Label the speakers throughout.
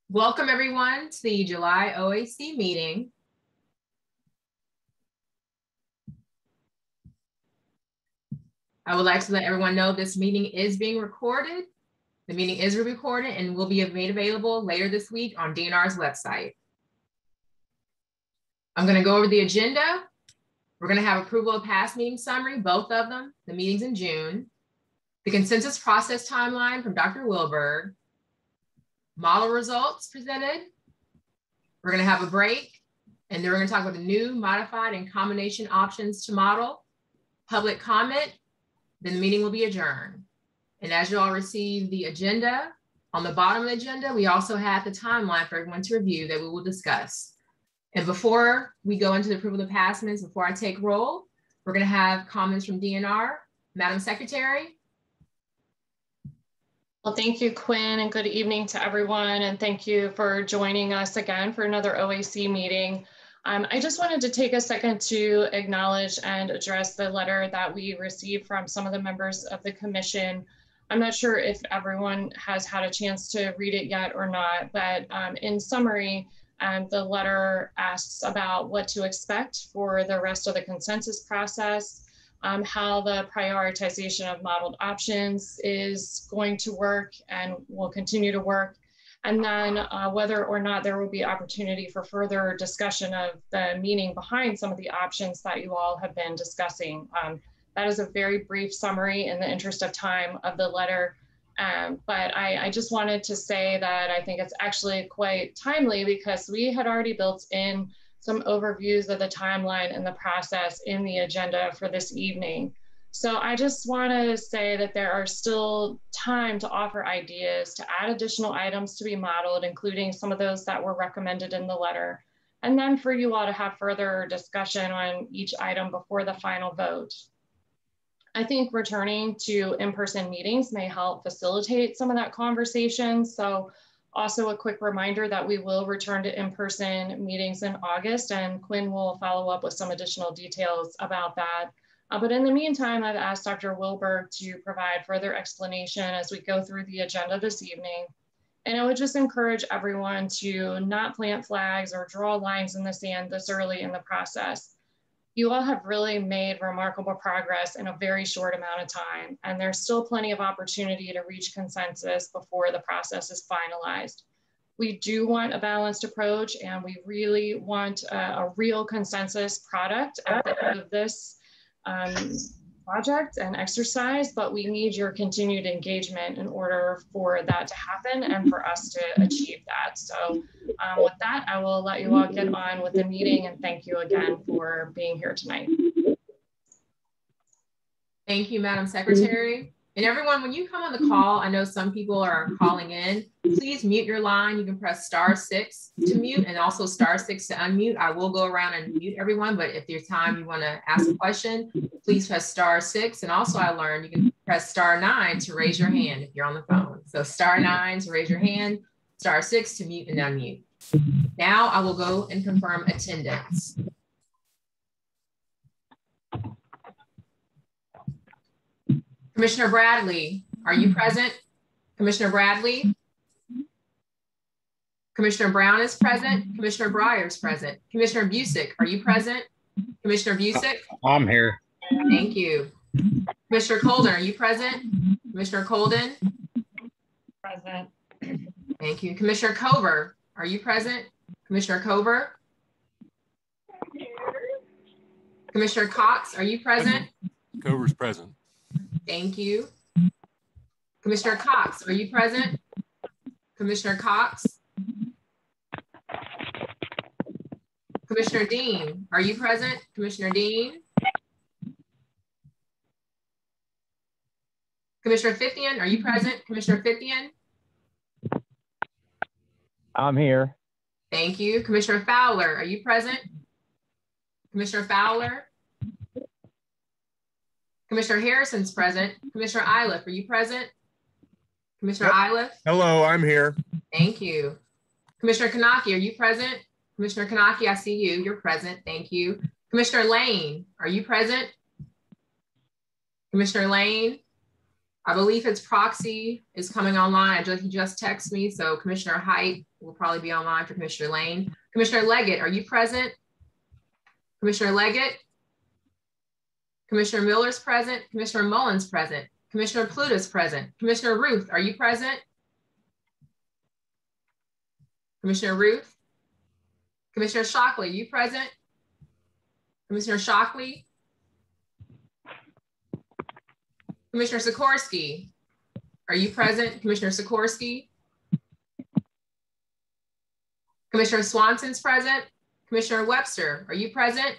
Speaker 1: Welcome everyone to the July OAC meeting. I would like to let everyone know this meeting is being recorded. The meeting is recorded and will be made available later this week on DNR's website. I'm going to go over the agenda. We're going to have approval of past meeting summary, both of them, the meetings in June, the consensus process timeline from Dr. Wilberg, model results presented. We're going to have a break, and then we're going to talk about the new, modified, and combination options to model, public comment, then the meeting will be adjourned. And as you all receive the agenda, on the bottom of the agenda, we also have the timeline for everyone to review that we will discuss. And before we go into the approval of the past minutes, before I take roll, we're going to have comments from DNR. Madam Secretary.
Speaker 2: Well, thank you, Quinn, and good evening to everyone. And thank you for joining us again for another OAC meeting. I just wanted to take a second to acknowledge and address the letter that we received from some of the members of the commission. I'm not sure if everyone has had a chance to read it yet or not, but in summary, the letter asks about what to expect for the rest of the consensus process, how the prioritization of modeled options is going to work and will continue to work, and then whether or not there will be opportunity for further discussion of the meaning behind some of the options that you all have been discussing. That is a very brief summary in the interest of time of the letter. But I just wanted to say that I think it's actually quite timely because we had already built in some overviews of the timeline and the process in the agenda for this evening. So I just want to say that there are still time to offer ideas, to add additional items to be modeled, including some of those that were recommended in the letter, and then for you all to have further discussion on each item before the final vote. I think returning to in-person meetings may help facilitate some of that conversation. So also a quick reminder that we will return to in-person meetings in August, and Quinn will follow up with some additional details about that. But in the meantime, I've asked Dr. Wilberg to provide further explanation as we go through the agenda this evening. And I would just encourage everyone to not plant flags or draw lines in the sand this early in the process. You all have really made remarkable progress in a very short amount of time, and there's still plenty of opportunity to reach consensus before the process is finalized. We do want a balanced approach, and we really want a real consensus product at the end of this project and exercise, but we need your continued engagement in order for that to happen and for us to achieve that. So with that, I will let you all get on with the meeting, and thank you again for being here tonight.
Speaker 1: Thank you, Madam Secretary. And everyone, when you come on the call, I know some people are calling in, please mute your line. You can press *6 to mute and also *6 to unmute. I will go around and mute everyone, but if there's time you want to ask a question, please press *6. And also I learned you can press *9 to raise your hand if you're on the phone. So *9 to raise your hand, *6 to mute and unmute. Now I will go and confirm attendance. Commissioner Bradley, are you present? Commissioner Bradley? Commissioner Brown is present. Commissioner Breyer is present. Commissioner Busick, are you present? Commissioner Busick?
Speaker 3: I'm here.
Speaker 1: Thank you. Commissioner Colden, are you present? Commissioner Colden?
Speaker 2: Present.
Speaker 1: Thank you. Commissioner Cover, are you present? Commissioner Cover? Commissioner Cox, are you present?
Speaker 4: Cover's present.
Speaker 1: Thank you. Commissioner Cox, are you present? Commissioner Cox? Commissioner Dean, are you present? Commissioner Dean? Commissioner Fithian, are you present? Commissioner Fithian?
Speaker 3: I'm here.
Speaker 1: Thank you. Commissioner Fowler, are you present? Commissioner Fowler? Commissioner Harrison's present. Commissioner Iliff, are you present? Commissioner Iliff?
Speaker 4: Hello, I'm here.
Speaker 1: Thank you. Commissioner Kanaki, are you present? Commissioner Kanaki, I see you. You're present. Thank you. Commissioner Lane, are you present? Commissioner Lane? I believe his proxy is coming online. He just texted me, so Commissioner Height will probably be online for Commissioner Lane. Commissioner Leggett, are you present? Commissioner Leggett? Commissioner Miller's present. Commissioner Mullins present. Commissioner Pluto's present. Commissioner Ruth, are you present? Commissioner Ruth? Commissioner Shockley, are you present? Commissioner Shockley? Commissioner Sikorsky, are you present? Commissioner Sikorsky? Commissioner Swanson's present. Commissioner Webster, are you present?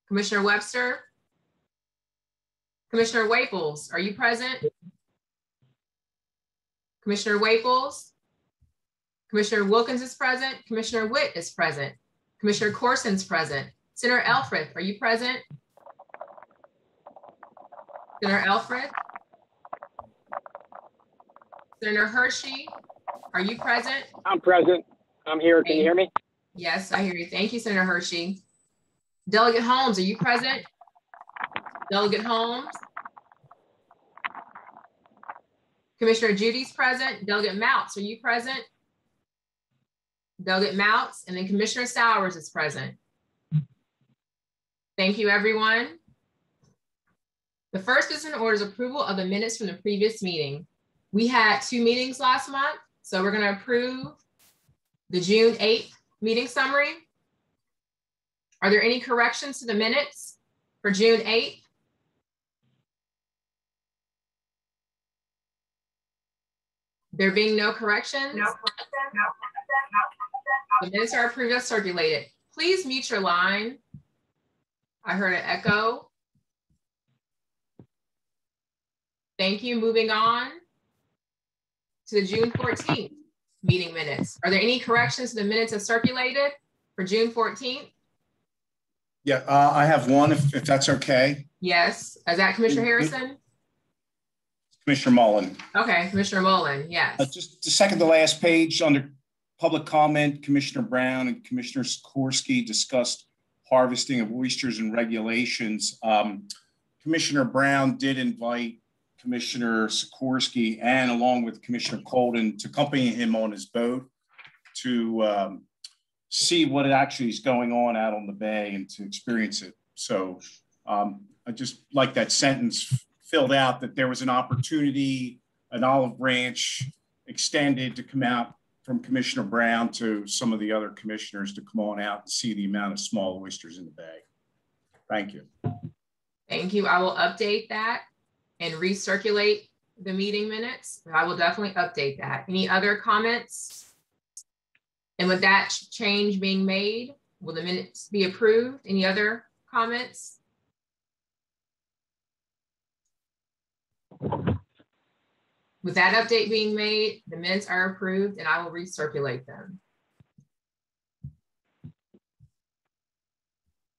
Speaker 1: Commissioner Webster? Commissioner Waples, are you present? Commissioner Waples? Commissioner Wilkins is present. Commissioner Witt is present. Commissioner Corson's present. Senator Elfreth, are you present? Senator Elfreth? Senator Hershey, are you present?
Speaker 3: I'm present. I'm here. Can you hear me?
Speaker 1: Yes, I hear you. Thank you, Senator Hershey. Delegate Holmes, are you present? Delegate Holmes? Commissioner Judy's present. Delegate Mounts, are you present? Delegate Mounts, and then Commissioner Sowers is present. Thank you, everyone. The first business order is approval of the minutes from the previous meeting. We had 2 meetings last month, so we're going to approve the June 8th meeting summary. Are there any corrections to the minutes for June 8th? There being no corrections? No. The minutes are approved as circulated. Please mute your line. I heard an echo. Thank you. Moving on to the June 14th meeting minutes. Are there any corrections to the minutes as circulated for June 14th?
Speaker 5: Yeah, I have one, if that's okay.
Speaker 1: Yes. Is that Commissioner Harrison?
Speaker 5: Commissioner Mullen.
Speaker 1: Okay, Commissioner Mullen, yes.
Speaker 5: Just the second to last page under public comment, Commissioner Brown and Commissioner Sikorsky discussed harvesting of oysters and regulations. Commissioner Brown did invite Commissioner Sikorsky and along with Commissioner Colden to accompany him on his boat to see what actually is going on out on the bay and to experience it. So I just like that sentence filled out that there was an opportunity, an olive branch extended to come out from Commissioner Brown to some of the other commissioners to come on out and see the amount of small oysters in the bay. Thank you.
Speaker 1: Thank you. I will update that and recirculate the meeting minutes. I will definitely update that. Any other comments? And with that change being made, will the minutes be approved? Any other comments? With that update being made, the minutes are approved and I will recirculate them.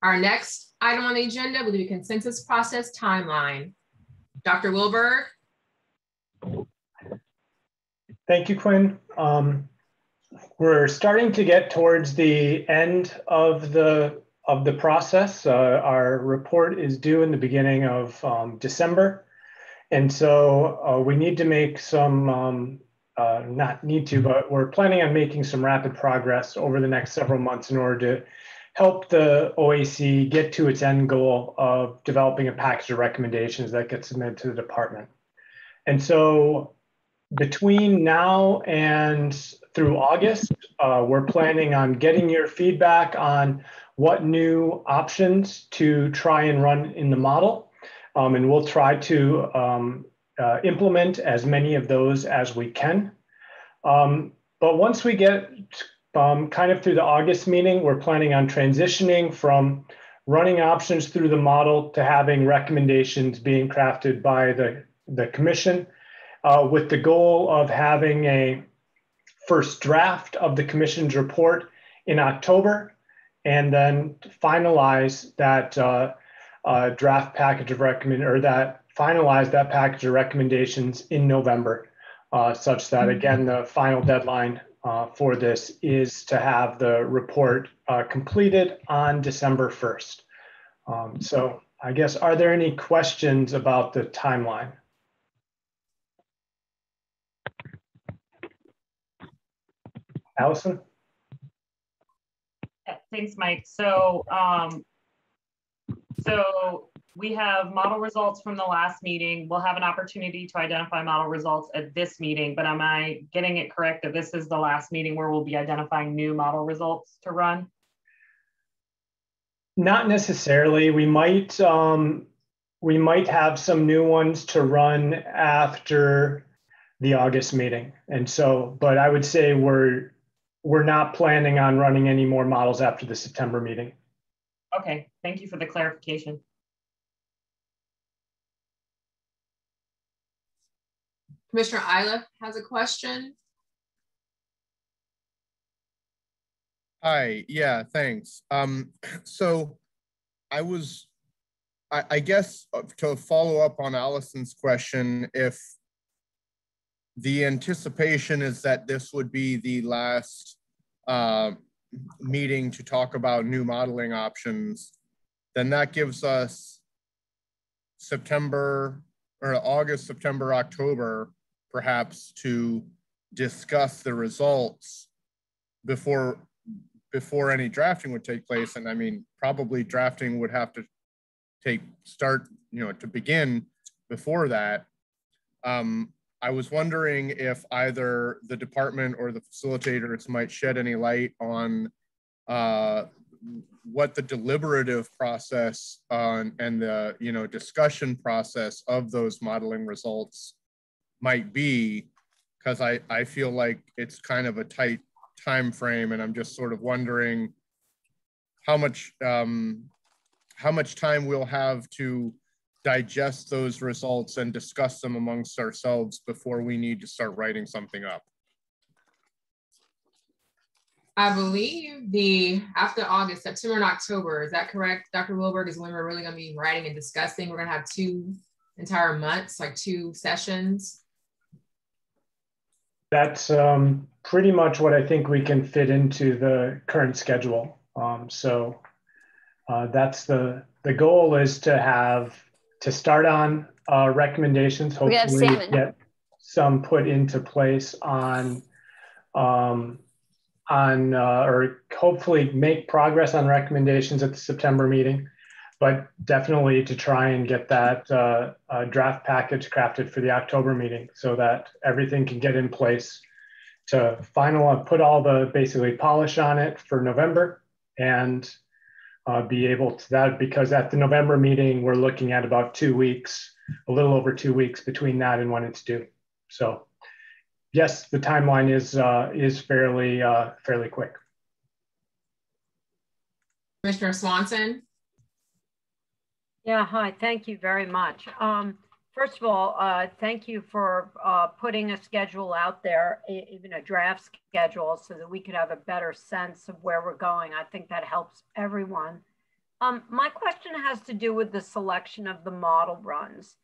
Speaker 1: Our next item on the agenda will be consensus process timeline. Dr. Wilberg.
Speaker 6: Thank you, Quinn. We're starting to get towards the end of the process. Our report is due in the beginning of December. And so we need to make some, not need to, but we're planning on making some rapid progress over the next several months in order to help the OAC get to its end goal of developing a package of recommendations that gets submitted to the department. And so between now and through August, we're planning on getting your feedback on what new options to try and run in the model. And we'll try to implement as many of those as we can. But once we get kind of through the August meeting, we're planning on transitioning from running options through the model to having recommendations being crafted by the commission with the goal of having a first draft of the commission's report in October and then finalize that draft package of finalize that package of recommendations in November, such that again, the final deadline for this is to have the report completed on December 1st. So I guess, are there any questions about the timeline? Allison?
Speaker 7: Yeah, thanks, Mike. So we have model results from the last meeting. We'll have an opportunity to identify model results at this meeting, but am I getting it correct that this is the last meeting where we'll be identifying new model results to run?
Speaker 6: Not necessarily. We might have some new ones to run after the August meeting. And so, but I would say we're not planning on running any more models after the September meeting.
Speaker 7: Okay, thank you for the clarification.
Speaker 1: Commissioner Iliff has a question.
Speaker 4: Hi, yeah, thanks. So I guess to follow up on Allison's question, if the anticipation is that this would be the last meeting to talk about new modeling options, then that gives us September or August, September, October, perhaps, to discuss the results before any drafting would take place. And I mean, probably drafting would have to start, to begin before that. I was wondering if either the department or the facilitators might shed any light on what the deliberative process and the discussion process of those modeling results might be, because I feel like it's kind of a tight time frame, and I'm just sort of wondering how much time we'll have to digest those results and discuss them amongst ourselves before we need to start writing something up.
Speaker 1: I believe after August, September and October, is that correct, Dr. Wilberg, is when we're really going to be writing and discussing. We're going to have 2 entire months, like 2 sessions. That's
Speaker 6: pretty much what I think we can fit into the current schedule. That's the goal, is to start on recommendations, hopefully get some put into place or hopefully make progress on recommendations at the September meeting, but definitely to try and get that draft package crafted for the October meeting so that everything can get in place to put all the basically polish on it for November, and be able to that, because at the November meeting, we're looking at about 2 weeks, a little over 2 weeks between that and when it's due. So yes, the timeline is fairly quick.
Speaker 1: Commissioner Swanson.
Speaker 8: Yeah, hi, thank you very much. First of all, thank you for putting a schedule out there, even a draft schedule, so that we could have a better sense of where we're going. I think that helps everyone. My question has to do with the selection of the model runs.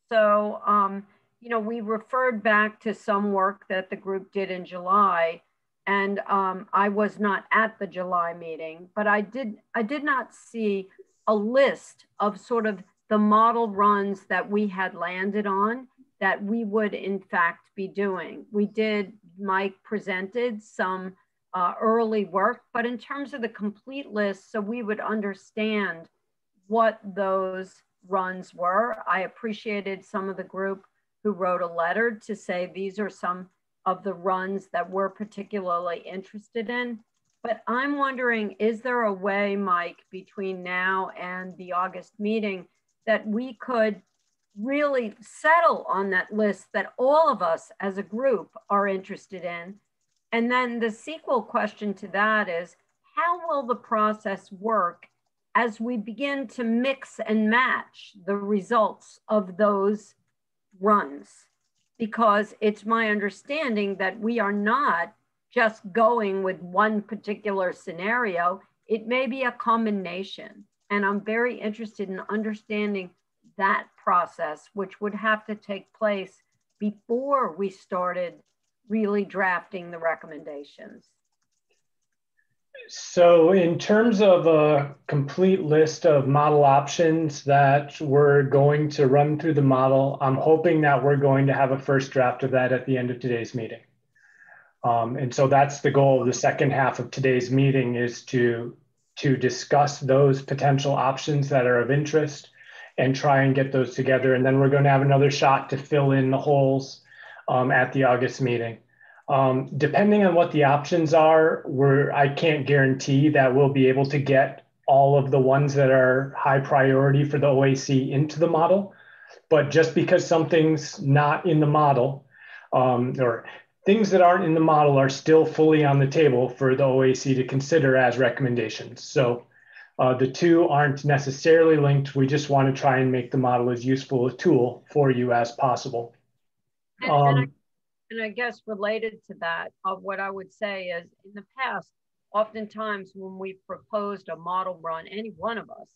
Speaker 8: So, we referred back to some work that the group did in July, and I was not at the July meeting, but I did not see a list of sort of the model runs that we had landed on that we would in fact be doing. Mike presented some early work, but in terms of the complete list, so we would understand what those runs were. I appreciated some of the group who wrote a letter to say these are some of the runs that we're particularly interested in. But I'm wondering, is there a way, Mike, between now and the August meeting that we could really settle on that list that all of us as a group are interested in? And then the sequel question to that is, how will the process work as we begin to mix and match the results of those runs? Because it's my understanding that we are not just going with one particular scenario. It may be a combination. And I'm very interested in understanding that process, which would have to take place before we started really drafting the recommendations.
Speaker 6: So in terms of a complete list of model options that we're going to run through the model, I'm hoping that we're going to have a first draft of that at the end of today's meeting. And so that's the goal of the second half of today's meeting, is to discuss those potential options that are of interest and try and get those together. And then we're going to have another shot to fill in the holes at the August meeting. Depending on what the options are, I can't guarantee that we'll be able to get all of the ones that are high priority for the OAC into the model. But just because something's not in the model, or things that aren't in the model are still fully on the table for the OAC to consider as recommendations. So the two aren't necessarily linked. We just want to try and make the model as useful a tool for you as possible.
Speaker 8: And I guess related to that, what I would say is, in the past, oftentimes when we've proposed a model run, any one of us,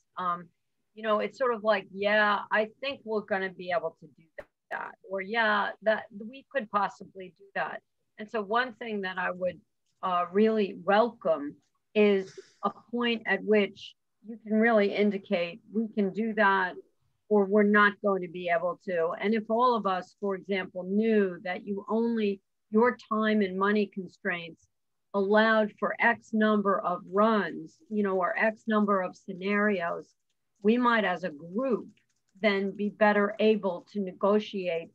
Speaker 8: you know, it's sort of like, yeah, I think we're going to be able to do that, or yeah, that we could possibly do that. And so one thing that I would really welcome is a point at which you can really indicate we can do that, or we're not going to be able to. And if all of us, for example, knew that your time and money constraints allowed for X number of runs, you know, or X number of scenarios, we might as a group then be better able to negotiate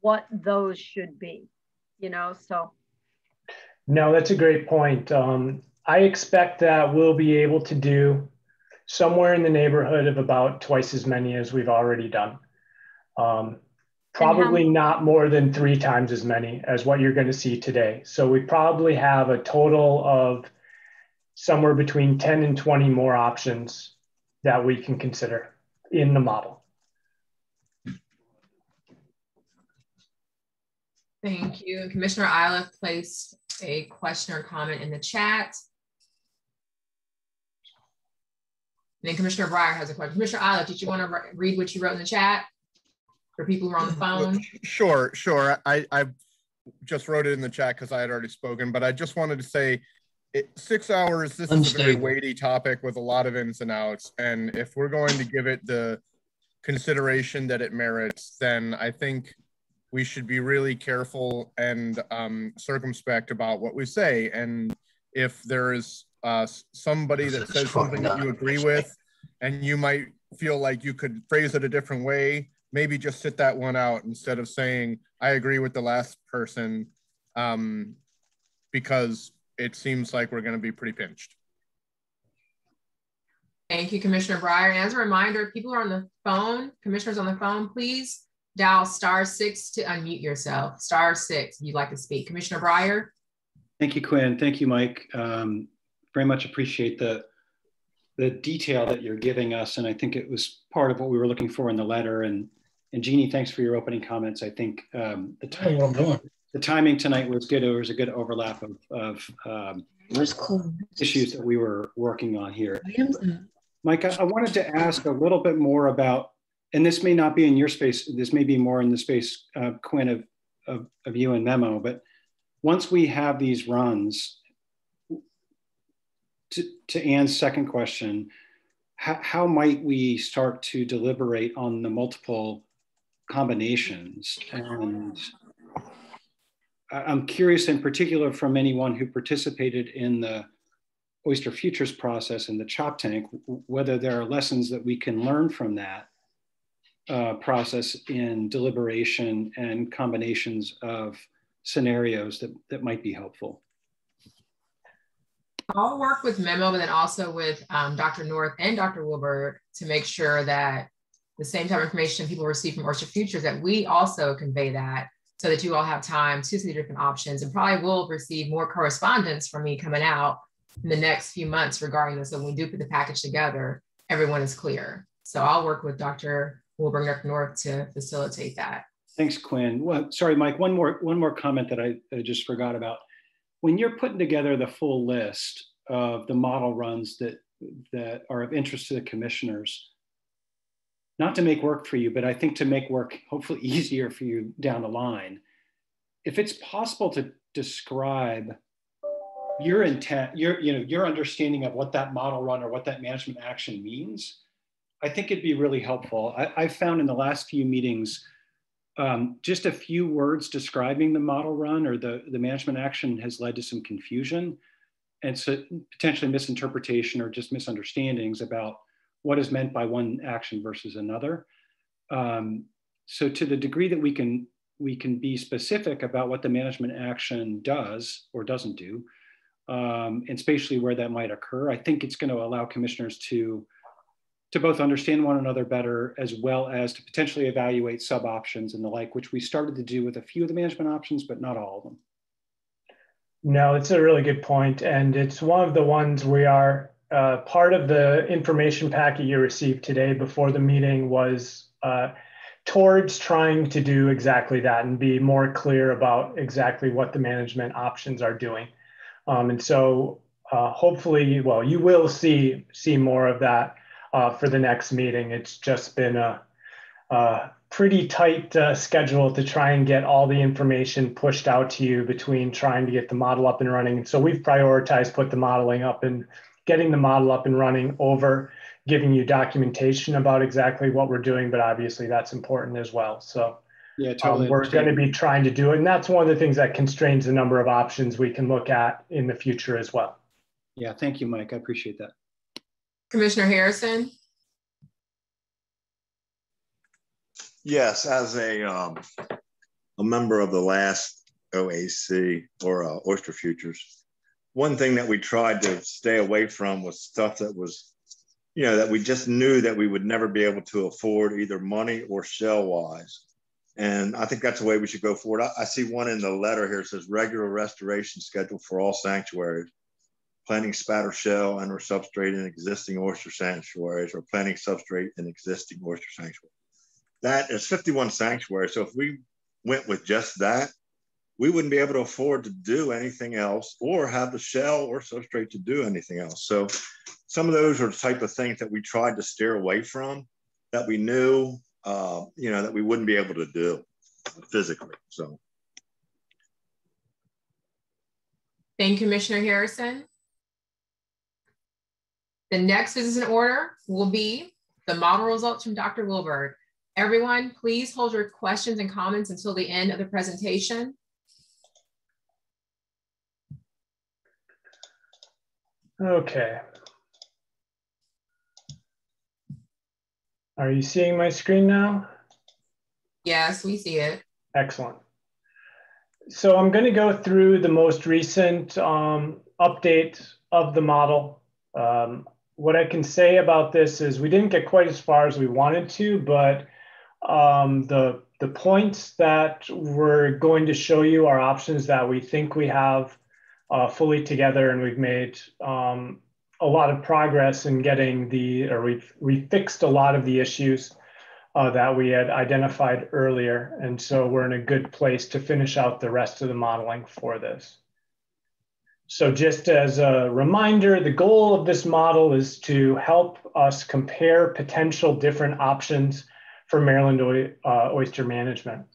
Speaker 8: what those should be, you know, so.
Speaker 6: No, that's a great point. I expect that we'll be able to do somewhere in the neighborhood of about twice as many as we've already done. Probably not more than 3 times as many as what you're going to see today. So we probably have a total of somewhere between 10 and 20 more options that we can consider in the model.
Speaker 1: Thank you. Commissioner Iliff placed a question or comment in the chat. And then Commissioner Breyer has a question. Commissioner Iliff, did you want to read what you wrote in the chat for people who are on the phone?
Speaker 4: Sure. I just wrote it in the chat because I had already spoken, but I just wanted to say 6 hours, this is a very weighty topic with a lot of ins and outs. And if we're going to give it the consideration that it merits, then I think we should be really careful and circumspect about what we say. And if there is somebody that says something that you agree with, and you might feel like you could phrase it a different way, maybe just sit that one out instead of saying, I agree with the last person, because it seems like we're going to be pretty pinched.
Speaker 1: Thank you, Commissioner Breyer. And as a reminder, if people are on the phone, commissioners on the phone, please dial *6 to unmute yourself. *6 if you'd like to speak. Commissioner Breyer.
Speaker 9: Thank you, Quinn. Thank you, Mike. Very much appreciate the detail that you're giving us. And I think it was part of what we were looking for in the letter. And Jeannie, thanks for your opening comments. I think the timing tonight was good. There was a good overlap of issues that we were working on here. Mike, I wanted to ask a little bit more about, and this may not be in your space, this may be more in the space, Quinn, of you and Memo, but once we have these runs, to Ann's second question, how might we start to deliberate on the multiple combinations? And I'm curious in particular from anyone who participated in the Oyster Futures process in the Chop Tank, whether there are lessons that we can learn from that process in deliberation and combinations of scenarios that might be helpful.
Speaker 1: I'll work with Memo, but then also with Dr. North and Dr. Wilbur to make sure that the same type of information people receive from Oyster Futures, that we also convey that so that you all have time to see the different options, and probably will receive more correspondence from me coming out in the next few months regarding this. So when we do put the package together, everyone is clear. So I'll work with Dr. Wilbur and Dr. North to facilitate that.
Speaker 9: Thanks, Quinn. Well, sorry, Mike, one more comment that I just forgot about. When you're putting together the full list of the model runs that are of interest to the commissioners, not to make work for you, but I think to make work hopefully easier for you down the line, if it's possible to describe your intent, your understanding of what that model run or what that management action means, I think it'd be really helpful. I've found in the last few meetings, just a few words describing the model run or the management action has led to some confusion and so potentially misinterpretation or just misunderstandings about what is meant by one action versus another. So to the degree that we can be specific about what the management action does or doesn't do, and spatially where that might occur, I think it's going to allow commissioners to both understand one another better, as well as to potentially evaluate sub options and the like, which we started to do with a few of the management options, but not all of them.
Speaker 6: No, it's a really good point. And it's one of the ones we are, part of the information packet you received today before the meeting was towards trying to do exactly that and be more clear about exactly what the management options are doing. And so hopefully, well, you will see more of that for the next meeting. It's just been a pretty tight schedule to try and get all the information pushed out to you between trying to get the model up and running. And so we've prioritized put the modeling up and getting the model up and running over giving you documentation about exactly what we're doing, but obviously that's important as well. So
Speaker 9: yeah, totally
Speaker 6: we're going to be trying to do it. And that's one of the things that constrains the number of options we can look at in the future as well.
Speaker 9: Yeah, thank you, Mike. I appreciate that.
Speaker 1: Commissioner Harrison.
Speaker 10: Yes, as a member of the last OAC or Oyster Futures, one thing that we tried to stay away from was stuff that was, that we just knew that we would never be able to afford either money or shell wise. And I think that's the way we should go forward. I see one in the letter here. It says regular restoration schedule for all sanctuaries, planting spatter shell and or substrate in existing oyster sanctuaries or planting substrate in existing oyster sanctuaries. That is 51 sanctuaries. So if we went with just that, we wouldn't be able to afford to do anything else or have the shell or substrate to do anything else. So some of those are the type of things that we tried to steer away from that we knew, that we wouldn't be able to do physically. So.
Speaker 1: Thank you, Commissioner Harrison. The next business in order will be the model results from Dr. Wilberg. Everyone, please hold your questions and comments until the end of the presentation.
Speaker 6: Okay. Are you seeing my screen now?
Speaker 1: Yes, we see it.
Speaker 6: Excellent. So I'm going to go through the most recent update of the model. What I can say about this is we didn't get quite as far as we wanted to, but the points that we're going to show you are options that we think we have fully together, and we've made a lot of progress in getting we fixed a lot of the issues that we had identified earlier. And so we're in a good place to finish out the rest of the modeling for this. So just as a reminder, the goal of this model is to help us compare potential different options for Maryland oyster management.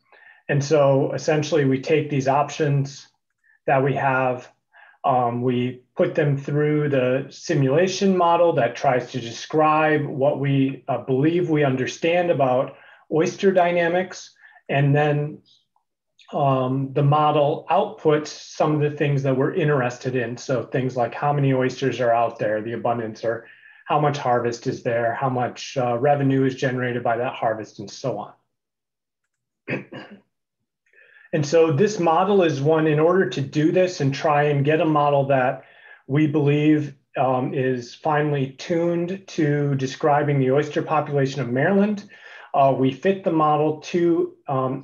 Speaker 6: And so essentially we take these options that we have, we put them through the simulation model that tries to describe what we believe we understand about oyster dynamics. And then the model outputs some of the things that we're interested in. So things like how many oysters are out there, the abundance, or how much harvest is there, how much revenue is generated by that harvest, and so on. And so this model is one, in order to do this and try and get a model that we believe is finely tuned to describing the oyster population of Maryland, we fit the model to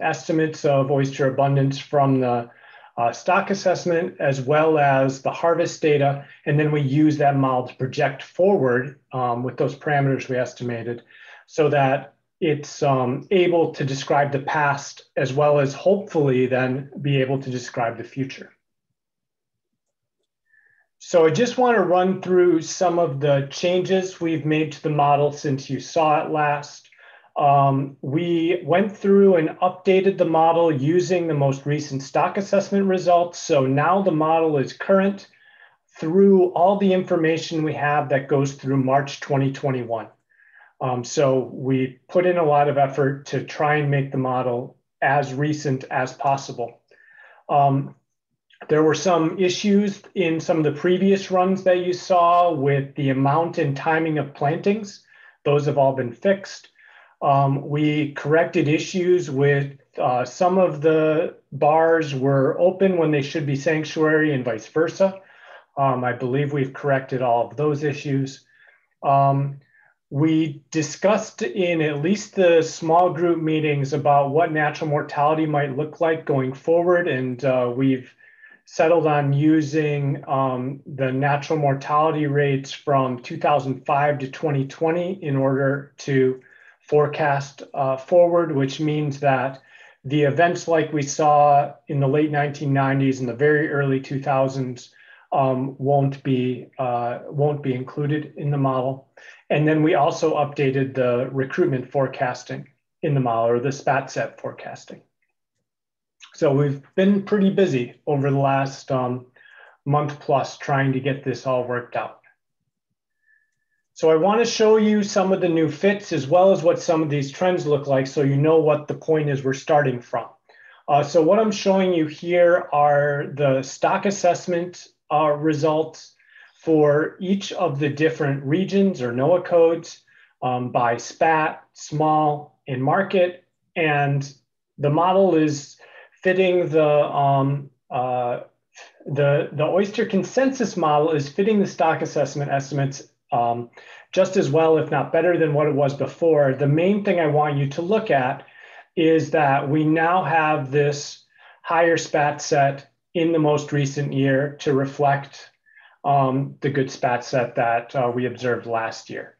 Speaker 6: estimates of oyster abundance from the stock assessment as well as the harvest data. And then we use that model to project forward with those parameters we estimated so that it's able to describe the past as well as hopefully then be able to describe the future. So I just want to run through some of the changes we've made to the model since you saw it last. We went through and updated the model using the most recent stock assessment results. So now the model is current through all the information we have that goes through March 2021. So we put in a lot of effort to try and make the model as recent as possible. There were some issues in some of the previous runs that you saw with the amount and timing of plantings. Those have all been fixed. We corrected issues with some of the bars were open when they should be sanctuary and vice versa. I believe we've corrected all of those issues. We discussed in at least the small group meetings about what natural mortality might look like going forward, and we've settled on using the natural mortality rates from 2005 to 2020 in order to forecast forward, which means that the events like we saw in the late 1990s and the very early 2000s won't be included in the model. And then we also updated the recruitment forecasting in the model, or the SPAT set forecasting. So we've been pretty busy over the last month plus trying to get this all worked out. So I want to show you some of the new fits as well as what some of these trends look like so you know what the point is we're starting from. So what I'm showing you here are the stock assessment results for each of the different regions or NOAA codes by SPAT, small, and market. And the model is fitting the oyster consensus model is fitting the stock assessment estimates just as well, if not better than what it was before. The main thing I want you to look at is that we now have this higher SPAT set in the most recent year to reflect the good SPAT set that we observed last year.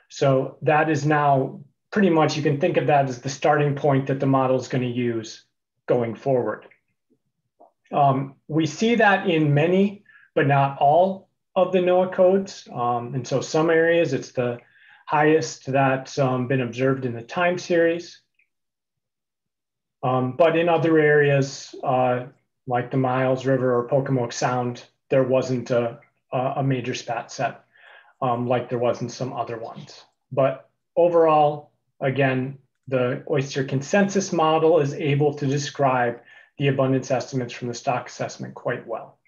Speaker 6: So that is now pretty much, you can think of that as the starting point that the model is going to use going forward. We see that in many, but not all of the NOAA codes. And so some areas, it's the highest that's been observed in the time series. But in other areas, like the Miles River or Pocomoke Sound, there wasn't a major SPAT set like there was in some other ones. But overall, again, the oyster consensus model is able to describe the abundance estimates from the stock assessment quite well.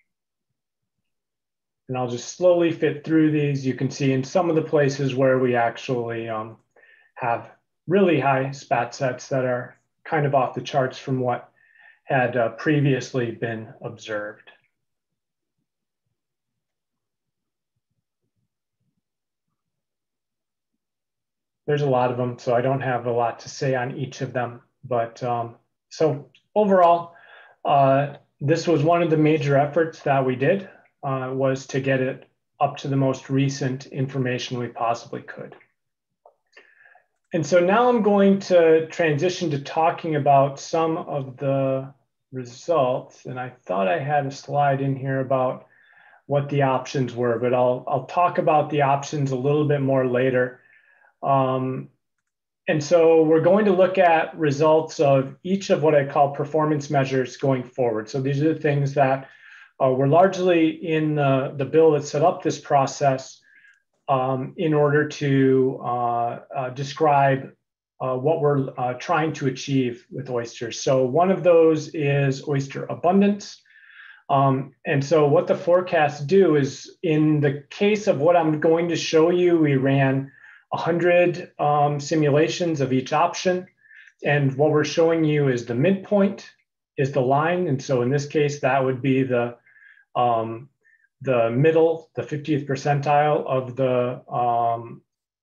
Speaker 6: And I'll just slowly fit through these. You can see in some of the places where we actually have really high SPAT sets that are kind of off the charts from what had previously been observed. There's a lot of them, so I don't have a lot to say on each of them. But so overall, this was one of the major efforts that we did, was to get it up to the most recent information we possibly could. And so now I'm going to transition to talking about some of the results. And I thought I had a slide in here about what the options were, but I'll talk about the options a little bit more later. And so we're going to look at results of each of what I call performance measures going forward. So these are the things that were largely in the bill that set up this process in order to describe what we're trying to achieve with oysters. So one of those is oyster abundance. And so what the forecasts do is, in the case of what I'm going to show you, we ran 100 simulations of each option. And what we're showing you is the midpoint is the line. And so in this case, that would be the middle, the 50th percentile of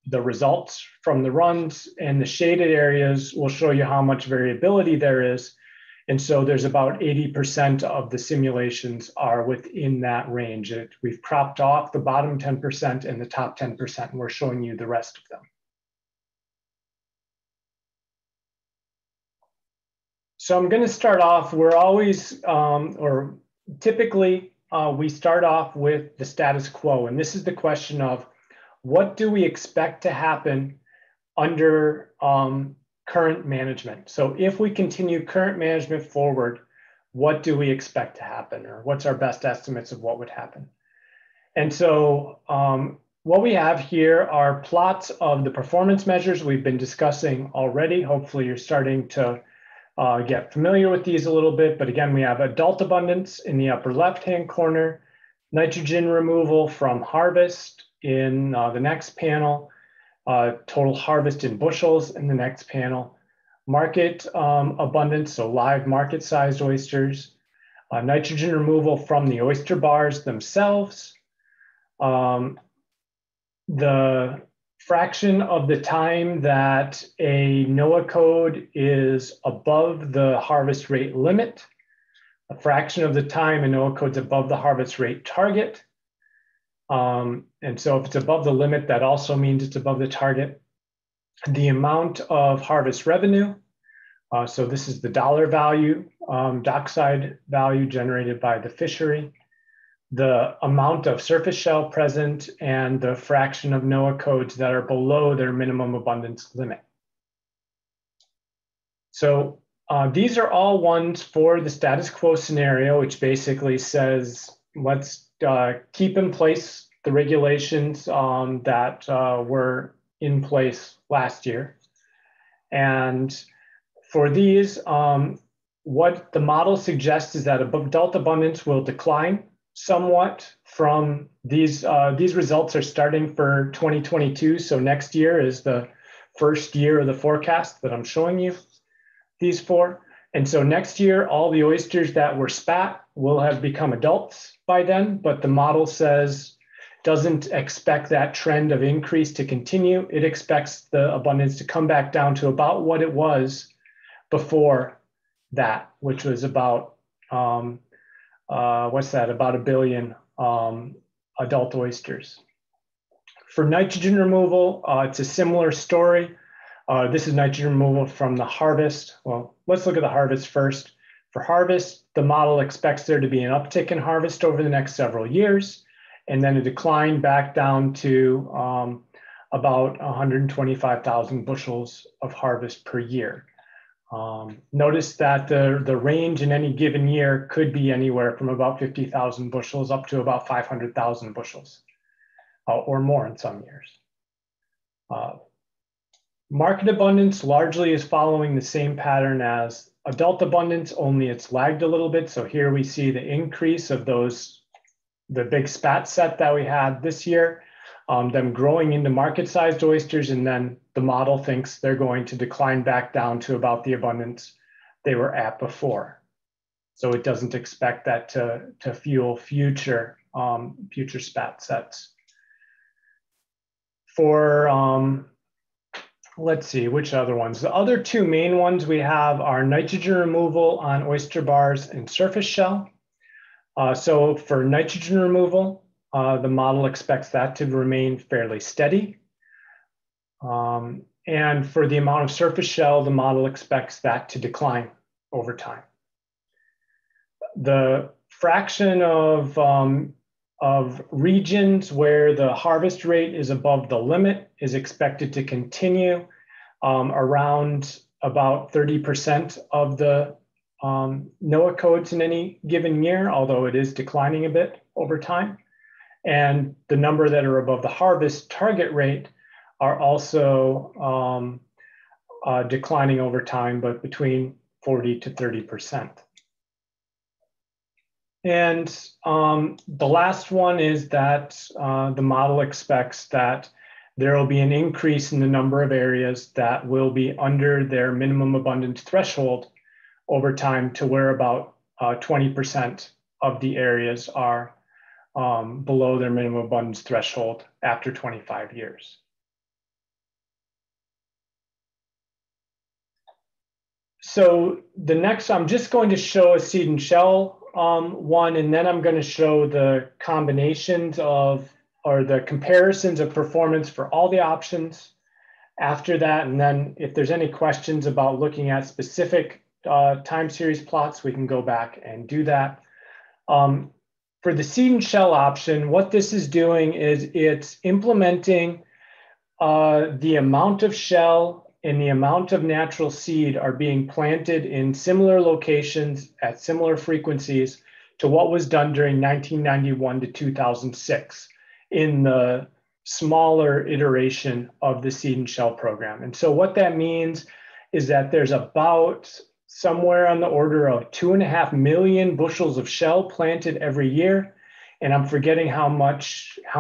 Speaker 6: the results from the runs, and the shaded areas will show you how much variability there is. And so there's about 80% of the simulations are within that range. We've cropped off the bottom 10% and the top 10%, and we're showing you the rest of them. So I'm going to start off, we're always, or typically, we start off with the status quo. And this is the question of, what do we expect to happen under current management? So if we continue current management forward, what do we expect to happen? Or what's our best estimates of what would happen? And so what we have here are plots of the performance measures we've been discussing already. Hopefully you're starting to get familiar with these a little bit. But again, we have adult abundance in the upper left-hand corner, nitrogen removal from harvest in the next panel, total harvest in bushels in the next panel, market abundance, so live market-sized oysters, nitrogen removal from the oyster bars themselves, the fraction of the time that a NOAA code is above the harvest rate limit, a fraction of the time a NOAA code's above the harvest rate target. And so if it's above the limit, that also means it's above the target. The amount of harvest revenue, so this is the dollar value, dockside value generated by the fishery, the amount of surface shell present, and the fraction of NOAA codes that are below their minimum abundance limit. So these are all ones for the status quo scenario, which basically says, let's keep in place the regulations that were in place last year. And for these, what the model suggests is that adult abundance will decline somewhat from these. These results are starting for 2022. So next year is the first year of the forecast that I'm showing you these for. And so next year, all the oysters that were spat will have become adults by then, but the model doesn't expect that trend of increase to continue. It expects the abundance to come back down to about what it was before that, which was about, what's that, about 1 billion adult oysters. For nitrogen removal, it's a similar story. This is nitrogen removal from the harvest. Well, let's look at the harvest first. For harvest, the model expects there to be an uptick in harvest over the next several years, and then a decline back down to about 125,000 bushels of harvest per year. Notice that the range in any given year could be anywhere from about 50,000 bushels up to about 500,000 bushels or more in some years. Market abundance largely is following the same pattern as adult abundance, only it's lagged a little bit. So here we see the increase of the big spat set that we had this year, them growing into market-sized oysters, and then the model thinks they're going to decline back down to about the abundance they were at before. So it doesn't expect that to fuel future spat sets. For let's see, which other ones? The other two main ones we have are nitrogen removal on oyster bars and surface shell. So for nitrogen removal, the model expects that to remain fairly steady. And for the amount of surface shell, the model expects that to decline over time. The fraction of regions where the harvest rate is above the limit is expected to continue around about 30% of the NOAA codes in any given year, although it is declining a bit over time. And the number that are above the harvest target rate are also declining over time, but between 40 to 30%. And the last one is that the model expects that there will be an increase in the number of areas that will be under their minimum abundance threshold over time to where about 20% of the areas are below their minimum abundance threshold after 25 years. So the next, I'm just going to show a seed and shell one, and then I'm going to show the combinations of, or the comparisons of performance for all the options after that. And then if there's any questions about looking at specific time series plots, we can go back and do that. For the seed and shell option, what this is doing is it's implementing the amount of shell and the amount of natural seed are being planted in similar locations at similar frequencies to what was done during 1991 to 2006 in the smaller iteration of the seed and shell program. And so what that means is that there's about somewhere on the order of 2.5 million bushels of shell planted every year. And I'm forgetting how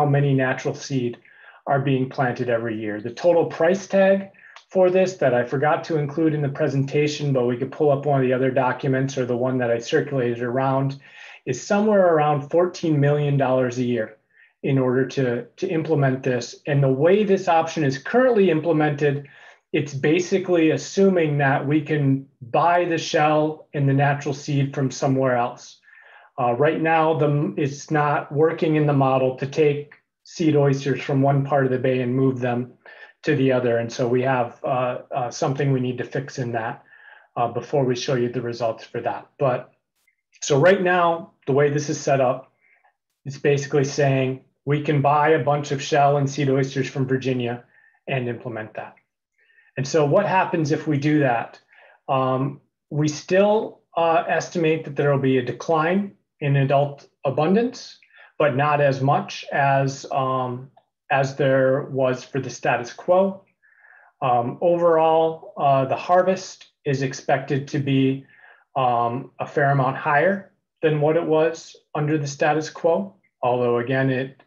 Speaker 6: many natural seed are being planted every year. The total price tag for this that I forgot to include in the presentation, but we could pull up one of the other documents or the one that I circulated around, is somewhere around $14 million a year in order to implement this. And the way this option is currently implemented, it's basically assuming that we can buy the shell and the natural seed from somewhere else. Right now, it's not working in the model to take seed oysters from one part of the bay and move them to the other. And so we have something we need to fix in that before we show you the results for that. But so right now, the way this is set up, it's basically saying we can buy a bunch of shell and seed oysters from Virginia and implement that. And so what happens if we do that? We still estimate that there will be a decline in adult abundance, but not as much as there was for the status quo. Overall, the harvest is expected to be a fair amount higher than what it was under the status quo. Although again, it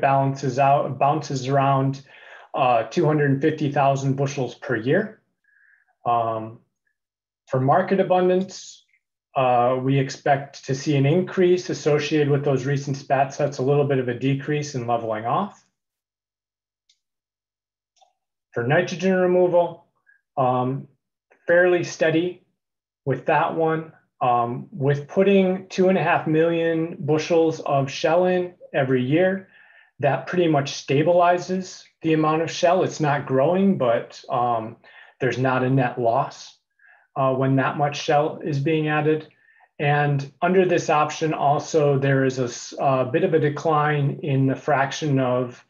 Speaker 6: balances out, it bounces around 250,000 bushels per year. For market abundance, we expect to see an increase associated with those recent spat sets, a little bit of a decrease in leveling off. For nitrogen removal, fairly steady with that one. With putting 2.5 million bushels of shell in every year, that pretty much stabilizes the amount of shell. It's not growing, but there's not a net loss when that much shell is being added. And under this option also, there is a bit of a decline in the fraction of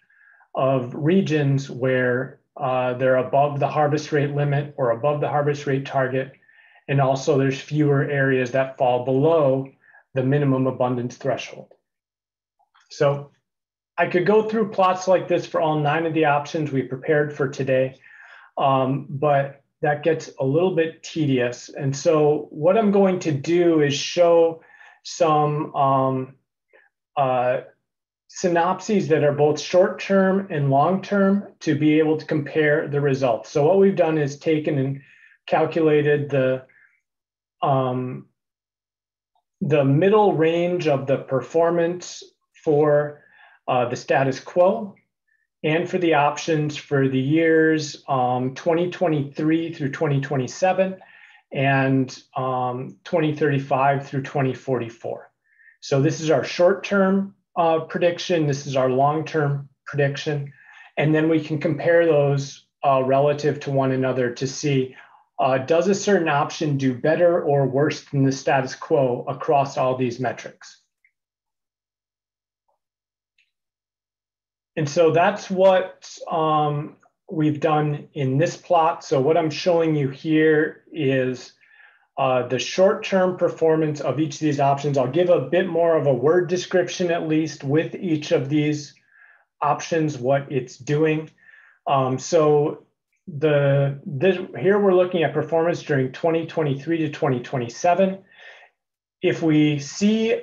Speaker 6: regions where they're above the harvest rate limit or above the harvest rate target. And also there's fewer areas that fall below the minimum abundance threshold. So I could go through plots like this for all 9 of the options we prepared for today, but that gets a little bit tedious. And so what I'm going to do is show some synopses that are both short-term and long-term to be able to compare the results. So what we've done is taken and calculated the middle range of the performance for the status quo and for the options for the years 2023 through 2027 and 2035 through 2044. So this is our short-term prediction. This is our long-term prediction. And then we can compare those relative to one another to see, does a certain option do better or worse than the status quo across all these metrics? And so that's what we've done in this plot. So what I'm showing you here is the short-term performance of each of these options. I'll give a bit more of a word description, at least, with each of these options, what it's doing. So here we're looking at performance during 2023 to 2027. If we see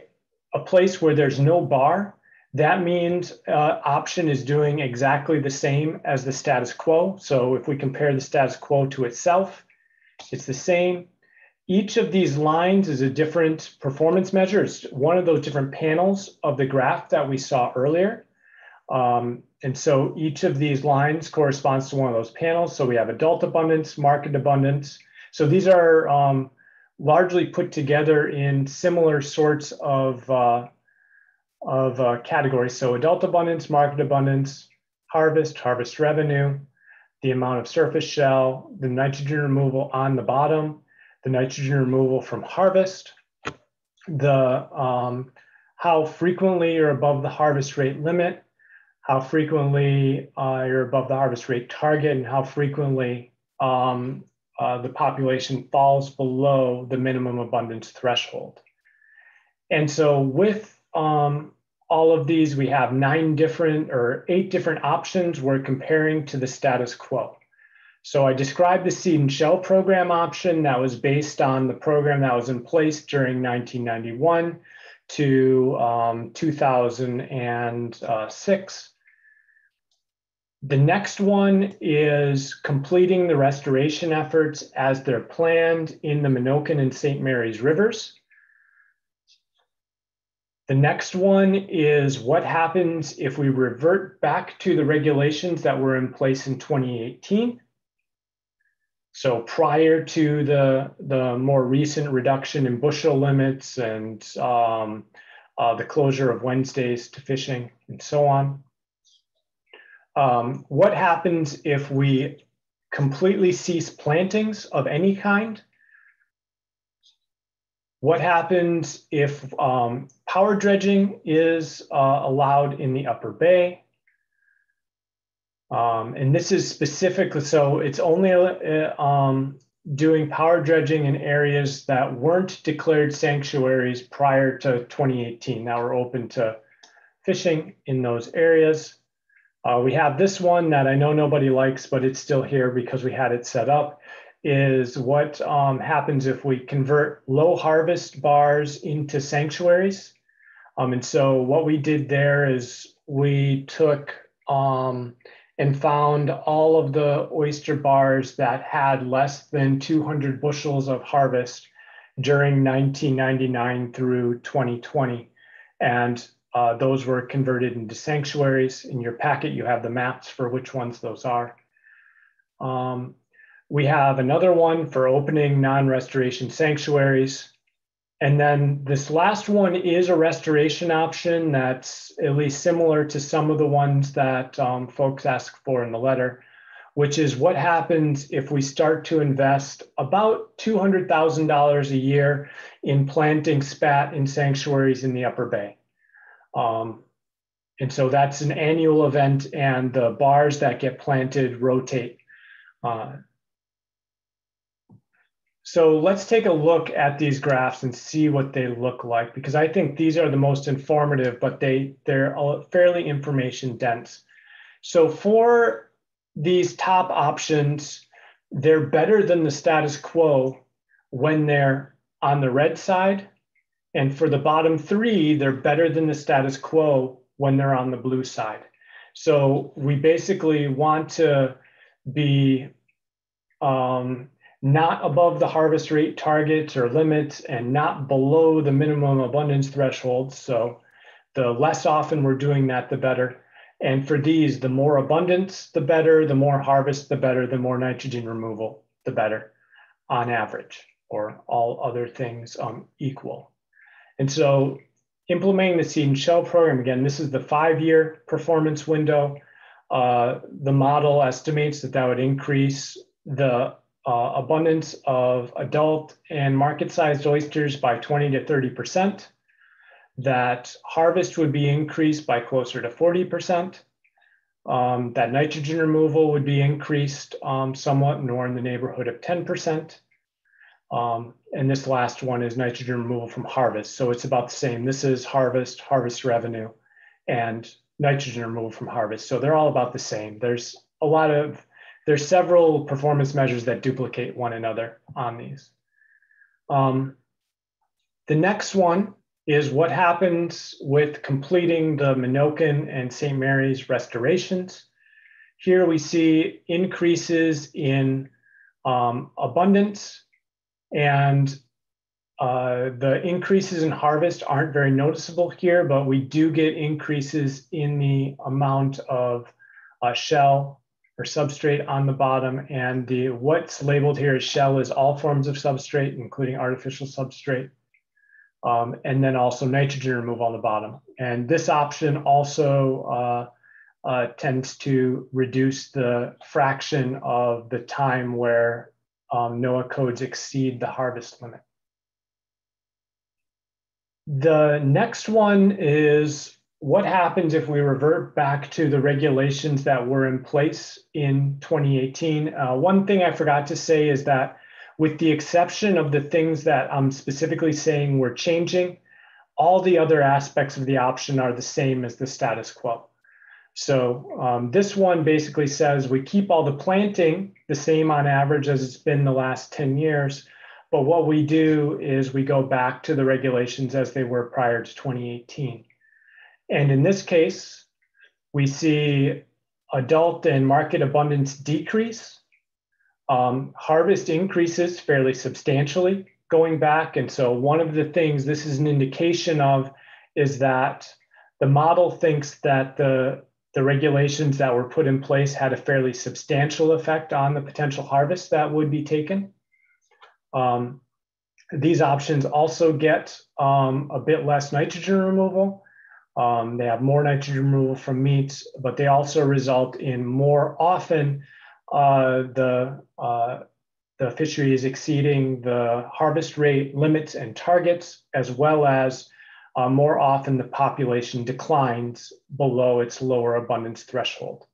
Speaker 6: a place where there's no bar, that means option is doing exactly the same as the status quo. So if we compare the status quo to itself, it's the same. Each of these lines is a different performance measure. It's one of those different panels of the graph that we saw earlier. And so each of these lines corresponds to one of those panels. So we have adult abundance, market abundance. So these are largely put together in similar sorts of categories. So adult abundance, market abundance, harvest revenue, the amount of surface shell, the nitrogen removal on the bottom, the nitrogen removal from harvest, the how frequently you're above the harvest rate limit, how frequently you're above the harvest rate target, and how frequently the population falls below the minimum abundance threshold. And so with all of these, we have 8 different options we're comparing to the status quo. So I described the seed and shell program option that was based on the program that was in place during 1991 to 2006. The next one is completing the restoration efforts as they're planned in the Menoken and St. Mary's rivers. The next one is what happens if we revert back to the regulations that were in place in 2018. So prior to the more recent reduction in bushel limits and the closure of Wednesdays to fishing and so on. What happens if we completely cease plantings of any kind? What happens if power dredging is allowed in the upper bay? And this is specific, so it's only doing power dredging in areas that weren't declared sanctuaries prior to 2018. Now we're open to fishing in those areas. We have this one that I know nobody likes, but it's still here because we had it set up, is what happens if we convert low harvest bars into sanctuaries. And so what we did there is we took and found all of the oyster bars that had less than 200 bushels of harvest during 1999 through 2020. And those were converted into sanctuaries. In your packet, you have the maps for which ones those are. We have another one for opening non-restoration sanctuaries. And then this last one is a restoration option that's at least similar to some of the ones that folks ask for in the letter, which is what happens if we start to invest about $200,000 a year in planting spat in sanctuaries in the Upper Bay. And so that's an annual event, and the bars that get planted rotate. So let's take a look at these graphs and see what they look like, because I think these are the most informative, but they're fairly information dense. So for these top options, they're better than the status quo when they're on the red side. And for the bottom 3, they're better than the status quo when they're on the blue side. So we basically want to be not above the harvest rate targets or limits and not below the minimum abundance thresholds. So the less often we're doing that, the better. And for these, the more abundance, the better, the more harvest, the better, the more nitrogen removal, the better on average, or all other things equal. And so implementing the seed and shell program, again, this is the 5-year performance window. The model estimates that would increase the abundance of adult and market-sized oysters by 20 to 30%. That harvest would be increased by closer to 40%. That nitrogen removal would be increased somewhat, more in the neighborhood of 10%. And this last one is nitrogen removal from harvest. So it's about the same. This is harvest revenue, and nitrogen removal from harvest. So they're all about the same. There's several performance measures that duplicate one another on these. The next one is what happens with completing the Menoken and St. Mary's restorations. Here we see increases in abundance, and the increases in harvest aren't very noticeable here, but we do get increases in the amount of shell or substrate on the bottom, and what's labeled here as shell is all forms of substrate, including artificial substrate, and then also nitrogen removal on the bottom. And this option also tends to reduce the fraction of the time where NOAA codes exceed the harvest limit. The next one is what happens if we revert back to the regulations that were in place in 2018. One thing I forgot to say is that with the exception of the things that I'm specifically saying we're changing, all the other aspects of the option are the same as the status quo. So this one basically says we keep all the planting the same on average as it's been the last 10 years. But what we do is we go back to the regulations as they were prior to 2018. And in this case, we see adult and market abundance decrease. Harvest increases fairly substantially going back. And so one of the things this is an indication of is that the model thinks that the regulations that were put in place had a fairly substantial effect on the potential harvest that would be taken. These options also get a bit less nitrogen removal. They have more nitrogen removal from meats, but they also result in more often the fishery is exceeding the harvest rate limits and targets, as well as more often the population declines below its lower abundance threshold.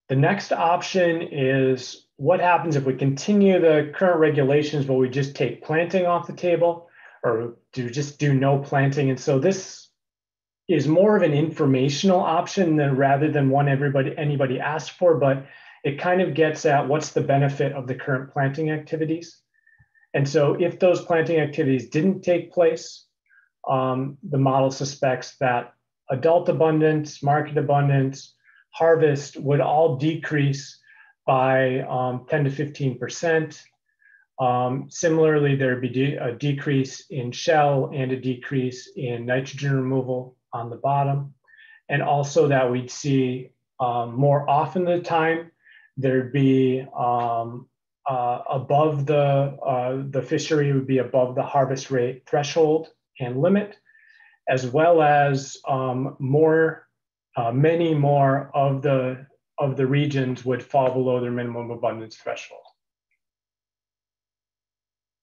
Speaker 6: The next option is what happens if we continue the current regulations, but we just take planting off the table, or just do no planting. And so this is more of an informational option rather than one anybody asked for, but it kind of gets at what's the benefit of the current planting activities. And so if those planting activities didn't take place, the model suspects that adult abundance, market abundance, harvest would all decrease by 10 to 15%. Similarly, there'd be a decrease in shell and a decrease in nitrogen removal on the bottom. And also that we'd see more often the time, there'd be above the fishery would be above the harvest rate threshold and limit, as well as many more of the regions would fall below their minimum abundance threshold.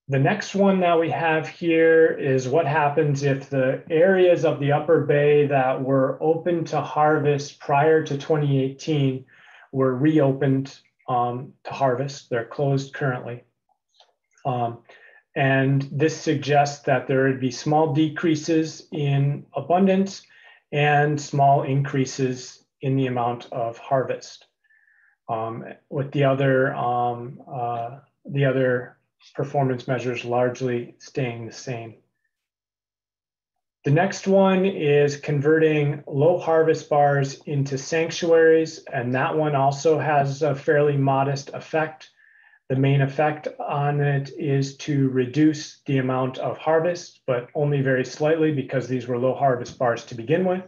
Speaker 6: The next one that we have here is what happens if the areas of the upper bay that were open to harvest prior to 2018 were reopened to harvest. They're closed currently. And this suggests that there would be small decreases in abundance and small increases in the amount of harvest, with the other performance measures largely staying the same. The next one is converting low harvest bars into sanctuaries, and that one also has a fairly modest effect. The main effect on it is to reduce the amount of harvest, but only very slightly because these were low harvest bars to begin with.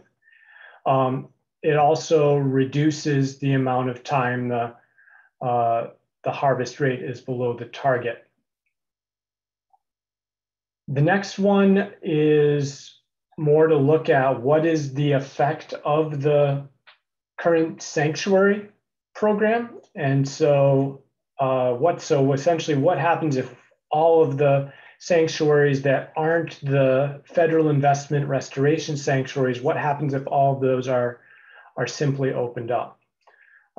Speaker 6: It also reduces the amount of time the harvest rate is below the target. The next one is more to look at what is the effect of the current sanctuary program. And so essentially what happens if all of the sanctuaries that aren't the federal investment restoration sanctuaries, what happens if all of those are simply opened up?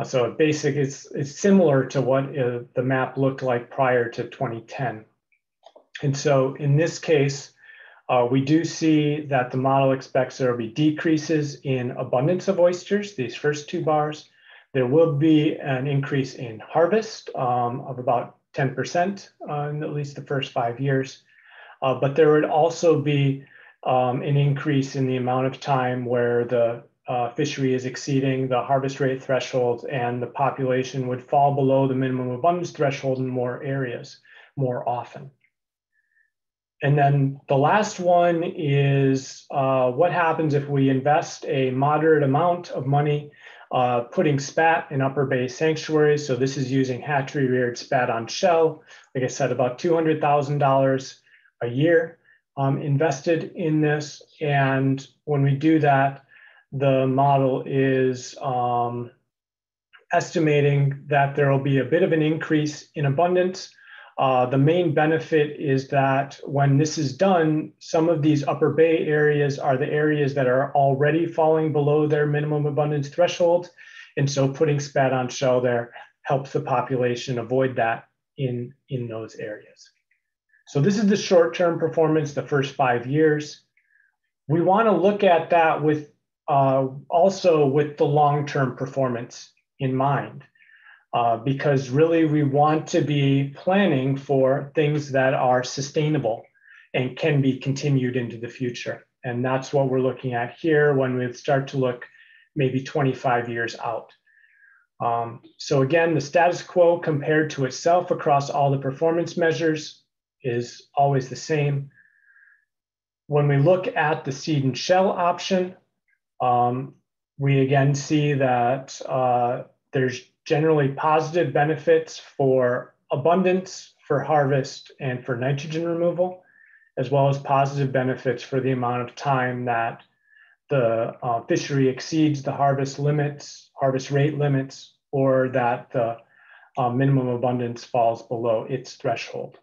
Speaker 6: So basically it's similar to what the map looked like prior to 2010. And so in this case, we do see that the model expects there will be decreases in abundance of oysters, these first two bars. There will be an increase in harvest of about 10% in at least the first 5 years. But there would also be an increase in the amount of time where the fishery is exceeding the harvest rate threshold and the population would fall below the minimum abundance threshold in more areas more often. And then the last one is what happens if we invest a moderate amount of money putting spat in upper bay sanctuaries. So this is using hatchery reared spat on shell. Like I said, about $200,000 a year invested in this. And when we do that, the model is estimating that there will be a bit of an increase in abundance. The main benefit is that when this is done, some of these upper bay areas are the areas that are already falling below their minimum abundance threshold. And so putting spat on shell there helps the population avoid that in those areas. So this is the short-term performance, the first 5 years. We want to look at that with also with the long-term performance in mind, because really we want to be planning for things that are sustainable and can be continued into the future. And that's what we're looking at here when we start to look maybe 25 years out. So again, the status quo compared to itself across all the performance measures is always the same. When we look at the seed and shell option, we again see that there's generally positive benefits for abundance, for harvest, and for nitrogen removal, as well as positive benefits for the amount of time that the fishery exceeds the harvest rate limits, or that the minimum abundance falls below its threshold.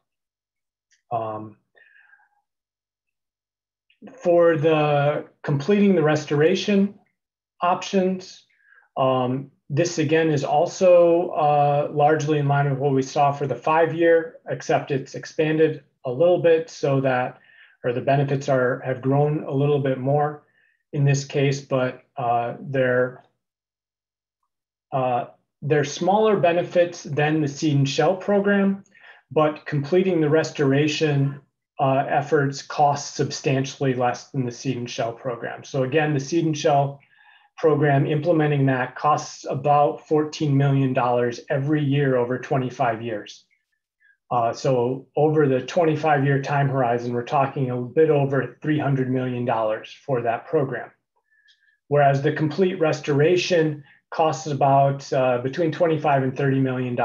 Speaker 6: For the completing the restoration options, this again is also largely in line with what we saw for the 5-year, except it's expanded a little bit so that, or the benefits have grown a little bit more in this case, but they're smaller benefits than the seed and shell program, but completing the restoration efforts cost substantially less than the seed and shell program. So again, the seed and shell program, implementing that costs about $14 million every year over 25 years. So over the 25-year time horizon, we're talking a bit over $300 million for that program. Whereas the complete restoration costs about between $25 and $30 million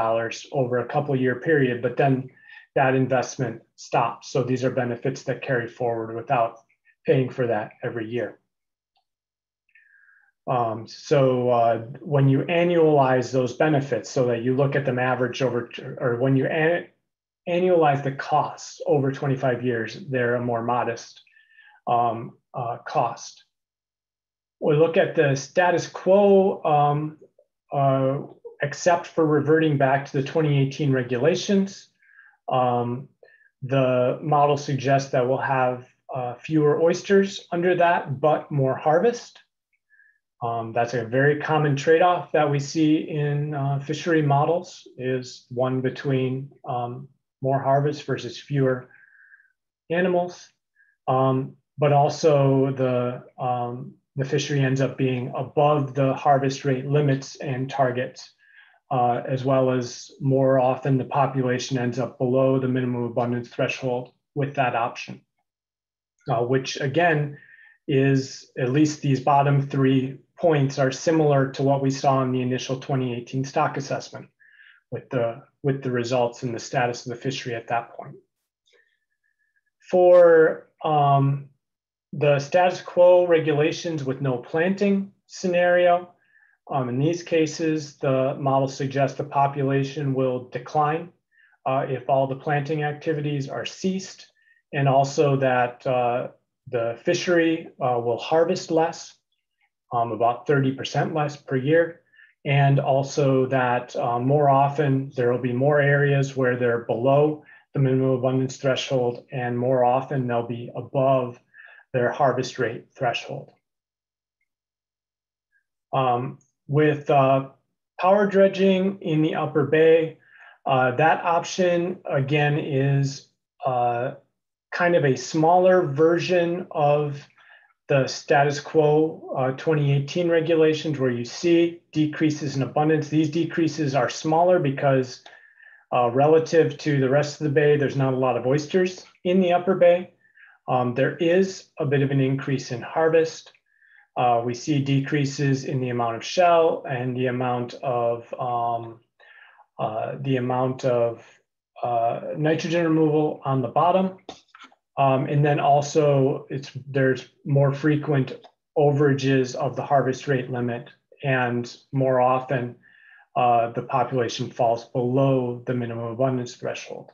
Speaker 6: over a couple-year period, but then that investment stops. So these are benefits that carry forward without paying for that every year. When you annualize those benefits so that you look at them average over, or when you annualize the costs over 25 years, they're a more modest cost. We look at the status quo, except for reverting back to the 2018 regulations. The model suggests that we'll have fewer oysters under that, but more harvest. That's a very common trade-off that we see in fishery models, is one between more harvest versus fewer animals. But also the fishery ends up being above the harvest rate limits and targets, as well as more often the population ends up below the minimum abundance threshold with that option, which again is, at least these bottom 3 points are similar to what we saw in the initial 2018 stock assessment with the results and the status of the fishery at that point. For the status quo regulations with no planting scenario, in these cases, the model suggests the population will decline if all the planting activities are ceased, and also that the fishery will harvest less, about 30% less per year, and also that more often there will be more areas where they're below the minimum abundance threshold, and more often they'll be above their harvest rate threshold. With power dredging in the upper bay, that option again is kind of a smaller version of the status quo 2018 regulations, where you see decreases in abundance. These decreases are smaller because relative to the rest of the bay, there's not a lot of oysters in the upper bay. There is a bit of an increase in harvest. We see decreases in the amount of shell and the amount of nitrogen removal on the bottom. And then also there's more frequent overages of the harvest rate limit, and more often the population falls below the minimum abundance threshold.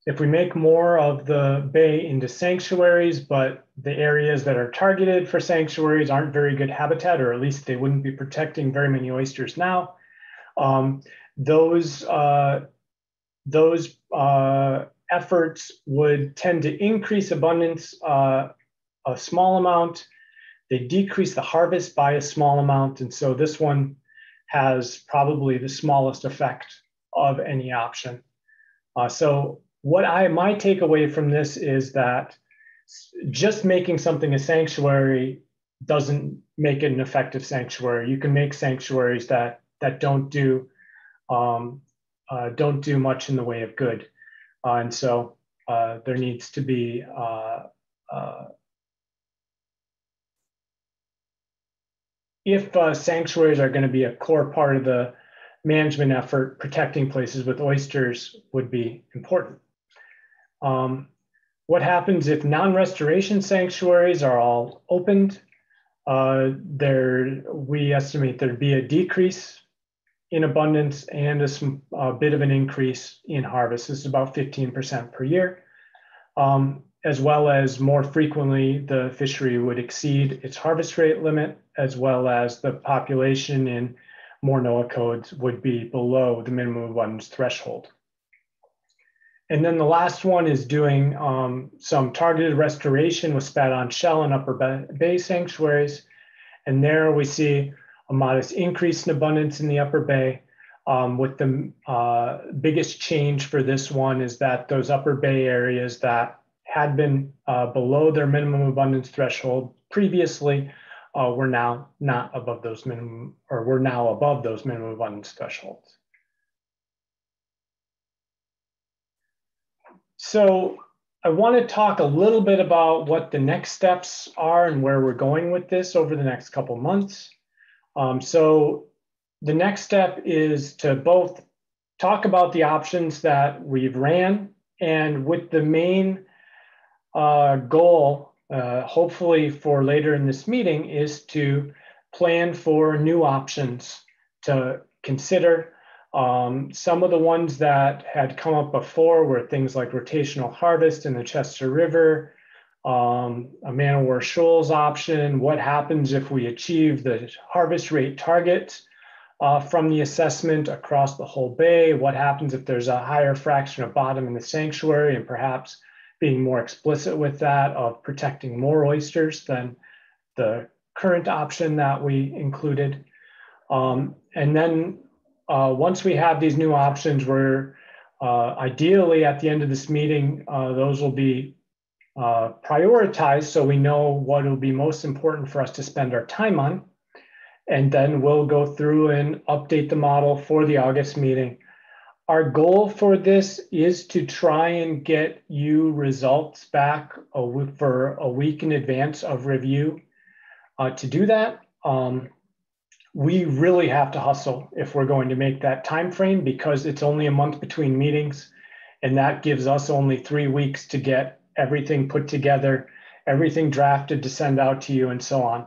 Speaker 6: If we make more of the bay into sanctuaries, but the areas that are targeted for sanctuaries aren't very good habitat, or at least they wouldn't be protecting very many oysters now, those efforts would tend to increase abundance a small amount. They decrease the harvest by a small amount. And so this one has probably the smallest effect of any option. So my takeaway from this is that just making something a sanctuary doesn't make it an effective sanctuary. You can make sanctuaries that don't do much in the way of good. And so there needs to be if sanctuaries are going to be a core part of the management effort, protecting places with oysters would be important. What happens if non-restoration sanctuaries are all opened? We estimate there'd be a decrease in abundance and a bit of an increase in harvest. This is about 15% per year. As well as more frequently, the fishery would exceed its harvest rate limit, as well as the population in more NOAA codes would be below the minimum abundance threshold. And then the last one is doing some targeted restoration with spat-on shell and upper bay sanctuaries. And there we see a modest increase in abundance in the upper bay. With the biggest change for this one is that those upper bay areas that had been below their minimum abundance threshold previously were now not above those minimum, or were now above those minimum abundance thresholds. So I want to talk a little bit about what the next steps are and where we're going with this over the next couple months. So the next step is to both talk about the options that we've ran, and with the main goal, hopefully for later in this meeting, is to plan for new options to consider. Some of the ones that had come up before were things like rotational harvest in the Chester River, a man-o-war shoals option. What happens if we achieve the harvest rate target from the assessment across the whole bay? What happens if there's a higher fraction of bottom in the sanctuary, and perhaps being more explicit with that of protecting more oysters than the current option that we included. And then once we have these new options, we're ideally at the end of this meeting, those will be prioritized so we know what will be most important for us to spend our time on. And then we'll go through and update the model for the August meeting. Our goal for this is to try and get you results back for a week in advance of review. To do that, we really have to hustle if we're going to make that time frame, because it's only a month between meetings, and that gives us only 3 weeks to get everything put together, everything drafted to send out to you, and so on.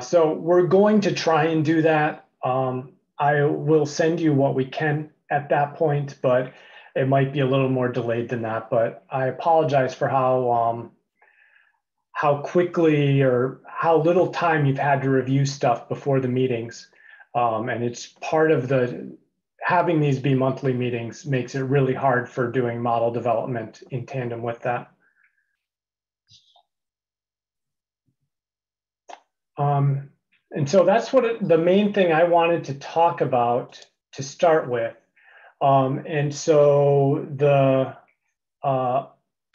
Speaker 6: So we're going to try and do that. I will send you what we can at that point, but it might be a little more delayed than that. But I apologize for how quickly or how little time you've had to review stuff before the meetings. And it's part of having these be monthly meetings makes it really hard for doing model development in tandem with that. And so that's the main thing I wanted to talk about to start with. And so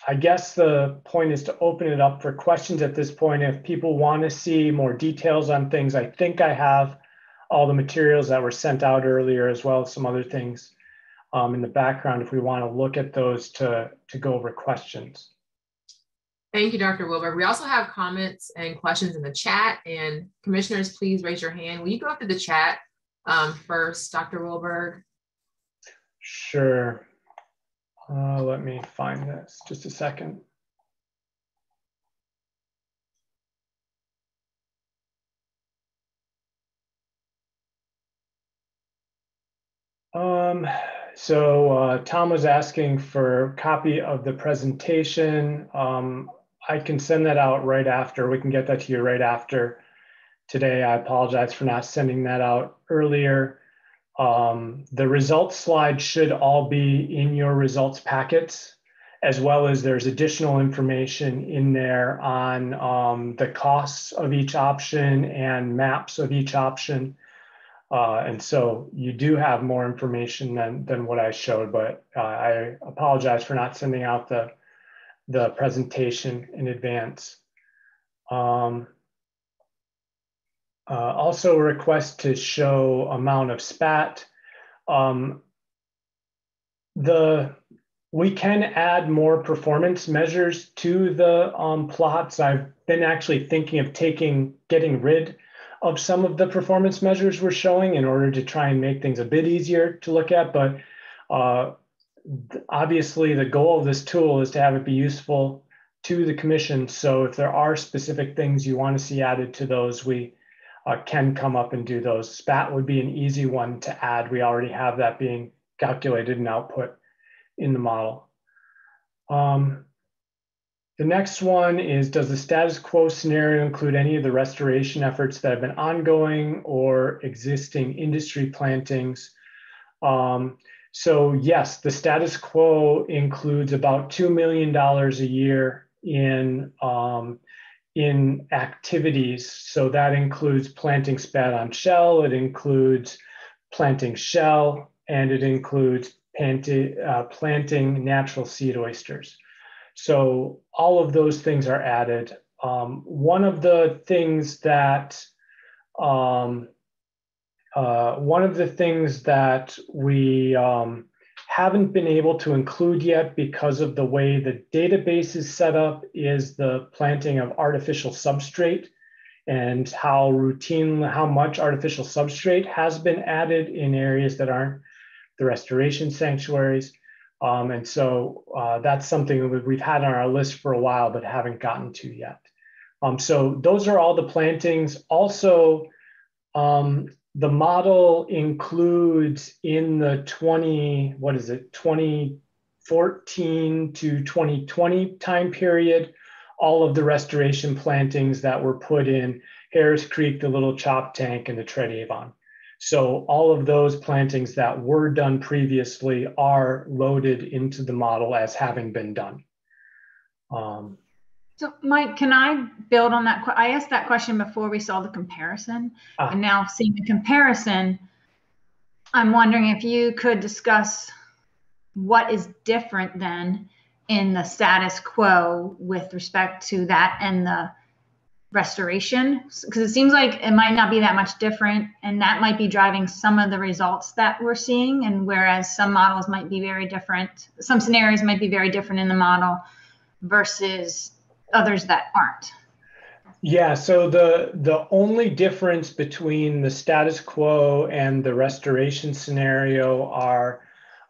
Speaker 6: I guess the point is to open it up for questions at this point. If people want to see more details on things, I think I have all the materials that were sent out earlier, as well as some other things in the background if we want to look at those to go over questions.
Speaker 1: Thank you, Dr. Wilbur. We also have comments and questions in the chat, and commissioners, please raise your hand. Will you go up to the chat first, Dr. Wilbur?
Speaker 6: Sure. Let me find this, just a second. So Tom was asking for a copy of the presentation. I can send that out right after. We can get that to you right after today. I apologize for not sending that out earlier. The results slide should all be in your results packets. as well as there's additional information in there on the costs of each option and maps of each option. And so you do have more information than what I showed, but I apologize for not sending out the presentation in advance. Also a request to show amount of spat. We can add more performance measures to the plots. I've been actually thinking of getting rid of some of the performance measures we're showing in order to try and make things a bit easier to look at. But obviously the goal of this tool is to have it be useful to the commission. So if there are specific things you want to see added to those, we can come up and do those. SPAT would be an easy one to add. We already have that being calculated and output in the model. The next one is, does the status quo scenario include any of the restoration efforts that have been ongoing or existing industry plantings? So yes, the status quo includes about $2 million a year in activities. So that includes planting spat on shell, it includes planting shell, and it includes planting natural seed oysters. So all of those things are added. One of the things that we haven't been able to include yet because of the way the database is set up is the planting of artificial substrate and how much artificial substrate has been added in areas that aren't the restoration sanctuaries. And so that's something that we've had on our list for a while, but haven't gotten to yet. So those are all the plantings. Also, the model includes in the 2014 to 2020 time period, all of the restoration plantings that were put in Harris Creek, the Little Chop Tank, and the Tread Avon. So all of those plantings that were done previously are loaded into the model as having been done.
Speaker 11: So Mike, can I build on that? I asked that question before we saw the comparison, and now seeing the comparison, I'm wondering if you could discuss what is different then in the status quo with respect to that and the restoration, because it seems like it might not be that much different, and that might be driving some of the results that we're seeing. And whereas some models might be very different, some scenarios might be very different in the model versus others that aren't.
Speaker 6: Yeah, so the only difference between the status quo and the restoration scenario are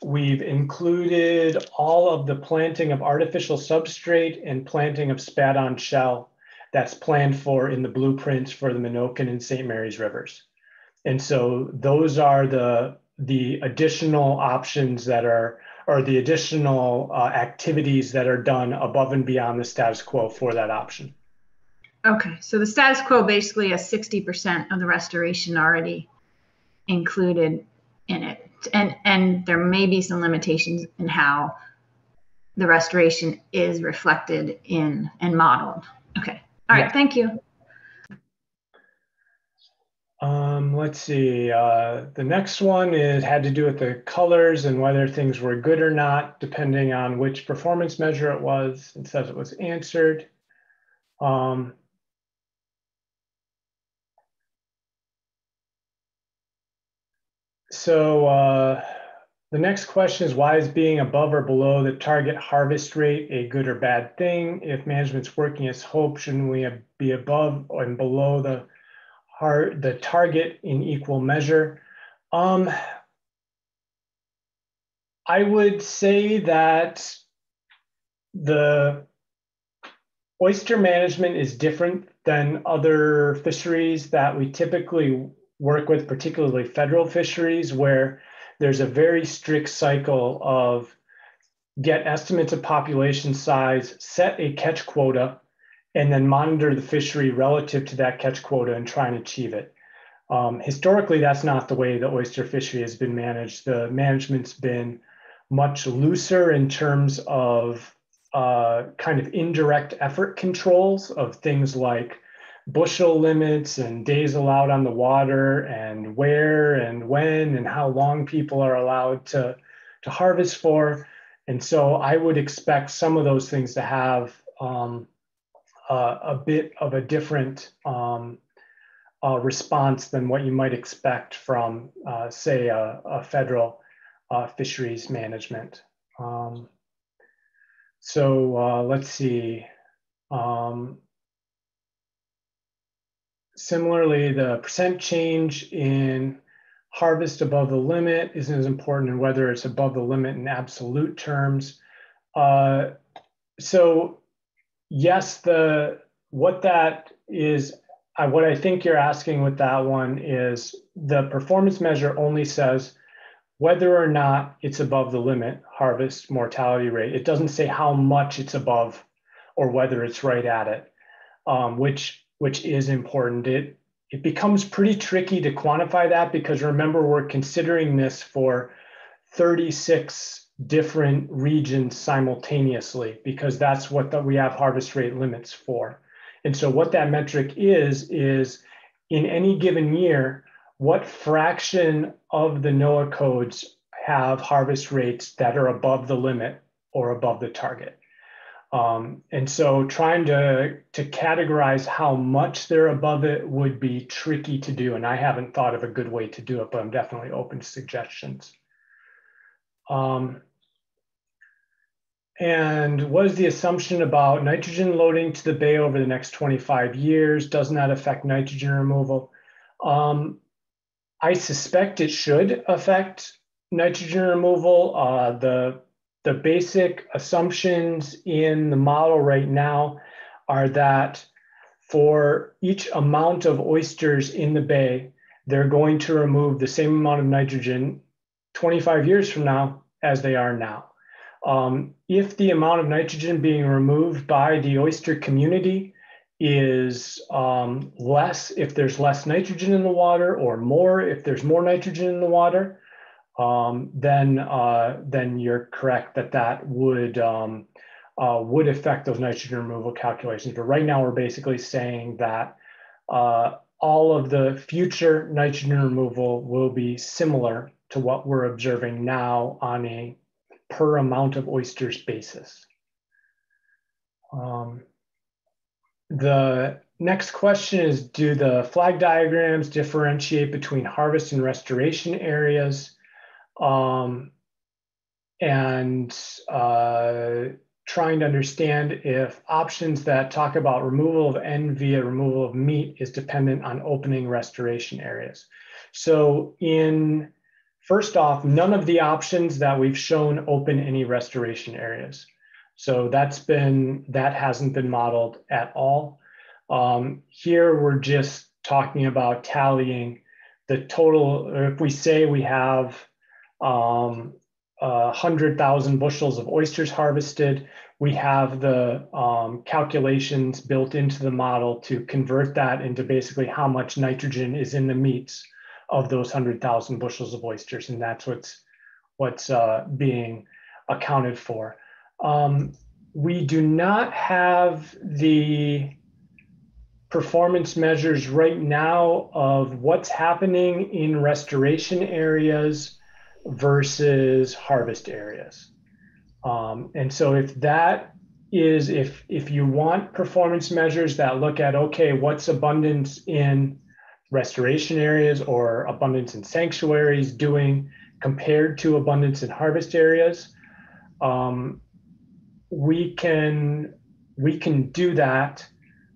Speaker 6: we've included all of the planting of artificial substrate and planting of spat on shell that's planned for in the blueprints for the Minokan and St. Mary's rivers. And so those are the additional options that are, or the additional activities that are done above and beyond the status quo for that option.
Speaker 11: Okay, so the status quo basically has 60% of the restoration already included in it. And there may be some limitations in how the restoration is reflected in and modeled. Okay, all right, thank you.
Speaker 6: Let's see, the next one had to do with the colors and whether things were good or not, depending on which performance measure it was. It says it was answered. So the next question is, why is being above or below the target harvest rate a good or bad thing? If management's working as hoped, shouldn't we be above and below the target in equal measure? I would say that the oyster management is different than other fisheries that we typically work with, particularly federal fisheries, where there's a very strict cycle of get estimates of population size, set a catch quota, and then monitor the fishery relative to that catch quota and try and achieve it. Historically, that's not the way the oyster fishery has been managed. The management's been much looser in terms of kind of indirect effort controls of things like bushel limits and days allowed on the water and where and when and how long people are allowed to harvest for. And so I would expect some of those things to have a bit of a different response than what you might expect from, say, a federal fisheries management. So let's see. Similarly, the percent change in harvest above the limit isn't as important in whether it's above the limit in absolute terms. So yes, what that is, what I think you're asking with that one is the performance measure only says whether or not it's above the limit harvest mortality rate. It doesn't say how much it's above or whether it's right at it, which is important. It becomes pretty tricky to quantify that because remember, we're considering this for 36 different regions simultaneously because that's what we have harvest rate limits for. And so what that metric is in any given year, what fraction of the NOAA codes have harvest rates that are above the limit or above the target. And so trying to categorize how much they're above it would be tricky to do. And I haven't thought of a good way to do it, but I'm definitely open to suggestions. And what is the assumption about nitrogen loading to the bay over the next 25 years? Doesn't that affect nitrogen removal? I suspect it should affect nitrogen removal. The basic assumptions in the model right now are that for each amount of oysters in the bay, they're going to remove the same amount of nitrogen 25 years from now as they are now. If the amount of nitrogen being removed by the oyster community is less, if there's less nitrogen in the water, or more if there's more nitrogen in the water, then you're correct that would affect those nitrogen removal calculations. But right now we're basically saying that all of the future nitrogen removal will be similar to what we're observing now on a per amount of oysters basis. The next question is, do the flag diagrams differentiate between harvest and restoration areas? Trying to understand if options that talk about removal of N via removal of meat is dependent on opening restoration areas. So first off, none of the options that we've shown open any restoration areas. So that hasn't been modeled at all. Here we're just talking about tallying the total. If we say we have 100,000 bushels of oysters harvested, we have the calculations built into the model to convert that into basically how much nitrogen is in the meats of those 100,000 bushels of oysters, and that's what's being accounted for. We do not have the performance measures right now of what's happening in restoration areas versus harvest areas. And so if you want performance measures that look at, okay, what's abundance in restoration areas or abundance in sanctuaries doing compared to abundance in harvest areas, we can do that.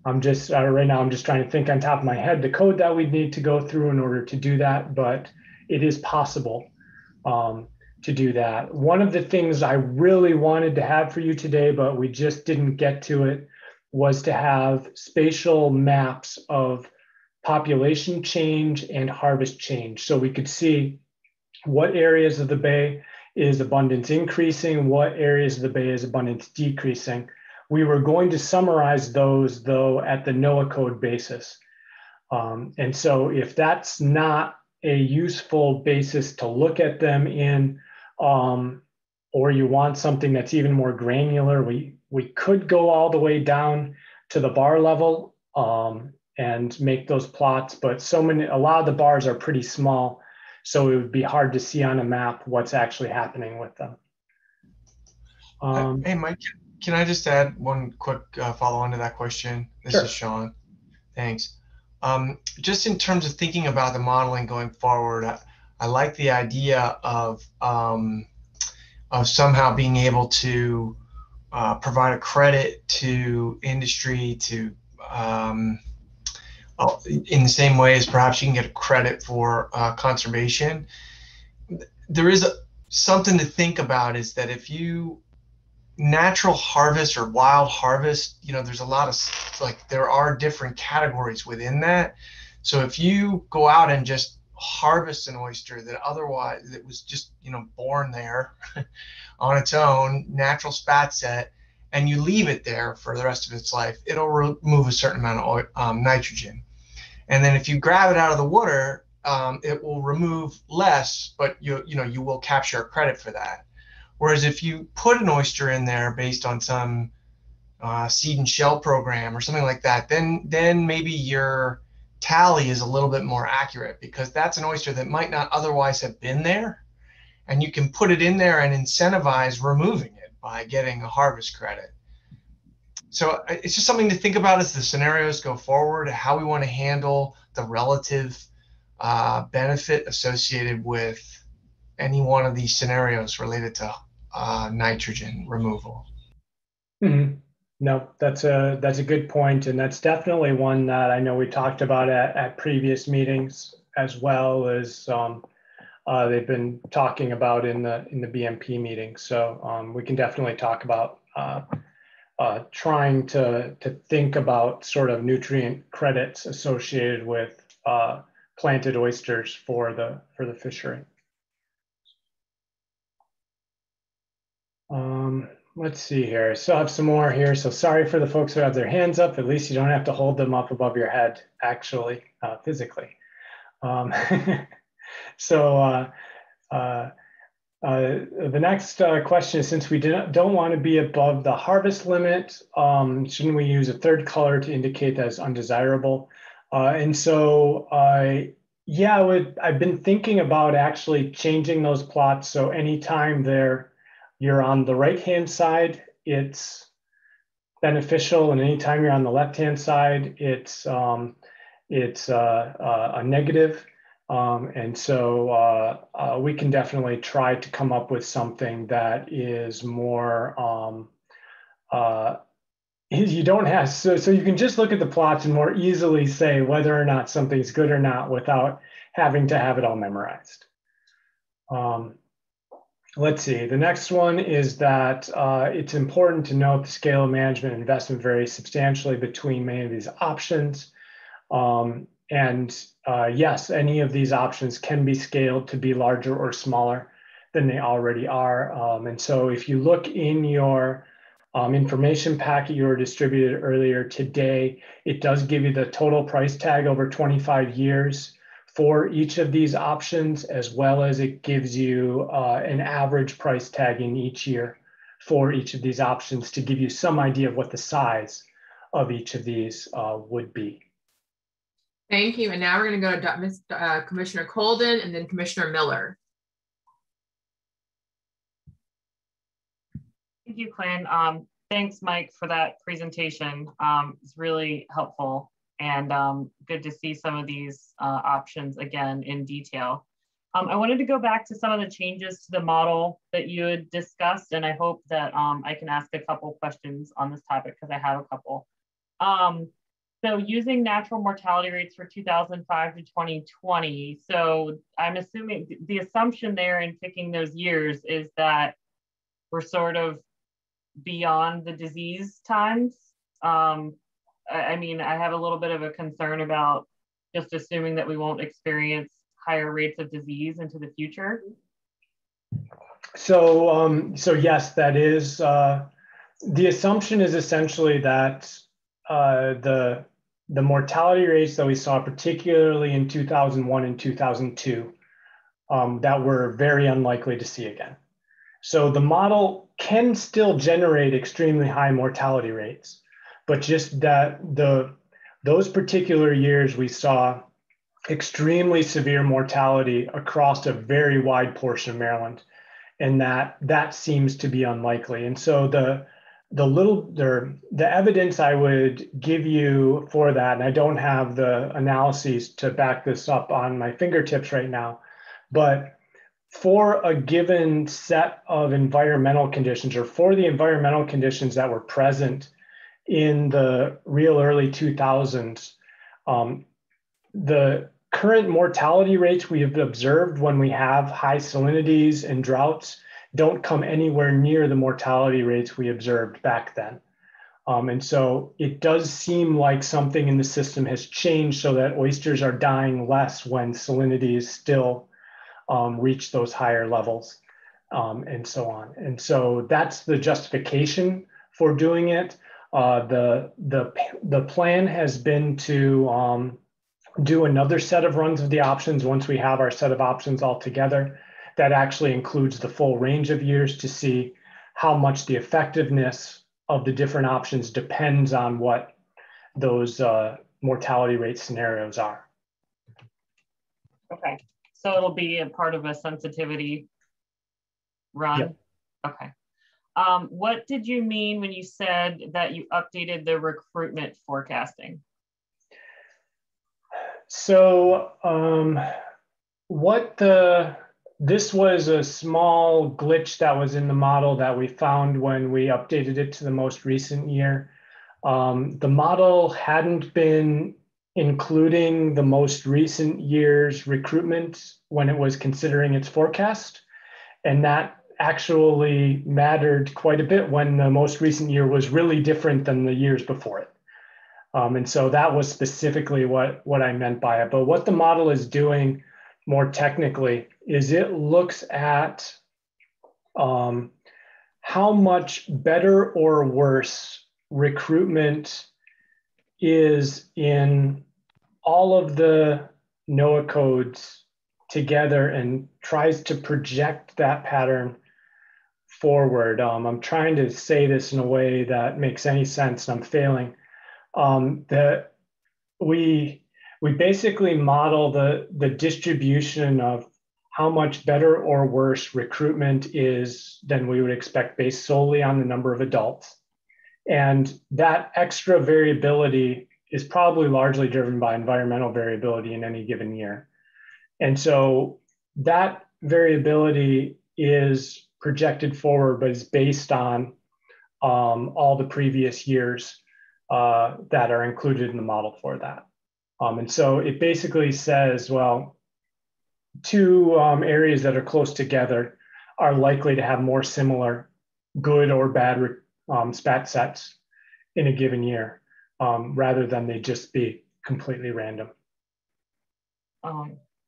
Speaker 6: Right now I'm just trying to think on top of my head the code that we'd need to go through in order to do that, but it is possible to do that. One of the things I really wanted to have for you today, but we just didn't get to it, was to have spatial maps of population change and harvest change. So we could see what areas of the bay is abundance increasing, what areas of the bay is abundance decreasing. We were going to summarize those though at the NOAA code basis. And so if that's not a useful basis to look at them in or you want something that's even more granular, we could go all the way down to the bar level and make those plots, but a lot of the bars are pretty small, so it would be hard to see on a map what's actually happening with them.
Speaker 12: Hey, Mike, can I just add one quick follow-on to that question? This
Speaker 6: Sure.
Speaker 12: is Sean. Thanks. Just in terms of thinking about the modeling going forward, I like the idea of somehow being able to provide a credit to industry to in the same way as perhaps you can get a credit for conservation. There is something to think about, is that if you natural harvest or wild harvest, there's a lot of there are different categories within that. So if you go out and just harvest an oyster that otherwise that was just born there on its own, natural spat set, and you leave it there for the rest of its life, it'll remove a certain amount of nitrogen. And then if you grab it out of the water, it will remove less, but you will capture a credit for that. Whereas if you put an oyster in there based on some seed and shell program or something like that, then maybe your tally is a little bit more accurate, because that's an oyster that might not otherwise have been there, and you can put it in there and incentivize removing it by getting a harvest credit. So it's just something to think about as the scenarios go forward, how we want to handle the relative benefit associated with any one of these scenarios related to nitrogen removal.
Speaker 6: Mm-hmm. No, that's a good point, and that's definitely one that I know we talked about at previous meetings, as well as they've been talking about in the BMP meeting. So we can definitely talk about trying to think about sort of nutrient credits associated with planted oysters for the fishery. Let's see here. So I have some more here. So sorry for the folks who have their hands up. At least you don't have to hold them up above your head, actually, physically. So the next question is, since we don't want to be above the harvest limit, shouldn't we use a third color to indicate that it's undesirable? And so, yeah, I've been thinking about actually changing those plots. So anytime you're on the right-hand side, it's beneficial, and anytime you're on the left-hand side, it's a negative. And so we can definitely try to come up with something that is more, you don't have, so you can just look at the plots and more easily say whether or not something's good or not without having to have it all memorized. Let's see, the next one is that it's important to note the scale of management investment varies substantially between many of these options. Yes, any of these options can be scaled to be larger or smaller than they already are. And so if you look in your information packet you were distributed earlier today, it does give you the total price tag over 25 years for each of these options, as well as it gives you an average price tag in each year for each of these options to give you some idea of what the size of each of these would be.
Speaker 1: Thank you. And now we're going to go to Commissioner Colden and then Commissioner Miller.
Speaker 7: Thank you, Quinn. Thanks, Mike, for that presentation. It's really helpful, and good to see some of these options again in detail. I wanted to go back to some of the changes to the model that you had discussed, and I hope that I can ask a couple questions on this topic because I have a couple. So using natural mortality rates for 2005 to 2020. So I'm assuming the assumption there in picking those years is that we're sort of beyond the disease times. I mean, I have a little bit of a concern about just assuming that we won't experience higher rates of disease into the future.
Speaker 6: So, so yes, that is, the assumption is essentially that the mortality rates that we saw, particularly in 2001 and 2002, that we're very unlikely to see again. So the model can still generate extremely high mortality rates, but just that those particular years we saw extremely severe mortality across a very wide portion of Maryland, and that seems to be unlikely. And so the evidence I would give you for that, and I don't have the analyses to back this up on my fingertips right now, but for a given set of environmental conditions, or for the environmental conditions that were present in the real early 2000s, the current mortality rates we have observed when we have high salinities and droughts don't come anywhere near the mortality rates we observed back then. And so it does seem like something in the system has changed so that oysters are dying less when salinities still reach those higher levels, and so on. And so that's the justification for doing it. The plan has been to do another set of runs of the options once we have our set of options all together. That actually includes the full range of years to see how much the effectiveness of the different options depends on what those mortality rate scenarios are.
Speaker 7: Okay, so it'll be a part of a sensitivity run?
Speaker 6: Yep.
Speaker 7: Okay. What did you mean when you said that you updated the recruitment forecasting?
Speaker 6: So this was a small glitch that was in the model that we found when we updated it to the most recent year. The model hadn't been including the most recent year's recruitment when it was considering its forecast. And that actually mattered quite a bit when the most recent year was really different than the years before it. And so that was specifically what I meant by it. But what the model is doing more technically is it looks at how much better or worse recruitment is in all of the NOAA codes together and tries to project that pattern forward. I'm trying to say this in a way that makes any sense, and I'm failing. That we basically model the distribution of how much better or worse recruitment is than we would expect based solely on the number of adults. And that extra variability is probably largely driven by environmental variability in any given year. And so that variability is projected forward, but is based on all the previous years that are included in the model for that. And so it basically says, well, two areas that are close together are likely to have more similar good or bad spat sets in a given year, rather than they just be completely random.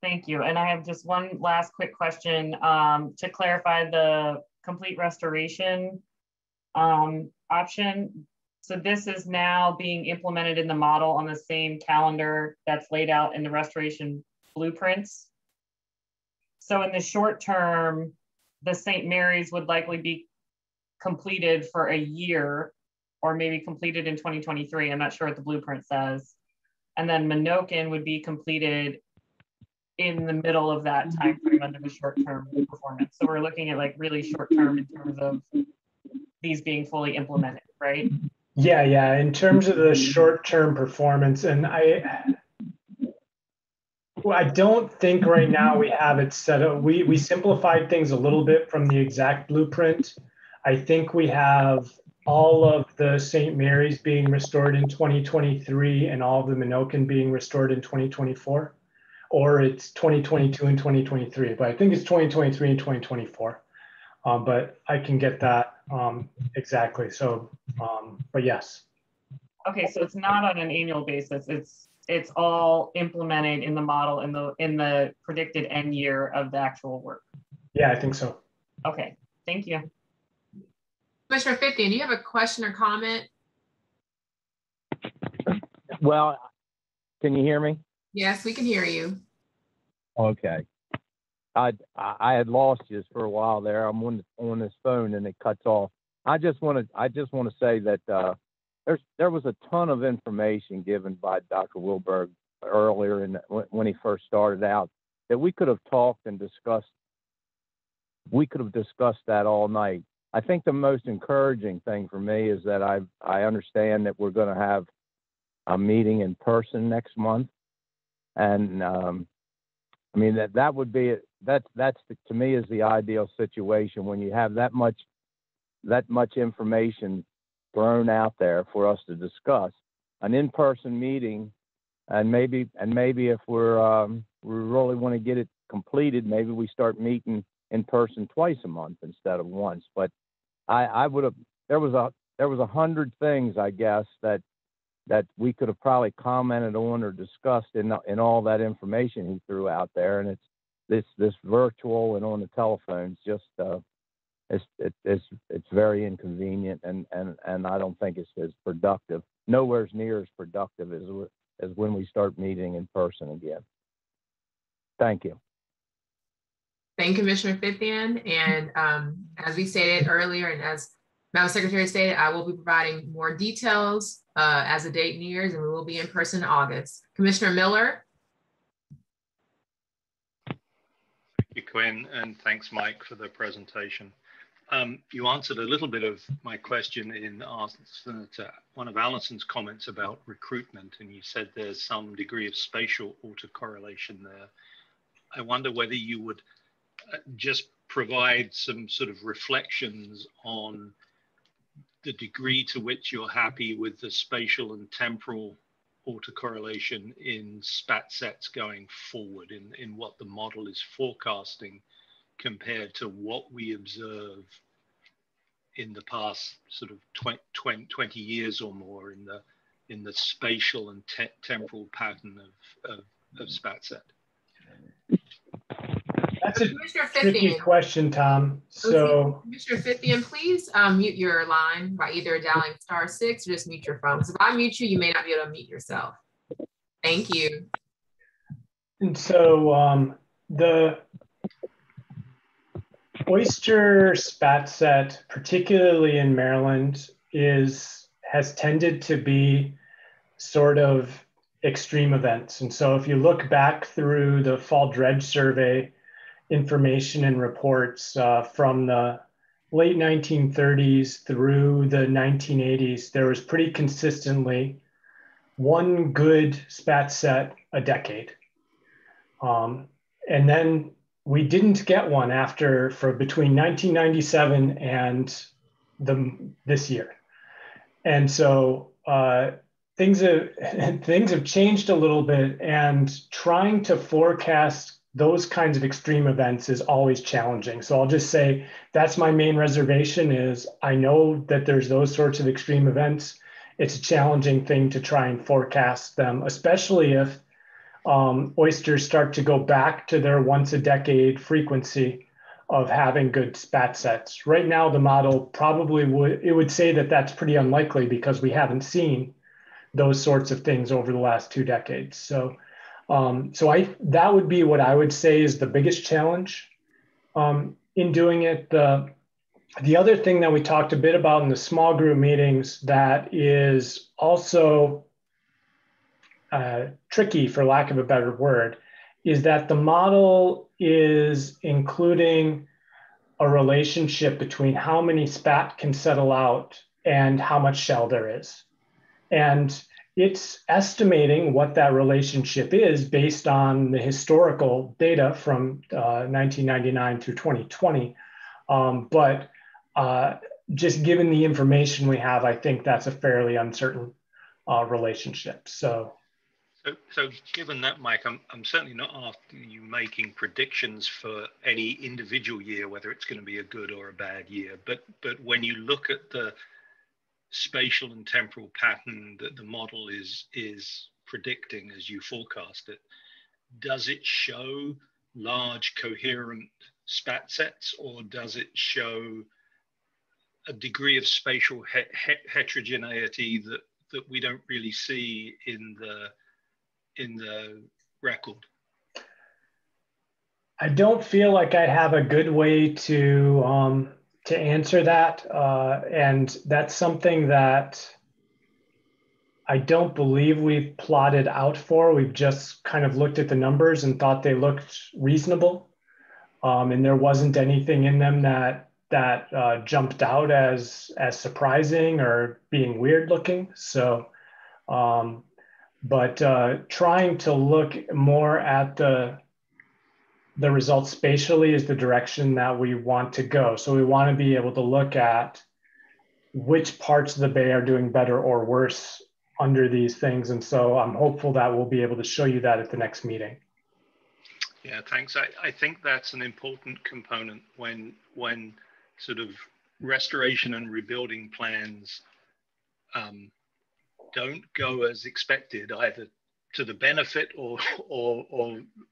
Speaker 7: Thank you. And I have just one last quick question to clarify the complete restoration option. So this is now being implemented in the model on the same calendar that's laid out in the restoration blueprints. So in the short term, the St. Mary's would likely be completed for a year, or maybe completed in 2023. I'm not sure what the blueprint says. And then Minokin would be completed in the middle of that time frame under the short-term performance. So we're looking at like really short-term in terms of these being fully implemented, right?
Speaker 6: Yeah. In terms of the short-term performance, and I don't think right now we have it set up. We simplified things a little bit from the exact blueprint. I think we have all of the St. Mary's being restored in 2023 and all of the Minokin being restored in 2024, or it's 2022 and 2023, but I think it's 2023 and 2024. But I can get that exactly. So, but yes.
Speaker 7: Okay, so it's not on an annual basis. It's all implemented in the model in the predicted end year of the actual work.
Speaker 6: Yeah, I think so.
Speaker 7: Okay, thank you.
Speaker 1: Commissioner 50, do you have a question or comment?
Speaker 3: Well, can you hear me?
Speaker 1: Yes, we can hear you.
Speaker 3: Okay.
Speaker 13: I had lost you for a while there. I'm on this phone and it cuts off. I just want to say that there was a ton of information given by Dr. Wilberg earlier when he first started out that we could have talked and discussed. We could have discussed that all night. I think the most encouraging thing for me is that I understand that we're going to have a meeting in person next month, and I mean that would be to me is the ideal situation when you have that much information thrown out there for us to discuss. An in-person meeting, and maybe if we really want to get it completed, maybe we start meeting in person twice a month instead of once. But I would have there was 100 things, I guess, that we could have probably commented on or discussed in all that information he threw out there, and it's this virtual and on the telephones just it's very inconvenient, and I don't think it's as productive. Nowhere near as productive as when we start meeting in person again. Thank you.
Speaker 1: Thank you, Commissioner Fithian. And as we stated earlier, and as Madam Secretary stated, I will be providing more details as the date nears, and we will be in person in August. Commissioner Miller.
Speaker 14: Thank you, Quinn, and thanks, Mike, for the presentation. You answered a little bit of my question in answer to one of Allison's comments about recruitment, and you said there's some degree of spatial autocorrelation there. I wonder whether you would just provide some sort of reflections on the degree to which you're happy with the spatial and temporal autocorrelation in SPAT sets going forward, in what the model is forecasting compared to what we observe in the past sort of 20 years or more in the spatial and temporal pattern of SPAT set.
Speaker 6: That's a tricky question, Tom. So,
Speaker 1: Commissioner Fithian, please mute your line by either dialing *6 or just mute your phone. So if I mute you, you may not be able to mute yourself. Thank you.
Speaker 6: And so the oyster spat set, particularly in Maryland, has tended to be sort of extreme events. And so if you look back through the fall dredge survey information and reports from the late 1930s through the 1980s, there was pretty consistently one good spat set a decade. And then we didn't get one for between 1997 and this year. And so things have changed a little bit, and trying to forecast those kinds of extreme events is always challenging. So I'll just say that's my main reservation is I know that there's those sorts of extreme events. It's a challenging thing to try and forecast them, especially if oysters start to go back to their once a decade frequency of having good spat sets. Right now, the model probably would say that that's pretty unlikely because we haven't seen those sorts of things over the last 2 decades. So that would be what I would say is the biggest challenge in doing it. The other thing that we talked a bit about in the small group meetings that is also tricky, for lack of a better word, is that the model is including a relationship between how many spat can settle out and how much shell there is. And it's estimating what that relationship is based on the historical data from 1999 through 2020. But just given the information we have, I think that's a fairly uncertain relationship. So
Speaker 14: given that, Mike, I'm certainly not after you making predictions for any individual year, whether it's going to be a good or a bad year. But when you look at the spatial and temporal pattern that the model is predicting as you forecast it, does it show large coherent spat sets, or does it show a degree of spatial heterogeneity that we don't really see in the record?
Speaker 6: I don't feel like I have a good way to answer that, and that's something that I don't believe we've plotted out for. We've just kind of looked at the numbers and thought they looked reasonable, and there wasn't anything in them that jumped out as surprising or being weird looking. So, but trying to look more at the results spatially is the direction that we want to go. So we want to be able to look at which parts of the bay are doing better or worse under these things. And so I'm hopeful that we'll be able to show you that at the next meeting.
Speaker 14: Yeah, thanks. I think that's an important component when sort of restoration and rebuilding plans don't go as expected, either to the benefit or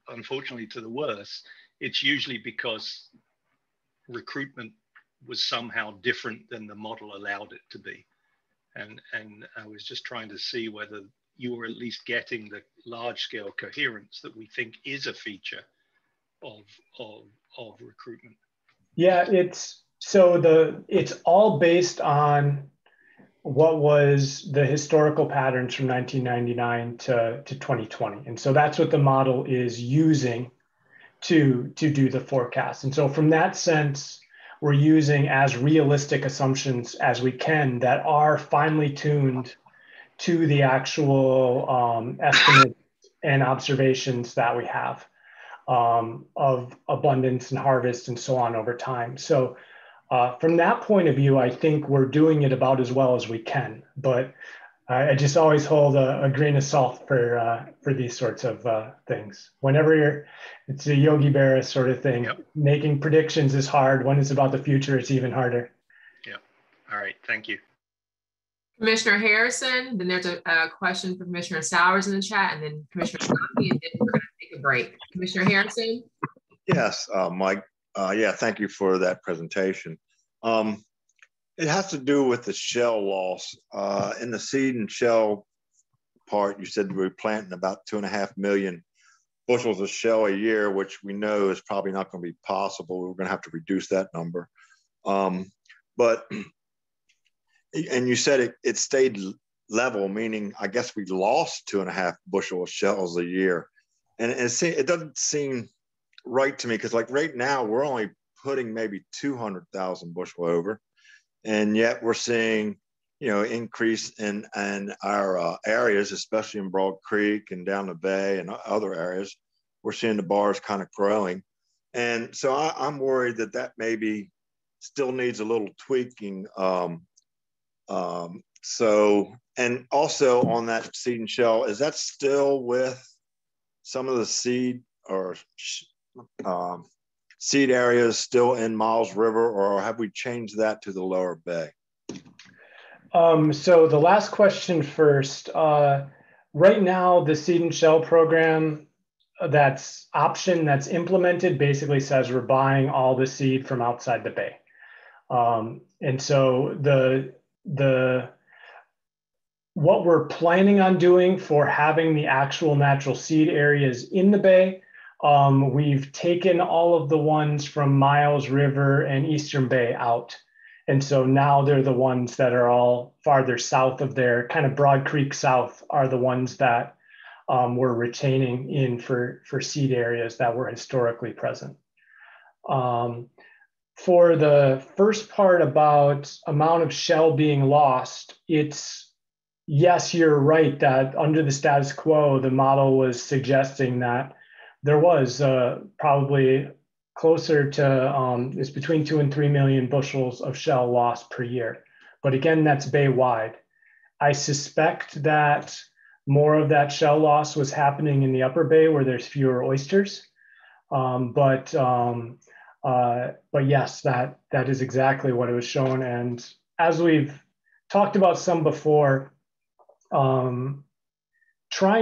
Speaker 14: unfortunately to the worse. It's usually because recruitment was somehow different than the model allowed it to be. And I was just trying to see whether you were at least getting the large scale coherence that we think is a feature of recruitment.
Speaker 6: Yeah, it's all based on what was the historical patterns from 1999 to 2020. And so that's what the model is using to do the forecast. And so from that sense, we're using as realistic assumptions as we can that are finely tuned to the actual estimates and observations that we have of abundance and harvest and so on over time. So from that point of view, I think we're doing it about as well as we can, but I just always hold a grain of salt for these sorts of things. Whenever it's a Yogi Berra sort of thing, yep. Making predictions is hard. When it's about the future, it's even harder.
Speaker 14: Yeah. All right. Thank you.
Speaker 1: Commissioner Harrison, then there's a question for Commissioner Sowers in the chat, and then Commissioner Zombie, and then we're going to take a break. Commissioner Harrison?
Speaker 10: Yes, Mike. Yeah, thank you for that presentation. It has to do with the shell loss. In the seed and shell part, you said we're planting about 2.5 million bushels of shell a year, which we know is probably not going to be possible. We're going to have to reduce that number. And you said it stayed level, meaning I guess we lost 2.5 bushel of shells a year. And it doesn't seem right to me, because like right now we're only putting maybe 200,000 bushel over. And yet we're seeing, increase in our areas, especially in Broad Creek and down the bay and other areas. We're seeing the bars kind of growing. And so I'm worried that maybe still needs a little tweaking. So, and also on that seed and shell, is that still with some of the seed or seed areas still in Miles River, or have we changed that to the lower bay?
Speaker 6: So the last question first. Right now, the seed and shell program that's implemented basically says we're buying all the seed from outside the bay. And so what we're planning on doing for having the actual natural seed areas in the bay, we've taken all of the ones from Miles River and Eastern Bay out. And so now they're the ones that are all farther south of there, kind of Broad Creek south are the ones that we're retaining in for seed areas that were historically present. For the first part about amount of shell being lost, yes, you're right that under the status quo, the model was suggesting that there was probably closer to, it's between 2 and 3 million bushels of shell lost per year. But again, that's bay wide. I suspect that more of that shell loss was happening in the upper bay where there's fewer oysters. But yes, that is exactly what it was shown. And as we've talked about some before, trying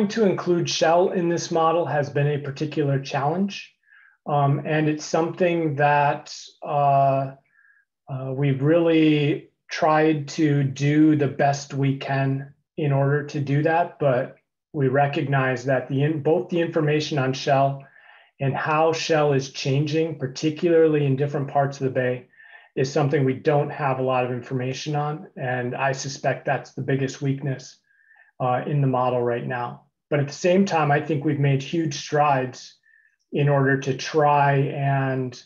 Speaker 6: to include shell in this model has been a particular challenge. And it's something that we've really tried to do the best we can in order to do that. But we recognize that both the information on shell and how shell is changing, particularly in different parts of the bay, is something we don't have a lot of information on. And I suspect that's the biggest weakness in the model right now. But at the same time, I think we've made huge strides in order to try and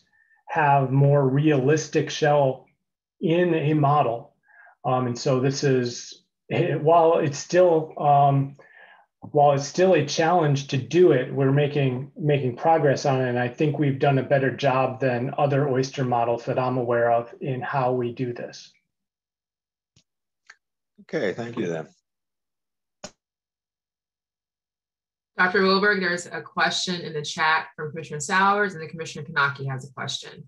Speaker 6: have more realistic shell in a model. And so this is, while it's still a challenge to do it, we're making progress on it. And I think we've done a better job than other oyster models that I'm aware of in how we do this.
Speaker 10: Okay, thank you then.
Speaker 1: Dr. Wilberg, there's a question in the chat from Commissioner Sowers, and then Commissioner Kanaki has a question.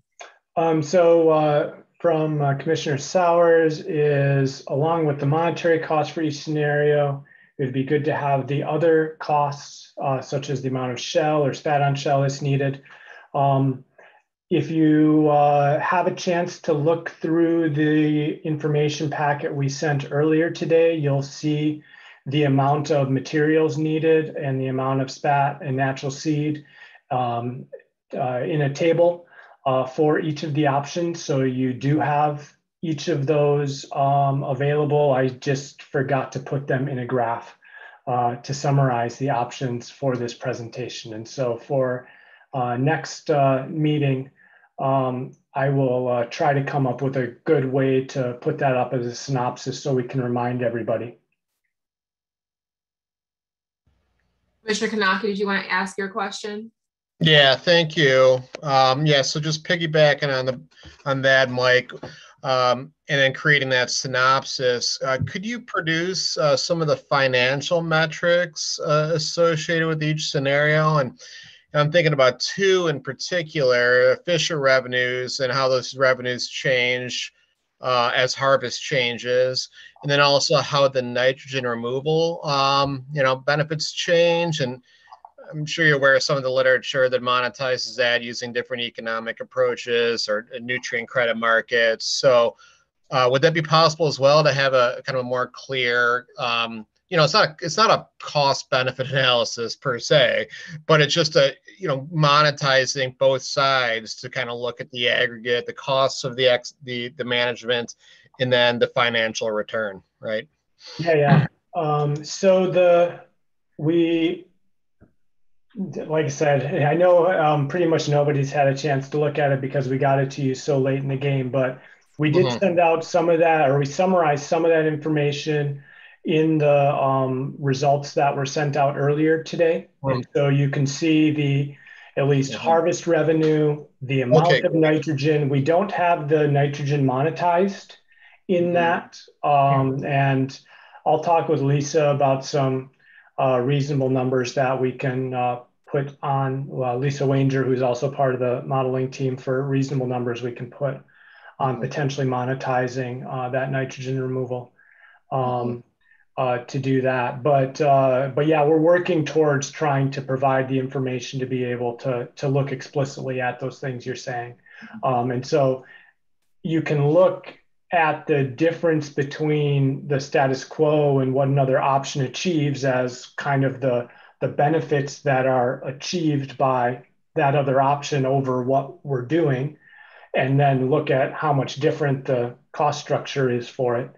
Speaker 6: From Commissioner Sowers is, along with the monetary cost for each scenario, it'd be good to have the other costs, such as the amount of shell or spat on shell that's needed. If you have a chance to look through the information packet we sent earlier today, you'll see the amount of materials needed and the amount of spat and natural seed in a table for each of the options. So you do have each of those available. I just forgot to put them in a graph to summarize the options for this presentation. And so for next meeting, I will try to come up with a good way to put that up as a synopsis so we can remind everybody.
Speaker 1: Commissioner Kanaki, did you want to ask your question?
Speaker 15: Yeah, thank you. Yeah, so just piggybacking on that, Mike, and then creating that synopsis, could you produce some of the financial metrics associated with each scenario? And I'm thinking about two in particular: Fisher revenues and how those revenues change as harvest changes, and then also how the nitrogen removal, benefits change. And I'm sure you're aware of some of the literature that monetizes that using different economic approaches or nutrient credit markets. So would that be possible as well to have a kind of a more clear, it's not a cost benefit analysis per se, but it's just monetizing both sides to kind of look at the aggregate, the costs of the management, and then the financial return, right?
Speaker 6: Yeah. Like I said, I know pretty much nobody's had a chance to look at it because we got it to you so late in the game, but we did send out some of that, or we summarized some of that information in the results that were sent out earlier today. And so you can see the at least harvest revenue, the amount of nitrogen. We don't have the nitrogen monetized in that. And I'll talk with Lisa about some reasonable numbers that we can put on. Lisa Wanger, who's also part of the modeling team, for reasonable numbers we can put on potentially monetizing that nitrogen removal to do that. But yeah, we're working towards trying to provide the information to be able to look explicitly at those things you're saying. And so you can look at the difference between the status quo and what another option achieves as kind of the benefits that are achieved by that other option over what we're doing, and then look at how much different the cost structure is for it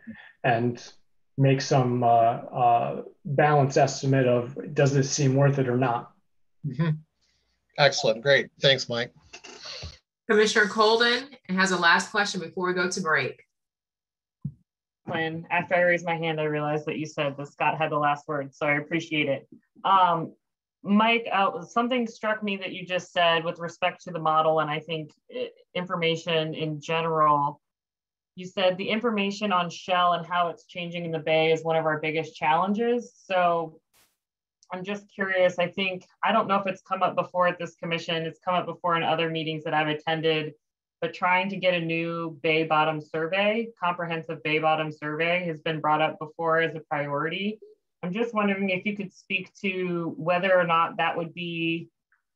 Speaker 6: and make some balance estimate of, does this seem worth it or not?
Speaker 15: Excellent. Great. Thanks, Mike.
Speaker 1: Commissioner Colden has a last question before we go to break.
Speaker 7: When after I raised my hand, I realized that you said that Scott had the last word, so I appreciate it. Mike, something struck me that you just said with respect to the model, and I think information in general. You said the information on shell and how it's changing in the bay is one of our biggest challenges. So I'm just curious, I don't know if it's come up before at this commission, it's come up before in other meetings that I've attended, but trying to get a new bay bottom survey, comprehensive bay bottom survey, has been brought up before as a priority. I'm just wondering if you could speak to whether or not that would be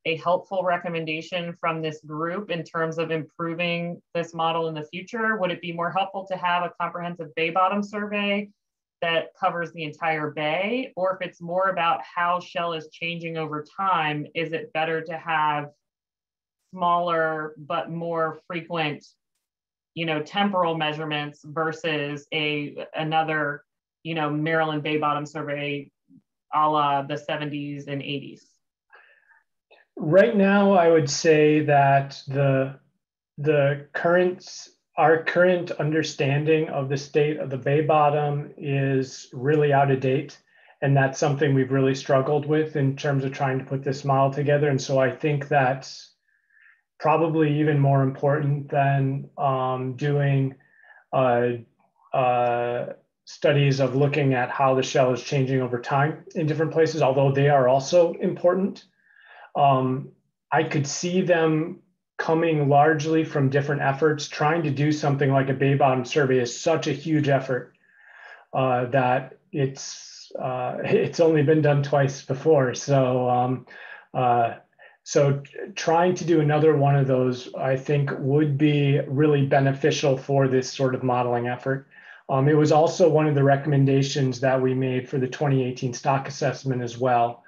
Speaker 7: a helpful recommendation from this group in terms of improving this model in the future. Would it be more helpful to have a comprehensive bay bottom survey that covers the entire bay? Or if it's more about how shell is changing over time, is it better to have smaller but more frequent, temporal measurements versus another, Maryland Bay Bottom survey a la the 70s and 80s?
Speaker 6: Right now, I would say that our current understanding of the state of the Bay Bottom is really out of date. And that's something we've really struggled with in terms of trying to put this model together. And so I think that's probably even more important than doing studies of looking at how the shell is changing over time in different places, although they are also important. I could see them coming largely from different efforts. Trying to do something like a Bay Bottom survey is such a huge effort that it's only been done twice before. So so trying to do another one of those, I think, would be really beneficial for this sort of modeling effort. It was also one of the recommendations that we made for the 2018 stock assessment as well,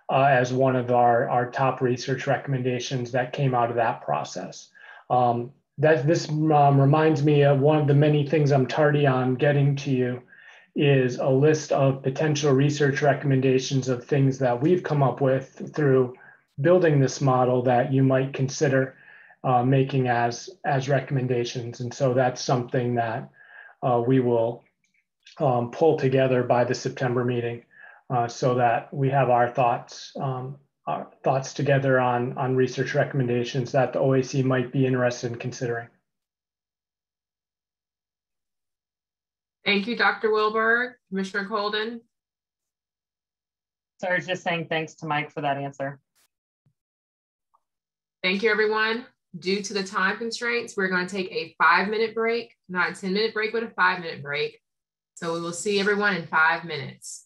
Speaker 6: as one of our top research recommendations that came out of that process. This reminds me of one of the many things I'm tardy on getting to you is a list of potential research recommendations of things that we've come up with through building this model that you might consider making as recommendations. And so that's something that we will pull together by the September meeting so that we have our thoughts together on research recommendations that the OAC might be interested in considering.
Speaker 1: Thank you, Dr. Wilberg. Commissioner Colden.
Speaker 7: So I was just saying thanks to Mike for that answer.
Speaker 1: Thank you, everyone. Due to the time constraints, we're going to take a 5-minute break, not a 10-minute break, but a 5-minute break. So we will see everyone in 5 minutes.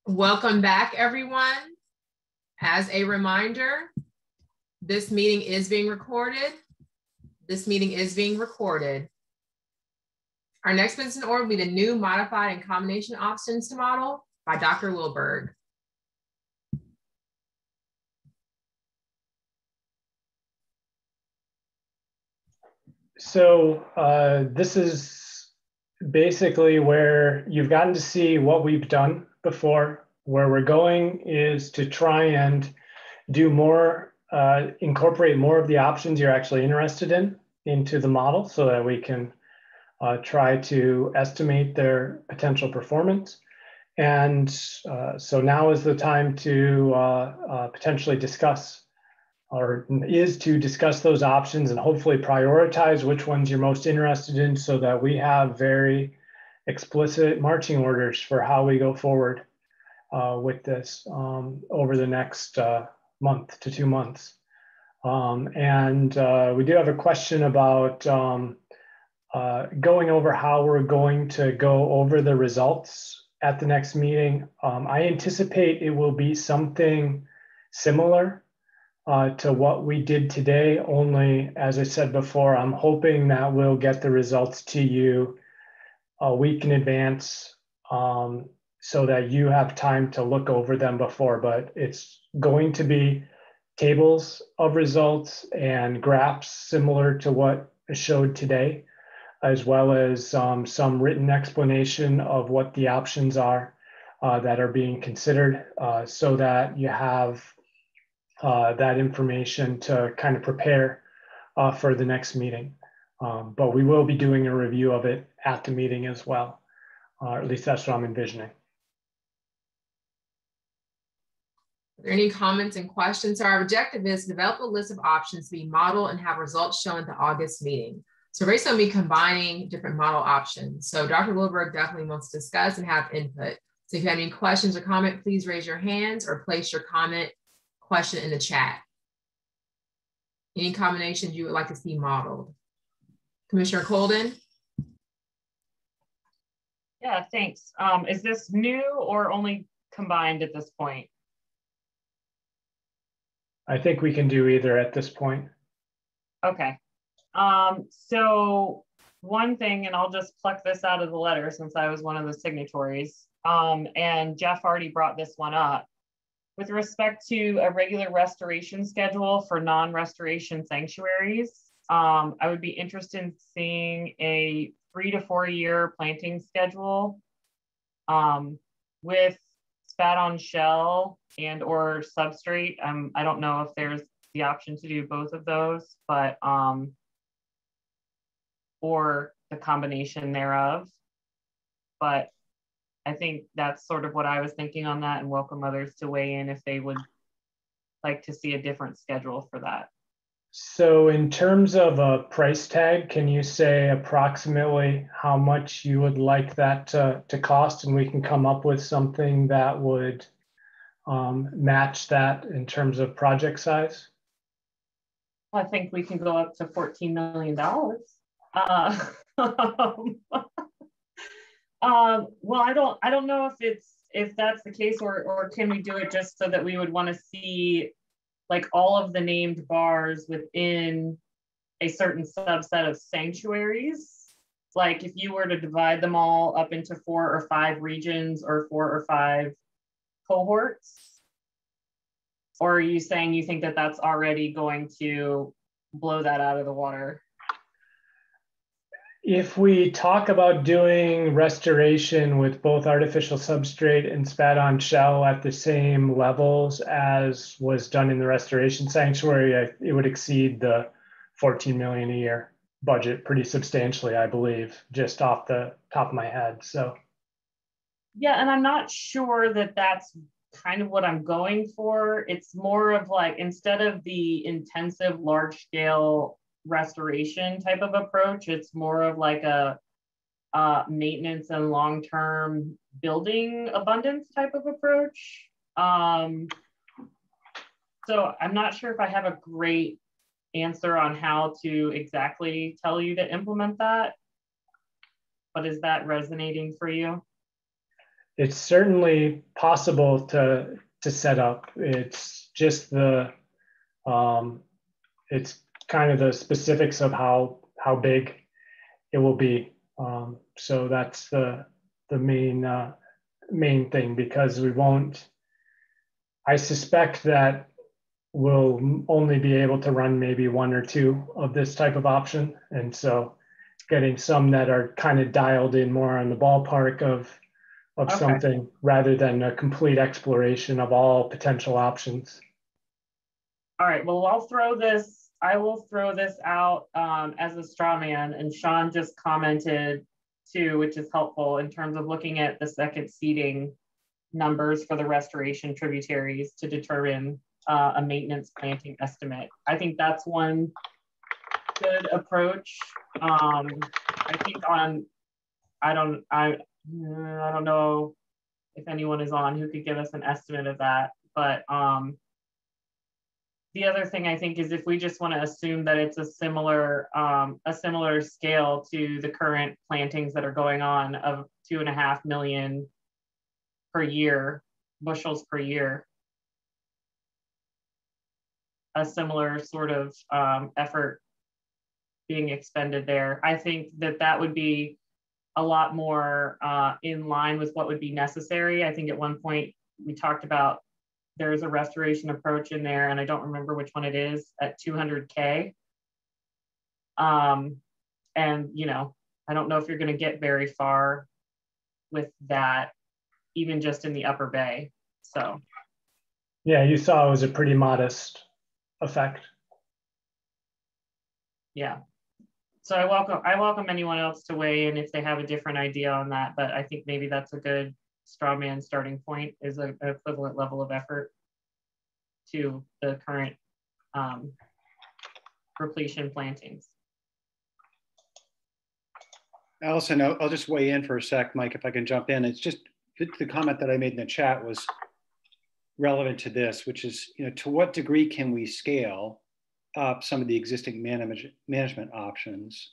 Speaker 1: Welcome back, everyone. As a reminder, this meeting is being recorded. Our next business in order will be the new modified and combination options model by Dr. Wilberg.
Speaker 6: So this is basically where you've gotten to see what we've done before. Where we're going is to try and do more, incorporate more of the options you're actually interested in into the model so that we can try to estimate their potential performance. And so now is the time to potentially discuss, or is to discuss those options and hopefully prioritize which ones you're most interested in so that we have very explicit marching orders for how we go forward with this over the next month to 2 months. And we do have a question about going over how we're going to go over the results at the next meeting. I anticipate it will be something similar to what we did today, only as I said before, I'm hoping that we'll get the results to you a week in advance so that you have time to look over them before, but it's going to be tables of results and graphs similar to what I showed today, as well as some written explanation of what the options are that are being considered so that you have that information to kind of prepare for the next meeting. But we will be doing a review of it at the meeting as well, or at least that's what I'm envisioning.
Speaker 1: Are there any comments and questions? So our objective is to develop a list of options to be modeled and have results shown at the August meeting. So we're basically going to be combining different model options. So Dr. Wilberg definitely wants to discuss and have input. So if you have any questions or comment, please raise your hands or place your question in the chat. Any combinations you would like to see modeled? Commissioner Colden?
Speaker 7: Yeah, thanks. Is this new or only combined at this point?
Speaker 6: I think we can do either at this point.
Speaker 7: Okay. So one thing, and I'll just pluck this out of the letter since I was one of the signatories, and Jeff already brought this one up. With respect to a regular restoration schedule for non-restoration sanctuaries, I would be interested in seeing a 3 to 4 year planting schedule with spat on shell and or substrate. I don't know if there's the option to do both of those, but or the combination thereof. But I think that's sort of what I was thinking on that, and welcome others to weigh in if they would like to see a different schedule for that.
Speaker 6: So in terms of a price tag, can you say approximately how much you would like that to cost, and we can come up with something that would match that in terms of project size?
Speaker 7: I think we can go up to $14 million. Well, I don't know if that's the case, or can we do it just so that we would want to see like all of the named bars within a certain subset of sanctuaries? Like if you were to divide them all up into 4 or 5 regions or 4 or 5 cohorts? Or are you saying you think that that's already going to blow that out of the water?
Speaker 6: If we talk about doing restoration with both artificial substrate and spat on shell at the same levels as was done in the restoration sanctuary, it would exceed the 14 million a year budget pretty substantially, I believe, just off the top of my head. So
Speaker 7: yeah, and I'm not sure that that's kind of what I'm going for. It's more of like, instead of the intensive large scale restoration type of approach, it's more of like a maintenance and long-term building abundance type of approach. So I'm not sure if I have a great answer on how to exactly tell you to implement that, but is that resonating for you?
Speaker 6: it's certainly possible to set up. It's just it's kind of the specifics of how big it will be. So that's the main thing, because we won't. I suspect that we'll only be able to run maybe 1 or 2 of this type of option, and so getting some that are kind of dialed in more on the ballpark of
Speaker 7: Okay.
Speaker 6: something, rather than a complete exploration of all potential options.
Speaker 7: All right, well, I will throw this out as a straw man, and Sean just commented too, which is helpful in terms of looking at the second seeding numbers for the restoration tributaries to determine a maintenance planting estimate. I think that's one good approach. I think I don't know if anyone is on who could give us an estimate of that, but the other thing I think is if we just want to assume that it's a similar scale to the current plantings that are going on of 2.5 million per year, bushels per year, a similar sort of effort being expended there. I think that would be a lot more in line with what would be necessary. I think at one point we talked about there's a restoration approach in there, and I don't remember which one it is, at 200K. And you know, I don't know if you're going to get very far with that, even just in the Upper Bay. So
Speaker 6: yeah, you saw it was a pretty modest effect.
Speaker 7: Yeah. So I welcome anyone else to weigh in if they have a different idea on that, but I think maybe that's a good straw man starting point, is an equivalent level of effort to the current repletion plantings.
Speaker 9: Allison, I'll just weigh in for a sec, Mike, if I can jump in. It's just the comment that I made in the chat was relevant to this, which is, you know, to what degree can we scale up some of the existing management options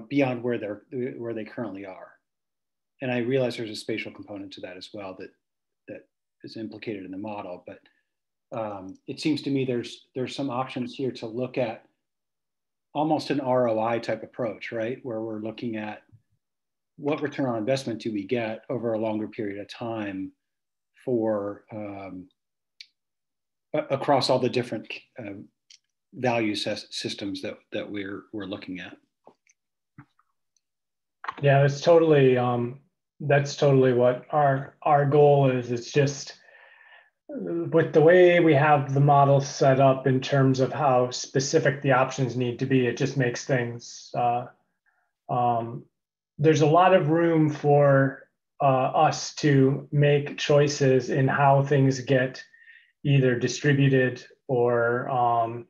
Speaker 9: beyond where they currently are? And I realize there's a spatial component to that as well that is implicated in the model, but it seems to me there's some options here to look at almost an ROI type approach, right? Where we're looking at what return on investment do we get over a longer period of time for across all the different value systems that we're looking at.
Speaker 6: Yeah, it's totally that's totally what our goal is. It's just with the way we have the model set up in terms of how specific the options need to be, it just makes things there's a lot of room for us to make choices in how things get either distributed or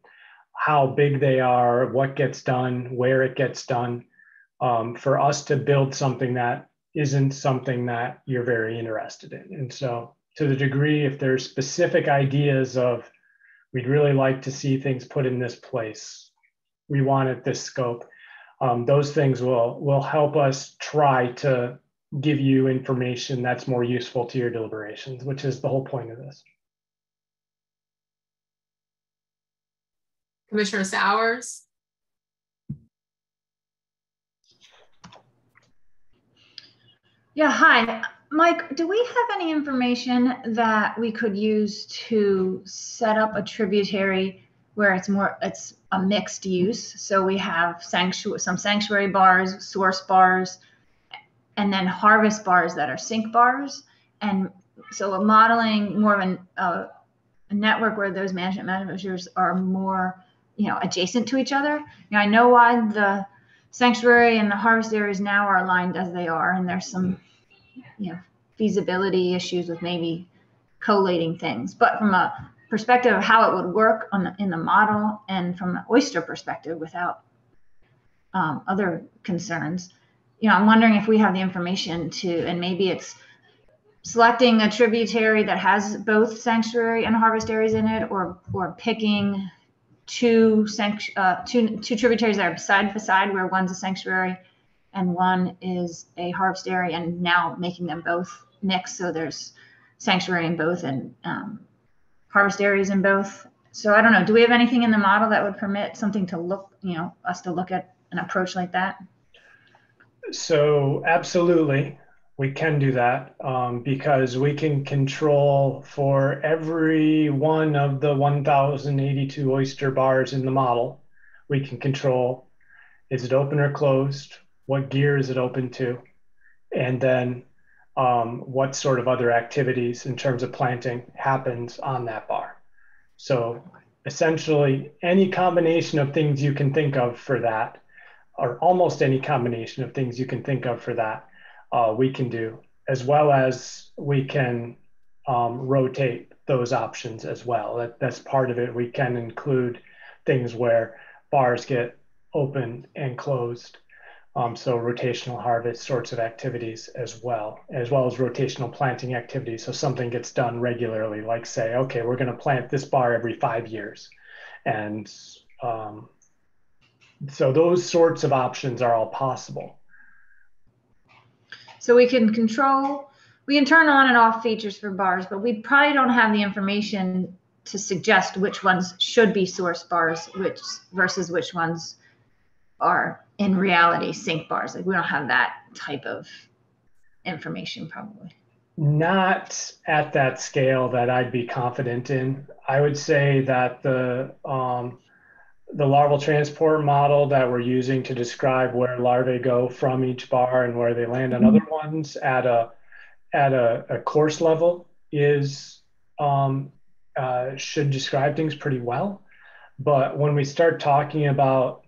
Speaker 6: how big they are, what gets done, where it gets done, for us to build something that isn't something that you're very interested in. And so to the degree, if there's specific ideas of, we'd really like to see things put in this place, we want it this scope, those things will help us try to give you information that's more useful to your deliberations, which is the whole point of this.
Speaker 1: Commissioner Sowers.
Speaker 11: Yeah, hi. Mike, do we have any information that we could use to set up a tributary where it's a mixed use? So we have some sanctuary bars, source bars, and then harvest bars that are sink bars. And so a modeling more of a network where those management measures are more, you know, adjacent to each other. Now, I know why the sanctuary and the harvest areas now are aligned as they are, and there's some, you know, feasibility issues with maybe collating things. But from a perspective of how it would work in the model, and from an oyster perspective without other concerns, you know, I'm wondering if we have the information to, and maybe it's selecting a tributary that has both sanctuary and harvest areas in it, or picking two tributaries that are side by side, where one's a sanctuary and one is a harvest area, and now making them both mix. So there's sanctuary in both and harvest areas in both. So I don't know, do we have anything in the model that would permit something to look, us to look at an approach like that?
Speaker 6: So absolutely, we can do that because we can control for every one of the 1,082 oyster bars in the model. We can control, is it open or closed? What gear is it open to? And then what sort of other activities in terms of planting happens on that bar. So essentially any combination of things you can think of for that, or almost any combination of things you can think of for that, we can do, as well as we can rotate those options as well. That's part of it. We can include things where bars get open and closed. So rotational harvest sorts of activities as well as rotational planting activities. So something gets done regularly, like say, okay, we're going to plant this bar every 5 years. And so those sorts of options are all possible.
Speaker 11: So we can turn on and off features for bars, but we probably don't have the information to suggest which ones should be source bars, versus which ones are in reality sink bars. Like we don't have that type of information probably.
Speaker 6: Not at that scale that I'd be confident in. I would say that the larval transport model that we're using to describe where larvae go from each bar and where they land on other ones at a course level is should describe things pretty well. But when we start talking about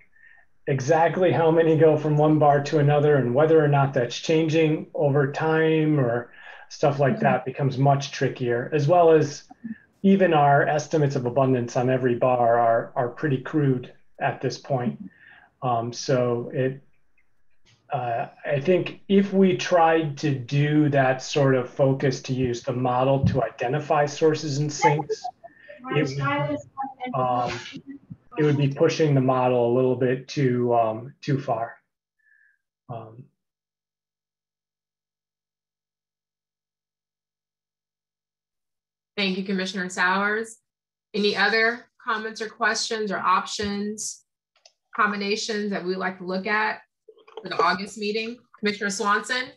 Speaker 6: exactly how many go from one bar to another and whether or not that's changing over time or stuff like that becomes much trickier, as well as even our estimates of abundance on every bar are pretty crude at this point. So I think if we tried to do that sort of focus to use the model to identify sources and sinks, it would be pushing the model a little bit too far.
Speaker 1: Thank you, Commissioner Sowers. Any other comments or questions or options, combinations that we'd like to look at for the August meeting? Commissioner Swanson?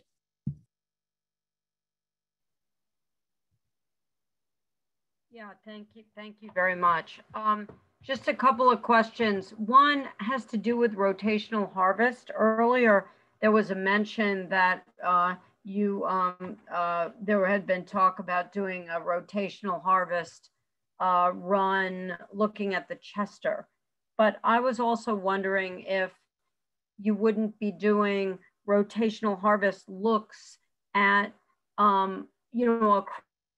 Speaker 8: Yeah, thank you very much. Just a couple of questions. One has to do with rotational harvest. Earlier, there was a mention that there had been talk about doing a rotational harvest run looking at the Chester. But I was also wondering if you wouldn't be doing rotational harvest looks at,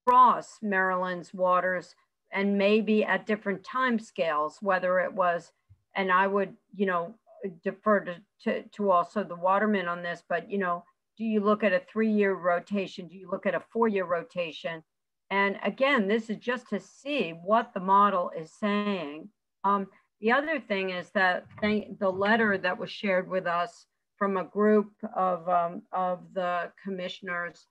Speaker 8: across Maryland's waters and maybe at different time scales, whether it was, and I would, defer to also the watermen on this, but, do you look at a 3-year rotation? Do you look at a 4-year rotation? And again, this is just to see what the model is saying. The other thing is that the letter that was shared with us from a group of the commissioners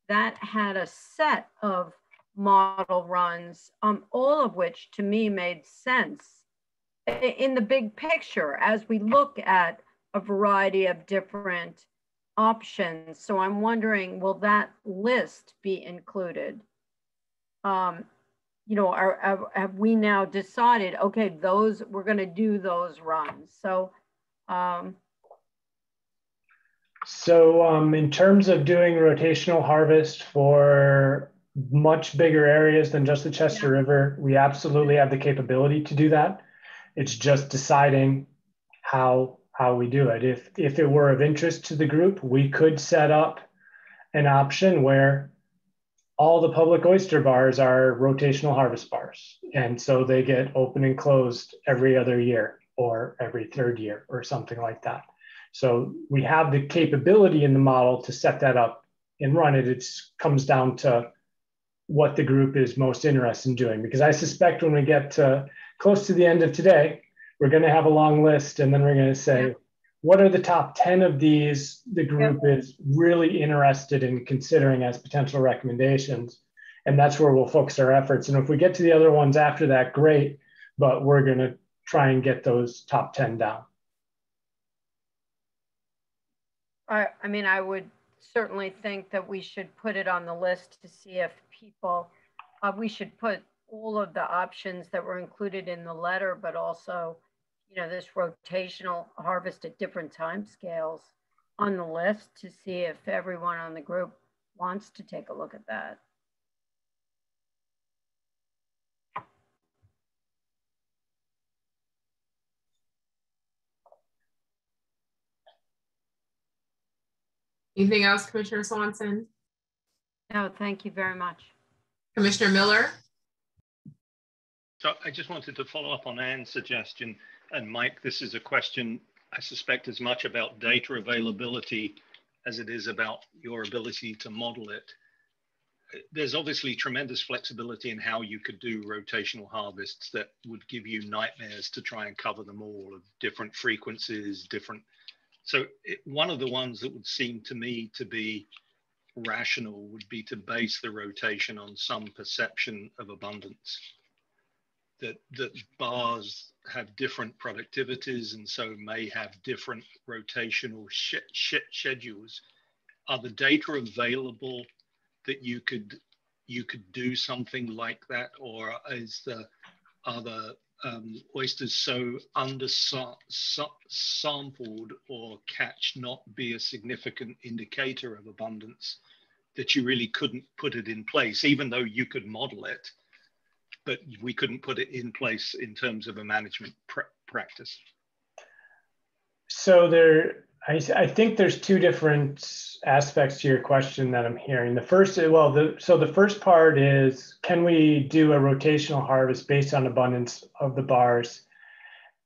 Speaker 8: that had a set of model runs, all of which to me made sense in the big picture as we look at a variety of different options. So I'm wondering, will that list be included? Have we now decided, okay, we're going to do those runs? So,
Speaker 6: in terms of doing rotational harvest for much bigger areas than just the Chester River, we absolutely have the capability to do that. It's just deciding how we do it. If it were of interest to the group, we could set up an option where all the public oyster bars are rotational harvest bars. And so they get open and closed every other year or every 3rd year or something like that. So we have the capability in the model to set that up and run it. It comes down to what the group is most interested in doing, because I suspect when we get close to the end of today, we're going to have a long list and then we're going to say, what are the top 10 of these the group is really interested in considering as potential recommendations. And that's where we'll focus our efforts. And if we get to the other ones after that, great, but we're gonna try and get those top 10 down.
Speaker 8: I mean, I would certainly think that we should put it on the list to see if people, we should put all of the options that were included in the letter, but also, you know, this rotational harvest at different time scales on the list to see if everyone on the group wants to take a look at that.
Speaker 1: Anything else, Commissioner Swanson?
Speaker 8: No, thank you very much.
Speaker 1: Commissioner Miller?
Speaker 14: So I just wanted to follow up on Anne's suggestion. And Mike, this is a question I suspect as much about data availability as it is about your ability to model it. There's obviously tremendous flexibility in how you could do rotational harvests that would give you nightmares to try and cover them all, of different frequencies, different. So one of the ones that would seem to me to be rational would be to base the rotation on some perception of abundance. That bars have different productivities and so may have different rotational schedules. Are the data available that you could do something like that, or are the oysters so sampled or catch not be a significant indicator of abundance that you really couldn't put it in place, even though you could model it, but we couldn't put it in place in terms of a management practice?
Speaker 6: So I think there's two different aspects to your question that I'm hearing. The first, so the first part is, can we do a rotational harvest based on abundance of the bars?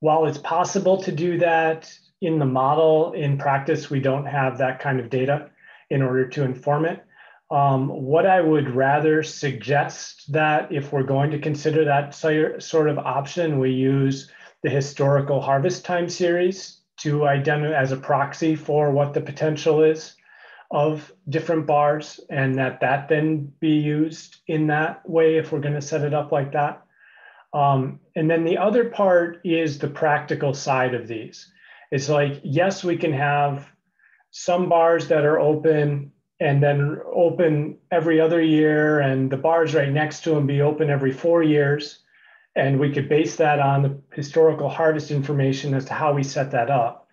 Speaker 6: While it's possible to do that in the model, in practice, we don't have that kind of data in order to inform it. What I would rather suggest that if we're going to consider that sort of option, we use the historical harvest time series to identify as a proxy for what the potential is of different bars, and that then be used in that way if we're going to set it up like that. And then the other part is the practical side of these. It's like, yes, we can have some bars that are open and then open every other year, and the bars right next to them be open every 4 years. And we could base that on the historical harvest information as to how we set that up.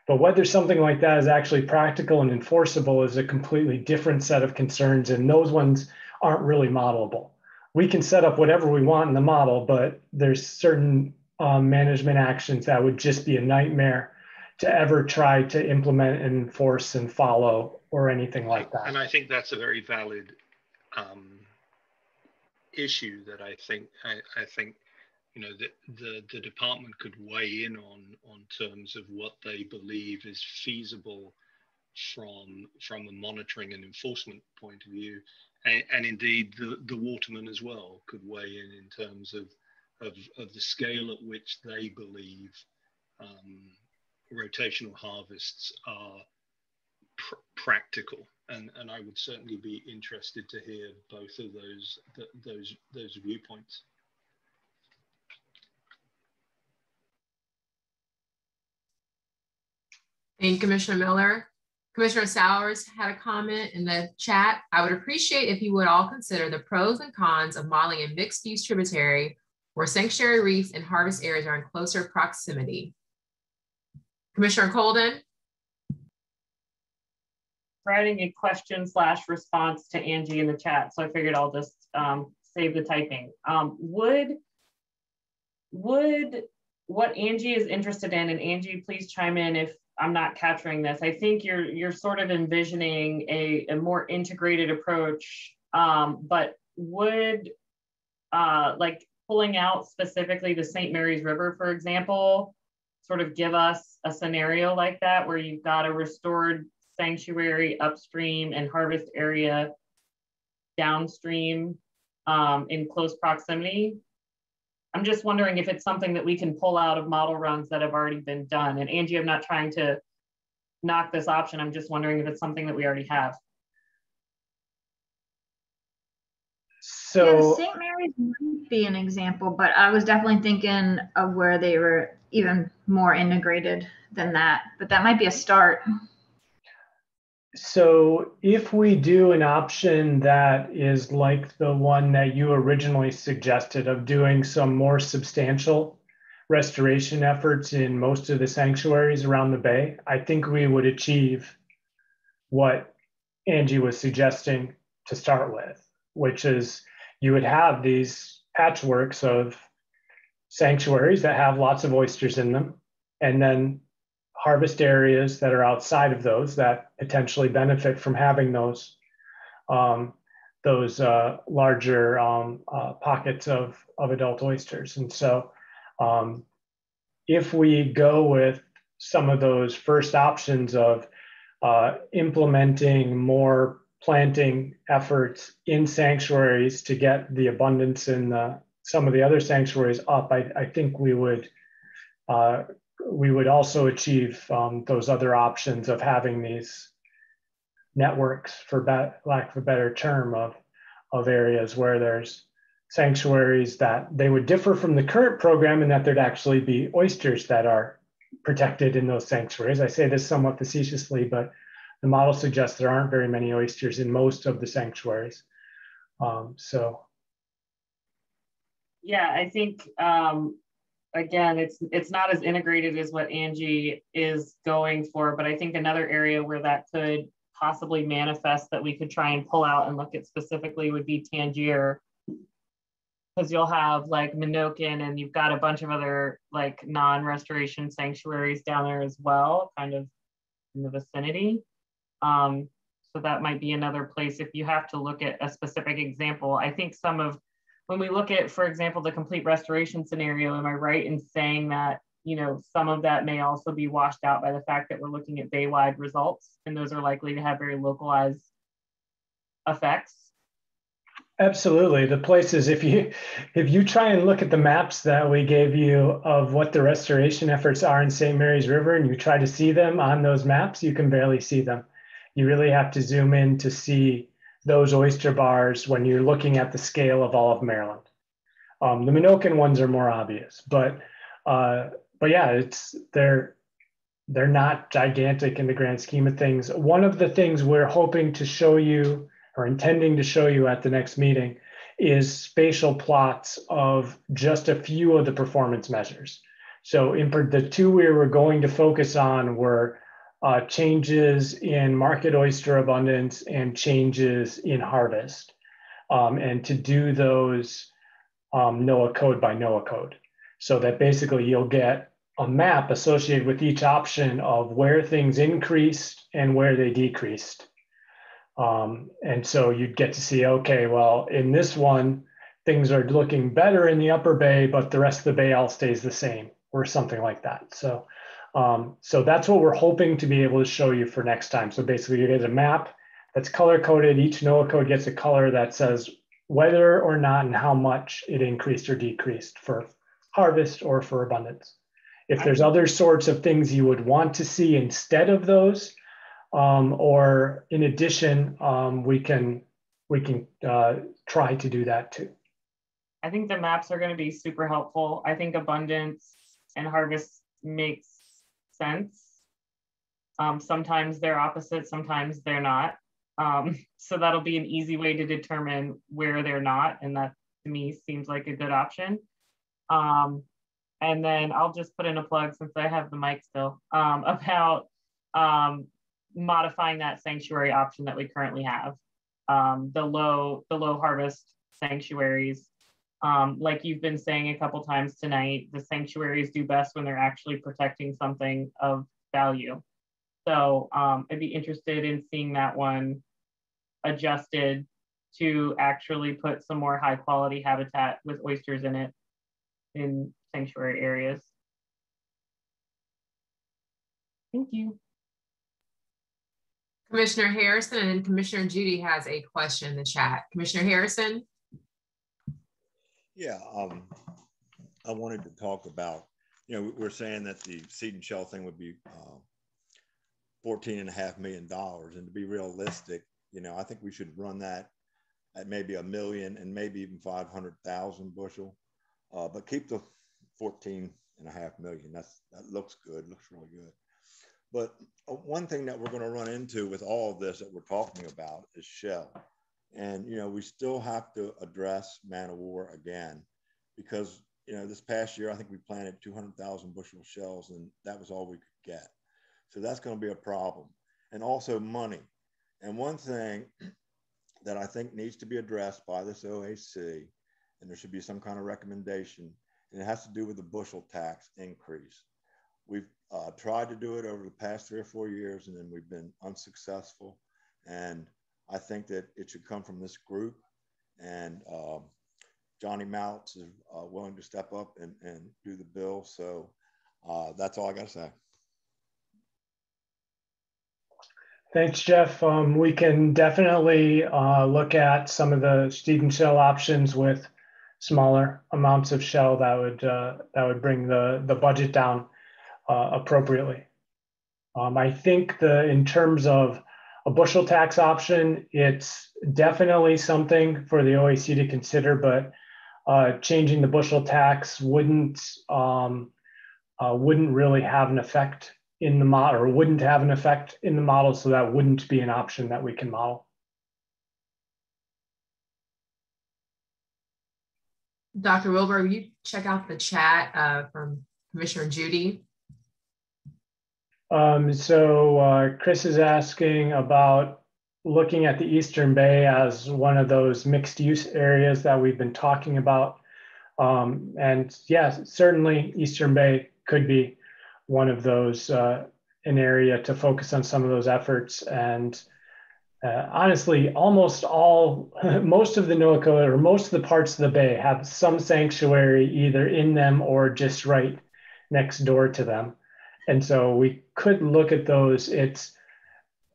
Speaker 6: But whether something like that is actually practical and enforceable is a completely different set of concerns, and those ones aren't really modelable. We can set up whatever we want in the model, but there's certain management actions that would just be a nightmare to ever try to implement and enforce and follow or anything like that.
Speaker 14: And I think that's a very valid issue that I think you know, the department could weigh in on terms of what they believe is feasible from a monitoring and enforcement point of view, and indeed the watermen as well could weigh in terms of the scale at which they believe rotational harvests are practical, and I would certainly be interested to hear both of those viewpoints.
Speaker 1: Thank you, Commissioner Miller. Commissioner Sowers had a comment in the chat. I would appreciate if you would all consider the pros and cons of modeling a mixed-use tributary where sanctuary reefs and harvest areas are in closer proximity. Commissioner Colden.
Speaker 7: Writing a question/response to Angie in the chat, so I figured I'll just save the typing. Would what Angie is interested in, and Angie, please chime in if I'm not capturing this. I think you're sort of envisioning a more integrated approach, but would like pulling out specifically the St. Mary's River, for example, sort of give us a scenario like that where you've got a restored sanctuary upstream and harvest area downstream in close proximity? I'm just wondering if it's something that we can pull out of model runs that have already been done. And Angie, I'm not trying to knock this option. I'm just wondering if it's something that we already have.
Speaker 11: So St. Mary's might be an example, but I was definitely thinking of where they were even more integrated than that, but that might be a start.
Speaker 6: So if we do an option that is like the one that you originally suggested of doing some more substantial restoration efforts in most of the sanctuaries around the bay, I think we would achieve what Angie was suggesting to start with, which is you would have these patchworks of sanctuaries that have lots of oysters in them, and then harvest areas that are outside of those that potentially benefit from having those larger pockets of adult oysters. And so if we go with some of those first options of implementing more planting efforts in sanctuaries to get the abundance in some of the other sanctuaries up, I think we would also achieve those other options of having these networks, for lack of a better term, of areas where there's sanctuaries that they would differ from the current program in that there'd actually be oysters that are protected in those sanctuaries. I say this somewhat facetiously, but the model suggests there aren't very many oysters in most of the sanctuaries.
Speaker 7: Yeah, I think again, it's not as integrated as what Angie is going for, but I think another area where that could possibly manifest that we could try and pull out and look at specifically would be Tangier, because you'll have like Minokin and you've got a bunch of other like non-restoration sanctuaries down there as well, kind of in the vicinity. So that might be another place if you have to look at a specific example. I think when we look at, for example, the complete restoration scenario, am I right in saying that, you know, some of that may also be washed out by the fact that we're looking at bay-wide results, and those are likely to have very localized effects?
Speaker 6: Absolutely. The places, if you try and look at the maps that we gave you of what the restoration efforts are in St. Mary's River, and you try to see them on those maps, you can barely see them. You really have to zoom in to see those oyster bars when you're looking at the scale of all of Maryland. The Minokin ones are more obvious, but yeah, they're not gigantic in the grand scheme of things. One of the things we're hoping to show you, or intending to show you at the next meeting, is spatial plots of just a few of the performance measures. So the two we were going to focus on were changes in market oyster abundance and changes in harvest, and to do those NOAA code by NOAA code, so that basically you'll get a map associated with each option of where things increased and where they decreased. And so you'd get to see, okay, well, in this one, things are looking better in the upper bay, but the rest of the bay all stays the same, or something like that. So that's what we're hoping to be able to show you for next time. So basically you get a map that's color coded. Each NOAA code gets a color that says whether or not and how much it increased or decreased for harvest or for abundance. If there's other sorts of things you would want to see instead of those, or in addition, we can try to do that too.
Speaker 7: I think the maps are going to be super helpful. I think abundance and harvest makes sense. Sometimes they're opposite, sometimes they're not. So that'll be an easy way to determine where they're not, and that to me seems like a good option. And then I'll just put in a plug, since I have the mic still, about modifying that sanctuary option that we currently have. The low harvest sanctuaries, like you've been saying a couple times tonight, the sanctuaries do best when they're actually protecting something of value. So I'd be interested in seeing that one adjusted to actually put some more high quality habitat with oysters in it in sanctuary areas. Thank you.
Speaker 1: Commissioner Harrison, and then Commissioner Judy has a question in the chat. Commissioner Harrison?
Speaker 10: Yeah, I wanted to talk about, you know, we're saying that the seed and shell thing would be $14.5 million. And to be realistic, you know, I think we should run that at maybe 1 million and maybe even 500,000 bushel, but keep the 14.5 million. That looks good, looks really good. But one thing that we're going to run into with all of this that we're talking about is shell. And, you know, we still have to address man-of-war again, because, you know, this past year, I think we planted 200,000 bushel shells, and that was all we could get. So that's going to be a problem. And also money. And one thing that I think needs to be addressed by this OAC, and there should be some kind of recommendation, and it has to do with the bushel tax increase. We've tried to do it over the past 3 or 4 years, and then we've been unsuccessful. And I think that it should come from this group. And Johnny Mounts is willing to step up and do the bill. So that's all I got to say.
Speaker 6: Thanks, Jeff. We can definitely look at some of the seed and shell options with smaller amounts of shell that would bring the budget down appropriately. I think in terms of a bushel tax option, it's definitely something for the OAC to consider, but changing the bushel tax wouldn't really have an effect in the model, or wouldn't have an effect in the model, so that wouldn't be an option that we can model.
Speaker 1: Dr. Wilbur, will you check out the chat from Commissioner Judy?
Speaker 6: So Chris is asking about looking at the Eastern Bay as one of those mixed use areas that we've been talking about. And yes, certainly Eastern Bay could be one of those, an area to focus on some of those efforts. And honestly, most of the NOAA, or most of the parts of the Bay, have some sanctuary either in them or just right next door to them. And so we could look at those.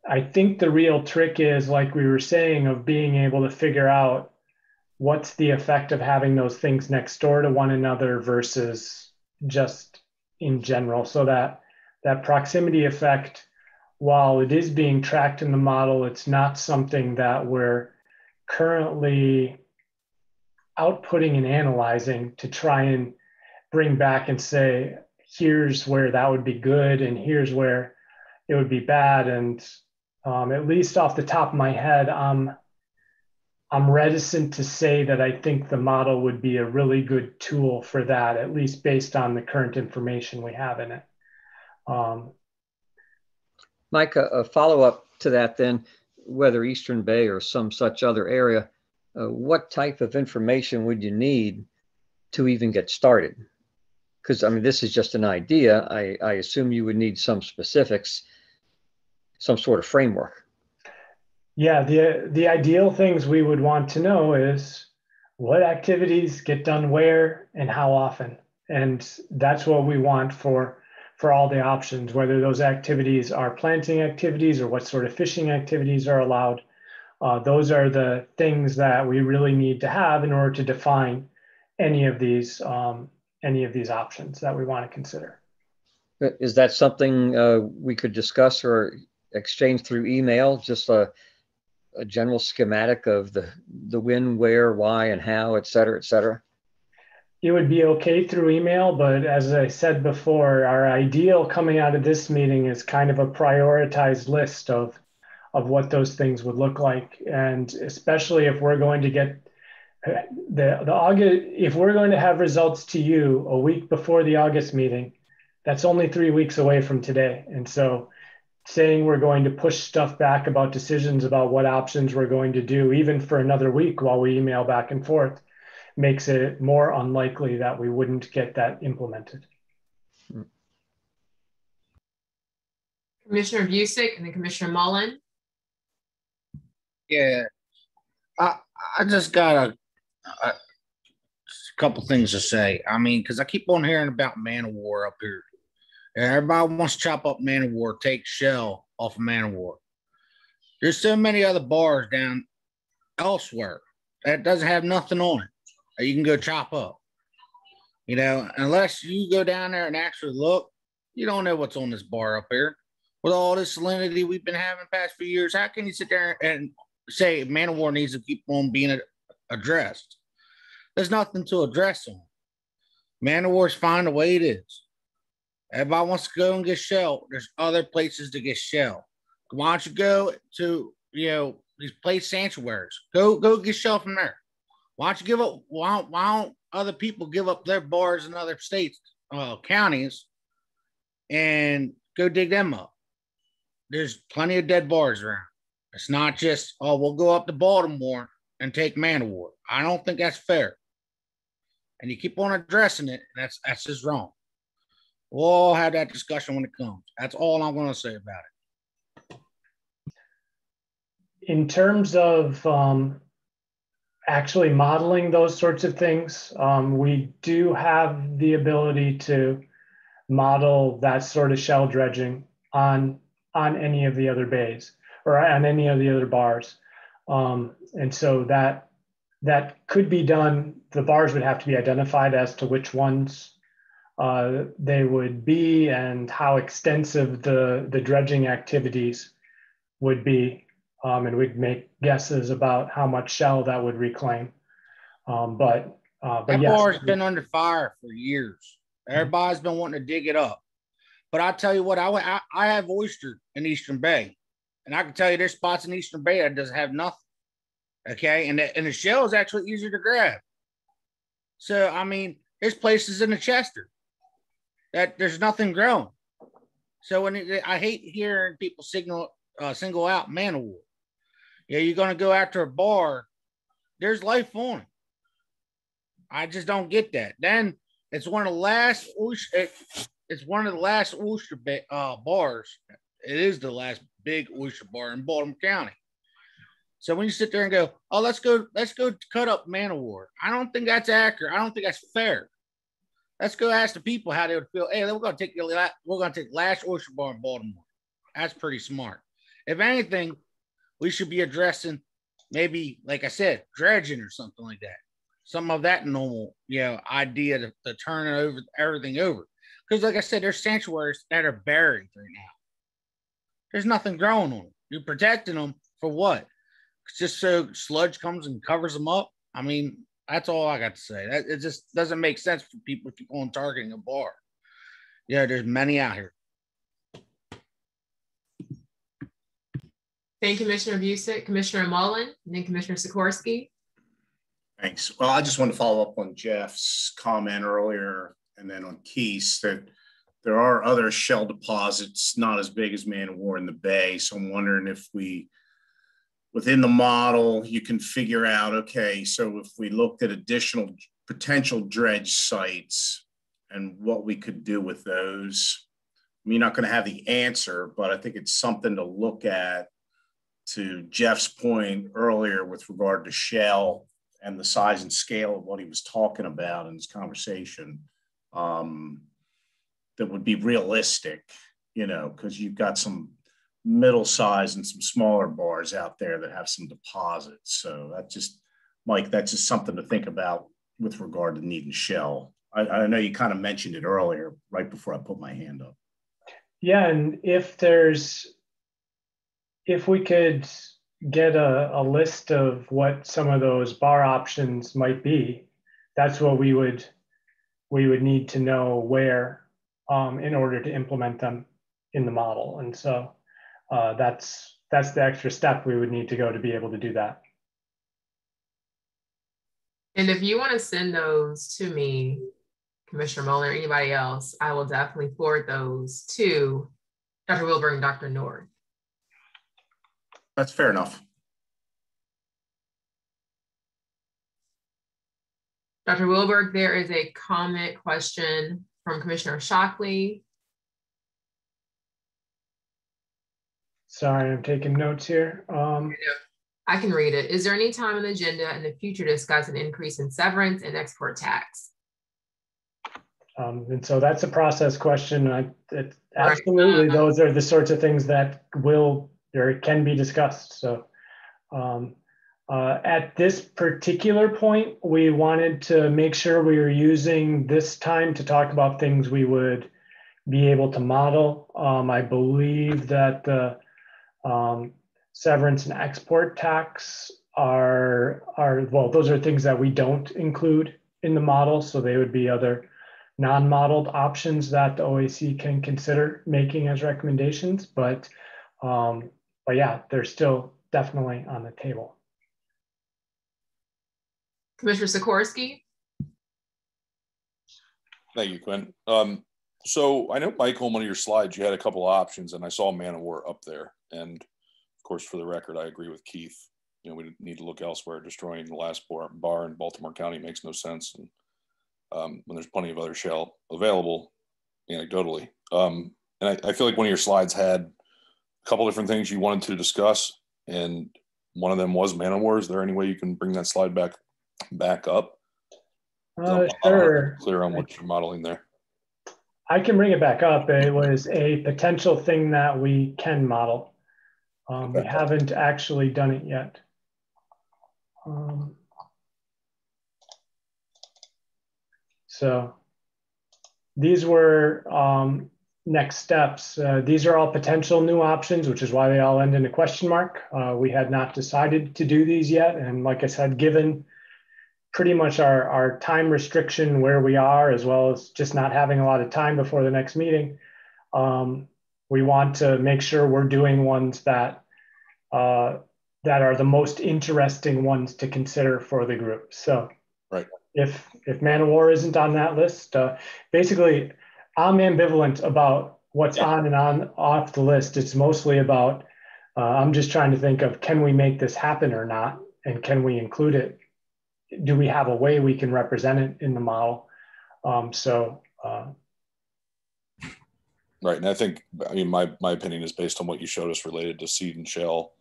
Speaker 6: I think the real trick is, like we were saying, of being able to figure out what's the effect of having those things next door to one another versus just in general. So that proximity effect, while it is being tracked in the model, it's not something that we're currently outputting and analyzing to try and bring back and say, here's where that would be good and here's where it would be bad. And at least off the top of my head, I'm reticent to say that I think the model would be a really good tool for that, at least based on the current information we have in it.
Speaker 16: Mike, a follow-up to that then, whether Eastern Bay or some such other area, what type of information would you need to even get started? Because I mean, this is just an idea. I assume you would need some specifics, some sort of framework. Yeah, the ideal things we would want to know is what activities get done where and how often. And that's what we want for all the options, whether those activities are planting activities or what sort of fishing activities are allowed. Those are the things that we really need to have in order to define any of these options that we want to consider. Is that something we could discuss or exchange through email? Just a general schematic of the when, where, why, and how, et cetera, et cetera? It would be okay through email, but as I said before, our ideal coming out of this meeting is kind of a prioritized list of what those things would look like. And especially if we're going to get if we're going to have results to you a week before the August meeting, that's only 3 weeks away from today. And so saying we're going to push stuff back about decisions about what options we're going to do, even for another week while we email back and forth, makes it more unlikely that we wouldn't get that implemented.
Speaker 1: Commissioner Busick and then Commissioner Mullen.
Speaker 17: Yeah, I just got a couple things to say. I mean, because I keep on hearing about man-of-war up here. And everybody wants to chop up man-of-war, take shell off of man-of-war. There's so many other bars down elsewhere that doesn't have nothing on it that you can go chop up. Unless you go down there and actually look, you don't know what's on this bar up here. with all this salinity we've been having the past few years, how can you sit there and say man of war needs to keep on being addressed? There's nothing to address on. Man of war's fine the way it is. Everybody wants to go and get shelled. There's other places to get shelled. Why don't you go to, these place sanctuaries? Go get shelled from there. Why don't you give up? Why don't other people give up their bars in other states, counties, and go dig them up? There's plenty of dead bars around. It's not just, we'll go up to Baltimore and take man of war. I don't think that's fair. And you keep on addressing it, and that's just wrong. We'll all have that discussion when it comes. That's all I'm going to say about it.
Speaker 6: In terms of actually modeling those sorts of things, we do have the ability to model that sort of shell dredging on any of the other bays or on any of the other bars. And so that could be done. The bars would have to be identified as to which ones they would be and how extensive the dredging activities would be. And we'd make guesses about how much shell that would reclaim. But
Speaker 17: that
Speaker 6: yes.
Speaker 17: bar's been under fire for years. Everybody's been wanting to dig it up. But I'll tell you what, I have oyster in Eastern Bay. And I can tell you there's spots in Eastern Bay that doesn't have nothing. Okay, and the shell is actually easier to grab. So, I mean, there's places in the Chester that there's nothing growing. So I hate hearing people single out man of war. Yeah, you're going to go after a bar. There's life on it. I just don't get that. Then it's one of the last oyster. It's one of the last oyster bars. It is the last big oyster bar in Baltimore County. So when you sit there and go, let's go cut up man of war. I don't think that's accurate. I don't think that's fair. Let's go ask the people how they would feel. Hey, we're going to take the last oyster bar in Baltimore. That's pretty smart. If anything, we should be addressing maybe, like I said, dredging or something like that. Some of that normal, idea to turn everything over. Because like I said, there's sanctuaries that are buried right now. There's nothing growing on them. You're protecting them for what? Just so sludge comes and covers them up? I mean, that's all I got to say. It just doesn't make sense for people to keep on targeting a bar. Yeah, there's many out here.
Speaker 1: Thank you, Commissioner Busick. Commissioner Mullen, and then Commissioner Sikorsky.
Speaker 5: Thanks. Well, I just want to follow up on Jeff's comment earlier and then on Keith's that there are other shell deposits not as big as man of war in the bay. So I'm wondering if within the model, you can figure out, okay, so if we looked at additional potential dredge sites and what we could do with those. I mean, you're not going to have the answer, but I think it's something to look at. To Jeff's point earlier with regard to shell and the size and scale of what he was talking about in his conversation, that would be realistic, because you've got some middle size and some smaller bars out there that have some deposits. So Mike, that's just something to think about with regard to needing shell. I know you kind of mentioned it earlier, right before I put my hand up.
Speaker 6: Yeah, and if we could get a list of what some of those bar options might be, that's what we would need to know where in order to implement them in the model. And so that's the extra step we would need to go to be able to do that.
Speaker 1: And if you want to send those to me, Commissioner Muller, or anybody else, I will definitely forward those to Dr. Wilbur and Dr. North.
Speaker 5: That's fair enough.
Speaker 1: Dr. Wilberg, there is a comment question from Commissioner Shockley.
Speaker 6: Sorry, I'm taking notes here.
Speaker 1: I can read it. Is there any time on the agenda in the future to discuss an increase in severance and export tax?
Speaker 6: And so that's a process question. Absolutely, those are the sorts of things that will or can be discussed. So at this particular point, we wanted to make sure we were using this time to talk about things we would be able to model. I believe that the severance and export tax are well, those are things that we don't include in the model, so they would be other non-modeled options that the OAC can consider making as recommendations, but yeah, they're still definitely on the table.
Speaker 1: Commissioner Sikorsky.
Speaker 18: Thank you, Quinn. So I know, Mike, on one of your slides, you had a couple of options, and I saw Man of War up there. And of course, for the record, I agree with Keith. You know, we need to look elsewhere. Destroying the last bar in Baltimore County makes no sense. And when there's plenty of other shell available, anecdotally. And I feel like one of your slides had a couple different things you wanted to discuss, and one of them was Man of War. Is there any way you can bring that slide back up?
Speaker 6: Sure.
Speaker 18: Clear on what you're modeling there.
Speaker 6: I can bring it back up. It was a potential thing that we can model. We haven't actually done it yet. So these were next steps. These are all potential new options, which is why they all end in a question mark. We had not decided to do these yet. And like I said, given pretty much our time restriction where we are, as well as just not having a lot of time before the next meeting, we want to make sure we're doing ones that that are the most interesting ones to consider for the group. So
Speaker 18: right.
Speaker 6: If Man of War isn't on that list, basically I'm ambivalent about what's on and off the list. It's mostly about, I'm just trying to think of, can we make this happen or not? And can we include it? Do we have a way we can represent it in the model?
Speaker 18: Right, and I think, I mean, my opinion is based on what you showed us related to seed and shell,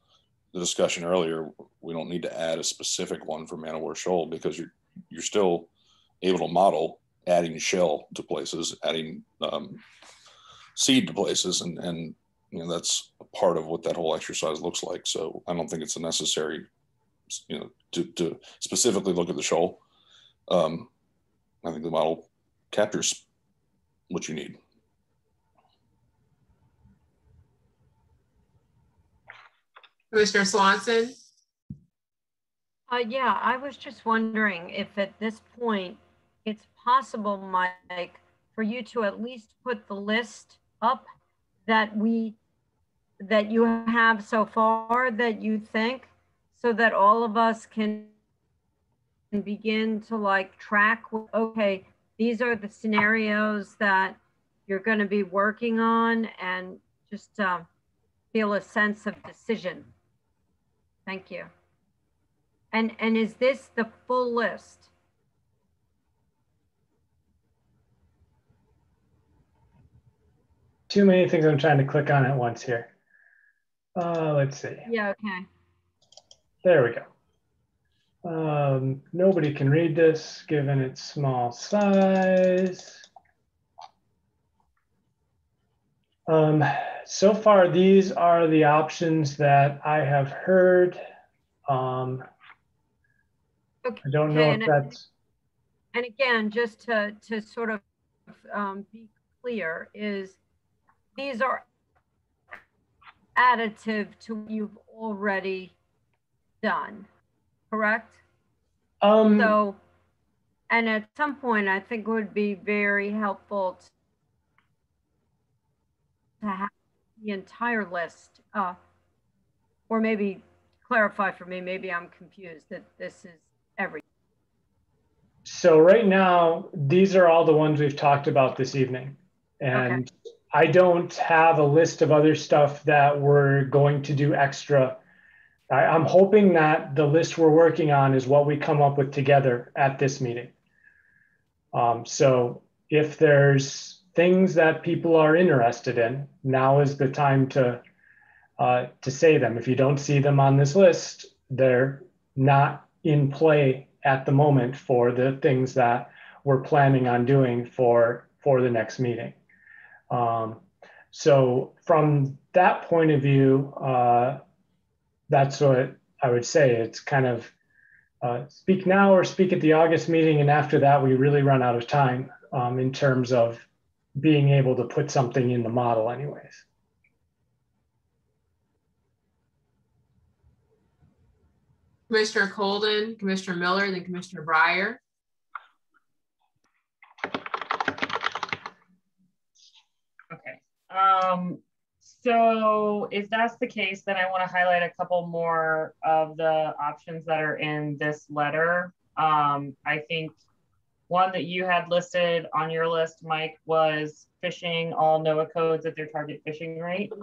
Speaker 18: the discussion earlier. We don't need to add a specific one for Man of War Shoal, because you're still able to model adding shell to places, adding seed to places, and you know, that's a part of what that whole exercise looks like. So I don't think it's a necessary, you know, to specifically look at the shoal. I think the model captures what you need.
Speaker 1: Commissioner Swanson.
Speaker 8: Yeah, I was just wondering if at this point it's possible, Mike, for you to at least put the list up that you have so far that you think, so that all of us can begin to like track, okay, these are the scenarios that you're going to be working on, and just feel a sense of decision. Thank you. And is this the full list?
Speaker 6: Too many things I'm trying to click on at once here. Let's see.
Speaker 8: Yeah, okay.
Speaker 6: There we go. Nobody can read this given its small size. So far, these are the options that I have heard.
Speaker 8: Okay.
Speaker 6: I don't know if that's.
Speaker 8: And again, just to sort of be clear, is these are additive to what you've already done, correct? So, and at some point, I think it would be very helpful to have the entire list, or maybe clarify for me, maybe I'm confused that this is everything.
Speaker 6: So right now, these are all the ones we've talked about this evening. And okay. I don't have a list of other stuff that we're going to do extra. I'm hoping that the list we're working on is what we come up with together at this meeting. So if there's things that people are interested in, now is the time to say them. If you don't see them on this list, they're not in play at the moment for the things that we're planning on doing for the next meeting. So from that point of view, that's what I would say. It's kind of speak now or speak at the August meeting, and after that we really run out of time in terms of being able to put something in the model anyways.
Speaker 1: Commissioner Colden, Commissioner Miller, then Commissioner Breyer.
Speaker 7: Okay. So if that's the case, then I want to highlight a couple more of the options that are in this letter. I think one that you had listed on your list, Mike, was fishing all NOAA codes at their target fishing rate.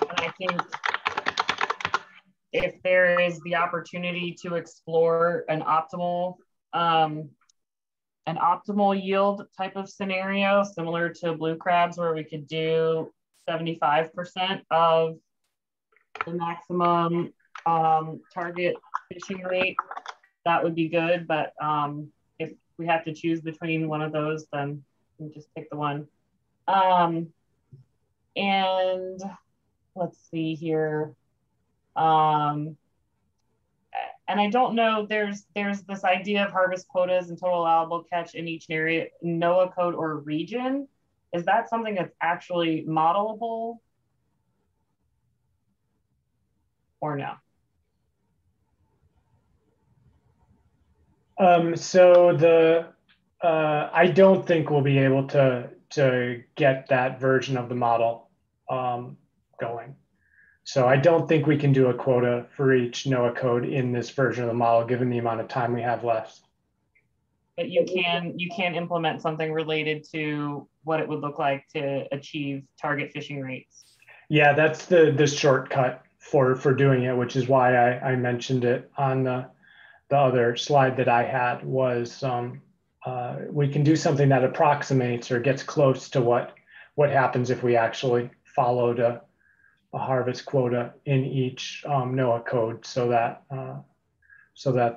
Speaker 7: And I think if there is the opportunity to explore an optimal yield type of scenario, similar to blue crabs, where we could do 75% of the maximum target fishing rate, that would be good. But if we have to choose between one of those, then we just pick the one. And let's see here. And I don't know, there's this idea of harvest quotas and total allowable catch in each area, NOAA code or region. Is that something that's actually modelable or no?
Speaker 6: So I don't think we'll be able to get that version of the model going. So I don't think we can do a quota for each NOAA code in this version of the model, given the amount of time we have left.
Speaker 7: But you can implement something related to what it would look like to achieve target fishing rates.
Speaker 6: Yeah, that's the shortcut for doing it, which is why I mentioned it on the other slide that I had. Was we can do something that approximates or gets close to what happens if we actually followed a harvest quota in each NOAA code, so that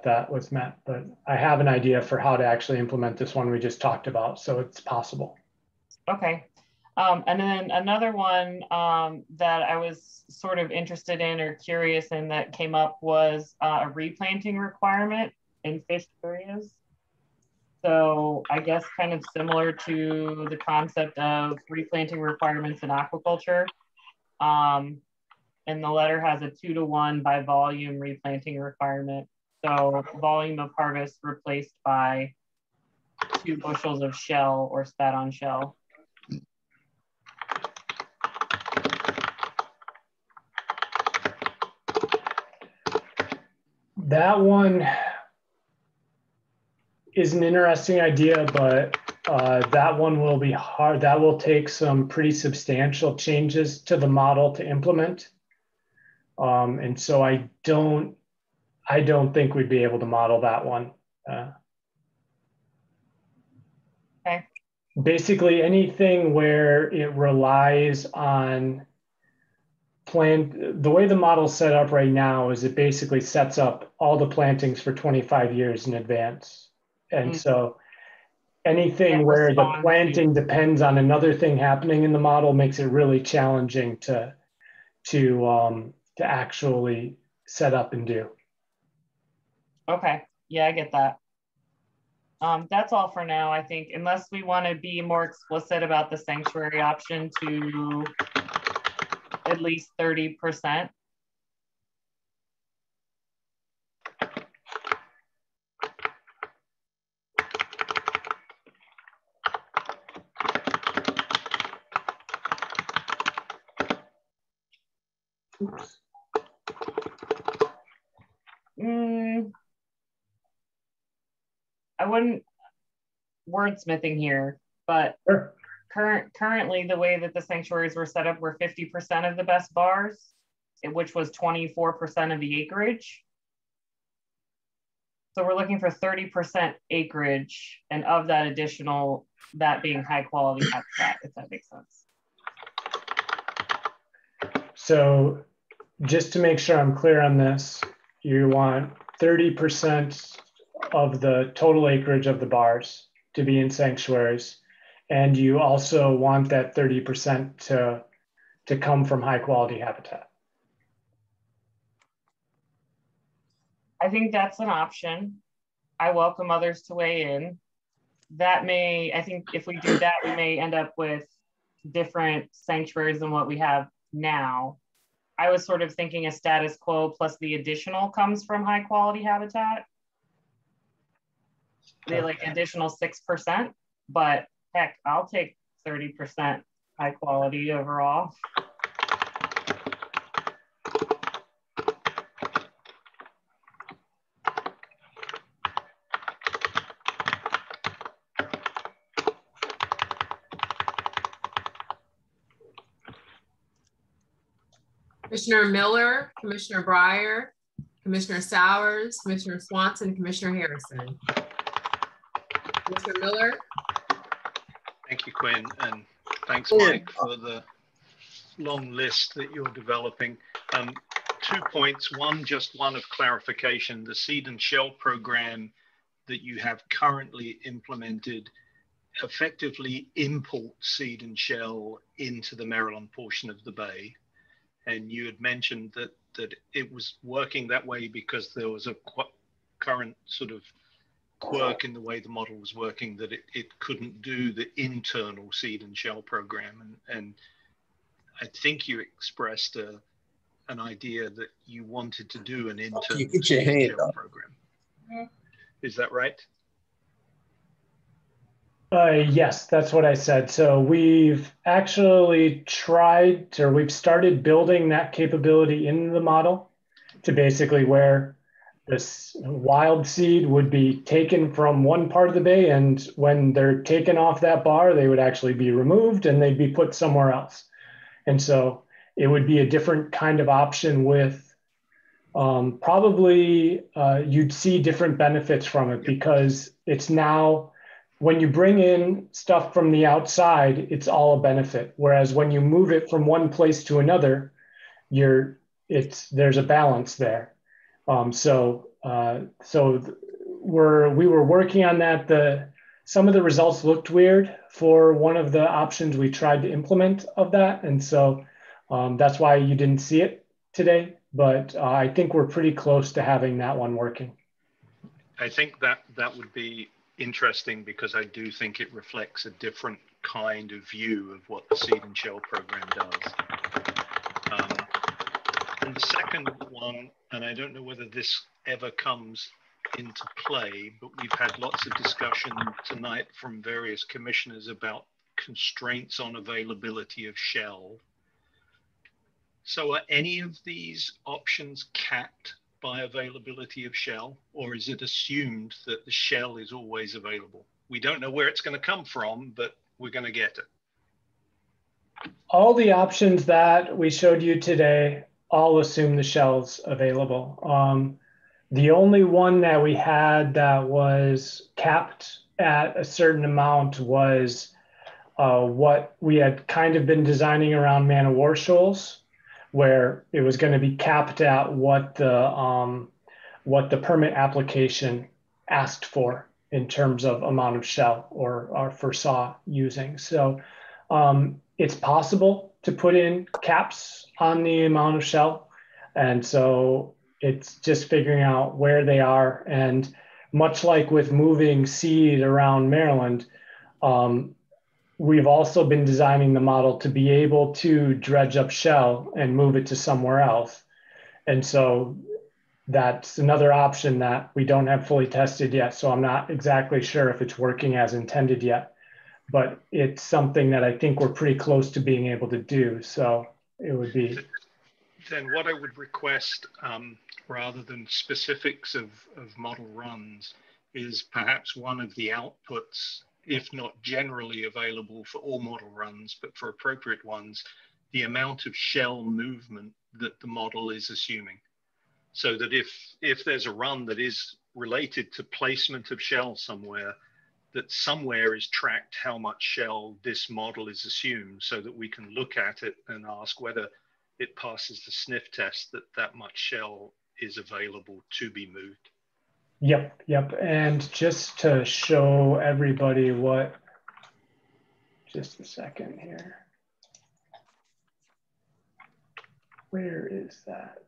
Speaker 6: that was met. But I have an idea for how to actually implement this one we just talked about, so it's possible.
Speaker 7: Okay. And then another one that I was sort of interested in or curious in that came up was a replanting requirement in fish areas. So I guess kind of similar to the concept of replanting requirements in aquaculture. And the letter has a 2-to-1 by volume replanting requirement. So volume of harvest replaced by 2 bushels of shell or spat on shell.
Speaker 6: That one is an interesting idea, but that one will be hard. That will take some pretty substantial changes to the model to implement. And so I don't think we'd be able to model that one.
Speaker 7: Okay.
Speaker 6: Basically anything where it relies on the way the model's set up right now is it basically sets up all the plantings for 25 years in advance. And so anything where the planting depends on another thing happening in the model makes it really challenging to actually set up and do.
Speaker 7: Okay, yeah, I get that. That's all for now, I think, unless we want to be more explicit about the sanctuary option to at least 30%.
Speaker 6: Oops.
Speaker 7: I wouldn't wordsmithing here, but
Speaker 6: sure.
Speaker 7: Currently the way that the sanctuaries were set up were 50% of the best bars, which was 24% of the acreage. So we're looking for 30% acreage, and of that additional, that being high quality habitat, if that makes sense.
Speaker 6: So just to make sure I'm clear on this, you want 30% of the total acreage of the bars to be in sanctuaries. And you also want that 30% to come from high quality habitat.
Speaker 7: I think that's an option. I welcome others to weigh in. That may, I think if we do that, we may end up with different sanctuaries than what we have now. I was sort of thinking a status quo plus the additional comes from high quality habitat. The like additional 6%, but heck, I'll take 30% high quality overall.
Speaker 1: Commissioner Miller, Commissioner Breyer, Commissioner Sowers, Commissioner Swanson, Commissioner Harrison. Mr. Miller.
Speaker 14: Thank you, Quinn, and thanks, Mike, for the long list that you're developing. 2 points. One, just one of clarification. The seed and shell program that you have currently implemented effectively imports seed and shell into the Maryland portion of the Bay. And you had mentioned that it was working that way because there was a current sort of quirk in the way the model was working, that it couldn't do the internal seed and shell program. And I think you expressed an idea that you wanted to do an internal seed and shell program. Is that right?
Speaker 6: Yes, that's what I said. So we've actually we've started building that capability in the model to basically where this wild seed would be taken from one part of the bay, and when they're taken off that bar, they would actually be removed and they'd be put somewhere else. And so it would be a different kind of option with probably you'd see different benefits from it, because it's now, when you bring in stuff from the outside, it's all a benefit. Whereas when you move it from one place to another, there's a balance there. So we were working on that. Some of the results looked weird for one of the options we tried to implement of that. And so that's why you didn't see it today, but I think we're pretty close to having that one working.
Speaker 14: I think that would be interesting, because I do think it reflects a different kind of view of what the seed and shell program does. And the second one, and I don't know whether this ever comes into play, but we've had lots of discussion tonight from various commissioners about constraints on availability of shell. So are any of these options capped by availability of shell, or is it assumed that the shell is always available? We don't know where it's going to come from, but we're going to get it.
Speaker 6: All the options that we showed you today all assume the shell's available. The only one that we had that was capped at a certain amount was what we had kind of been designing around man-of-war shoals, where it was going to be capped at what the permit application asked for in terms of amount of shell or foresaw using. So it's possible to put in caps on the amount of shell. And so it's just figuring out where they are. And much like with moving seed around Maryland, we've also been designing the model to be able to dredge up shell and move it to somewhere else. And so that's another option that we don't have fully tested yet. So I'm not exactly sure if it's working as intended yet, but it's something that I think we're pretty close to being able to do. So it would be.
Speaker 14: Then what I would request, rather than specifics of model runs, is perhaps one of the outputs, if not generally available for all model runs, but for appropriate ones, the amount of shell movement that the model is assuming. So that if there's a run that is related to placement of shell somewhere, that somewhere is tracked how much shell this model is assumed, so that we can look at it and ask whether it passes the sniff test that much shell is available to be moved.
Speaker 6: Yep. And just to show everybody just a second here. Where is that?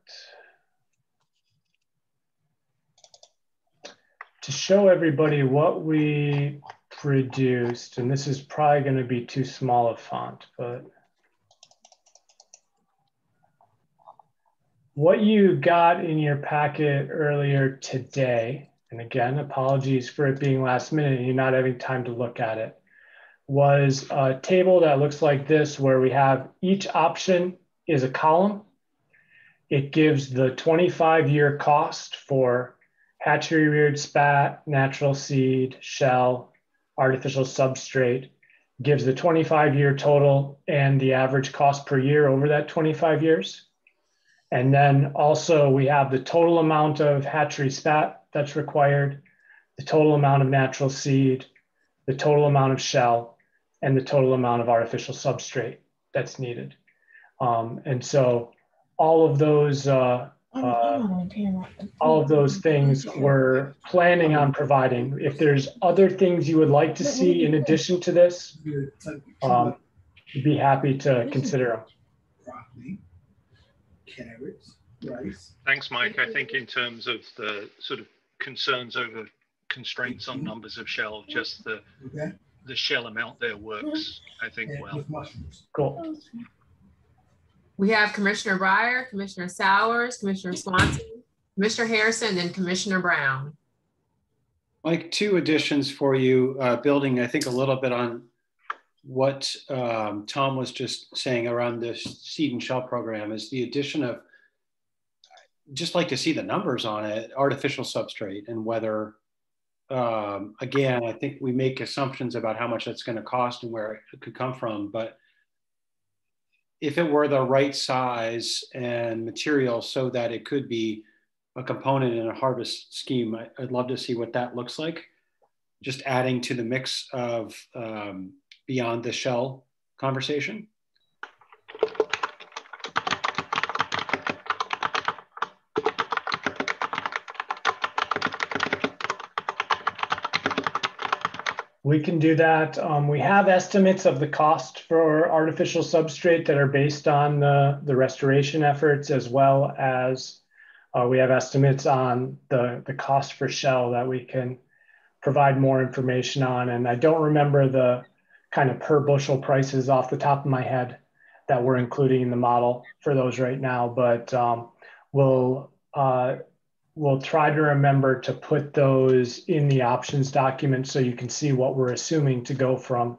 Speaker 6: to show everybody what we produced, and this is probably going to be too small a font, but what you got in your packet earlier today, and again, apologies for it being last minute and you not having time to look at it, was a table that looks like this, where we have each option is a column. It gives the 25-year cost for hatchery reared spat, natural seed, shell, artificial substrate, gives the 25-year total and the average cost per year over that 25 years. And then also we have the total amount of hatchery spat that's required, the total amount of natural seed, the total amount of shell, and the total amount of artificial substrate that's needed. And so all of those things we're planning on providing. If there's other things you would like to see in addition to this, we'd be happy to consider them.
Speaker 14: Carrots, rice. Thanks, Mike. I think in terms of the sort of concerns over constraints on numbers of shell, just the shell amount there works, I think, well.
Speaker 6: Cool.
Speaker 1: We have Commissioner Breyer, Commissioner Sowers, Commissioner Swanson, Commissioner Harrison, and Commissioner Brown.
Speaker 9: Mike, two additions for you, building, I think, a little bit on what Tom was just saying around this seed and shell program, is the addition of, just like to see the numbers on it, artificial substrate, and whether, again, I think we make assumptions about how much that's going to cost and where it could come from, but if it were the right size and material so that it could be a component in a harvest scheme, I'd love to see what that looks like. Just adding to the mix of beyond the shell conversation.
Speaker 6: We can do that. We have estimates of the cost for artificial substrate that are based on the restoration efforts, as well as we have estimates on the cost for shell that we can provide more information on. And I don't remember the kind of per bushel prices off the top of my head that we're including in the model for those right now, but we'll try to remember to put those in the options document so you can see what we're assuming to go from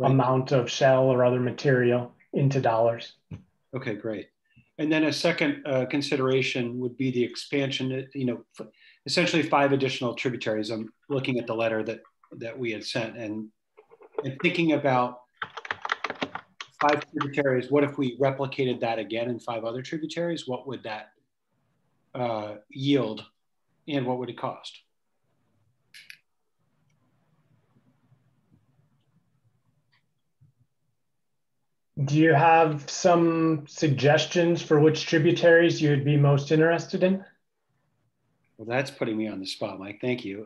Speaker 6: amount of shell or other material into dollars.
Speaker 9: Okay, great. And then a second consideration would be the expansion, essentially 5 additional tributaries. I'm looking at the letter that we had sent and thinking about 5 tributaries. What if we replicated that again in 5 other tributaries? What would that yield, and what would it cost?
Speaker 6: Do you have some suggestions for which tributaries you would be most interested in?
Speaker 9: Well, that's putting me on the spot, Mike. Thank you.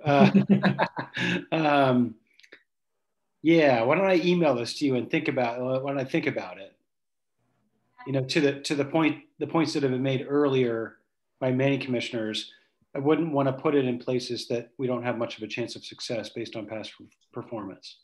Speaker 9: Yeah, why don't I email this to you and think about when I think about it? To the points that have been made earlier by many commissioners, I wouldn't want to put it in places that we don't have much of a chance of success based on past performance.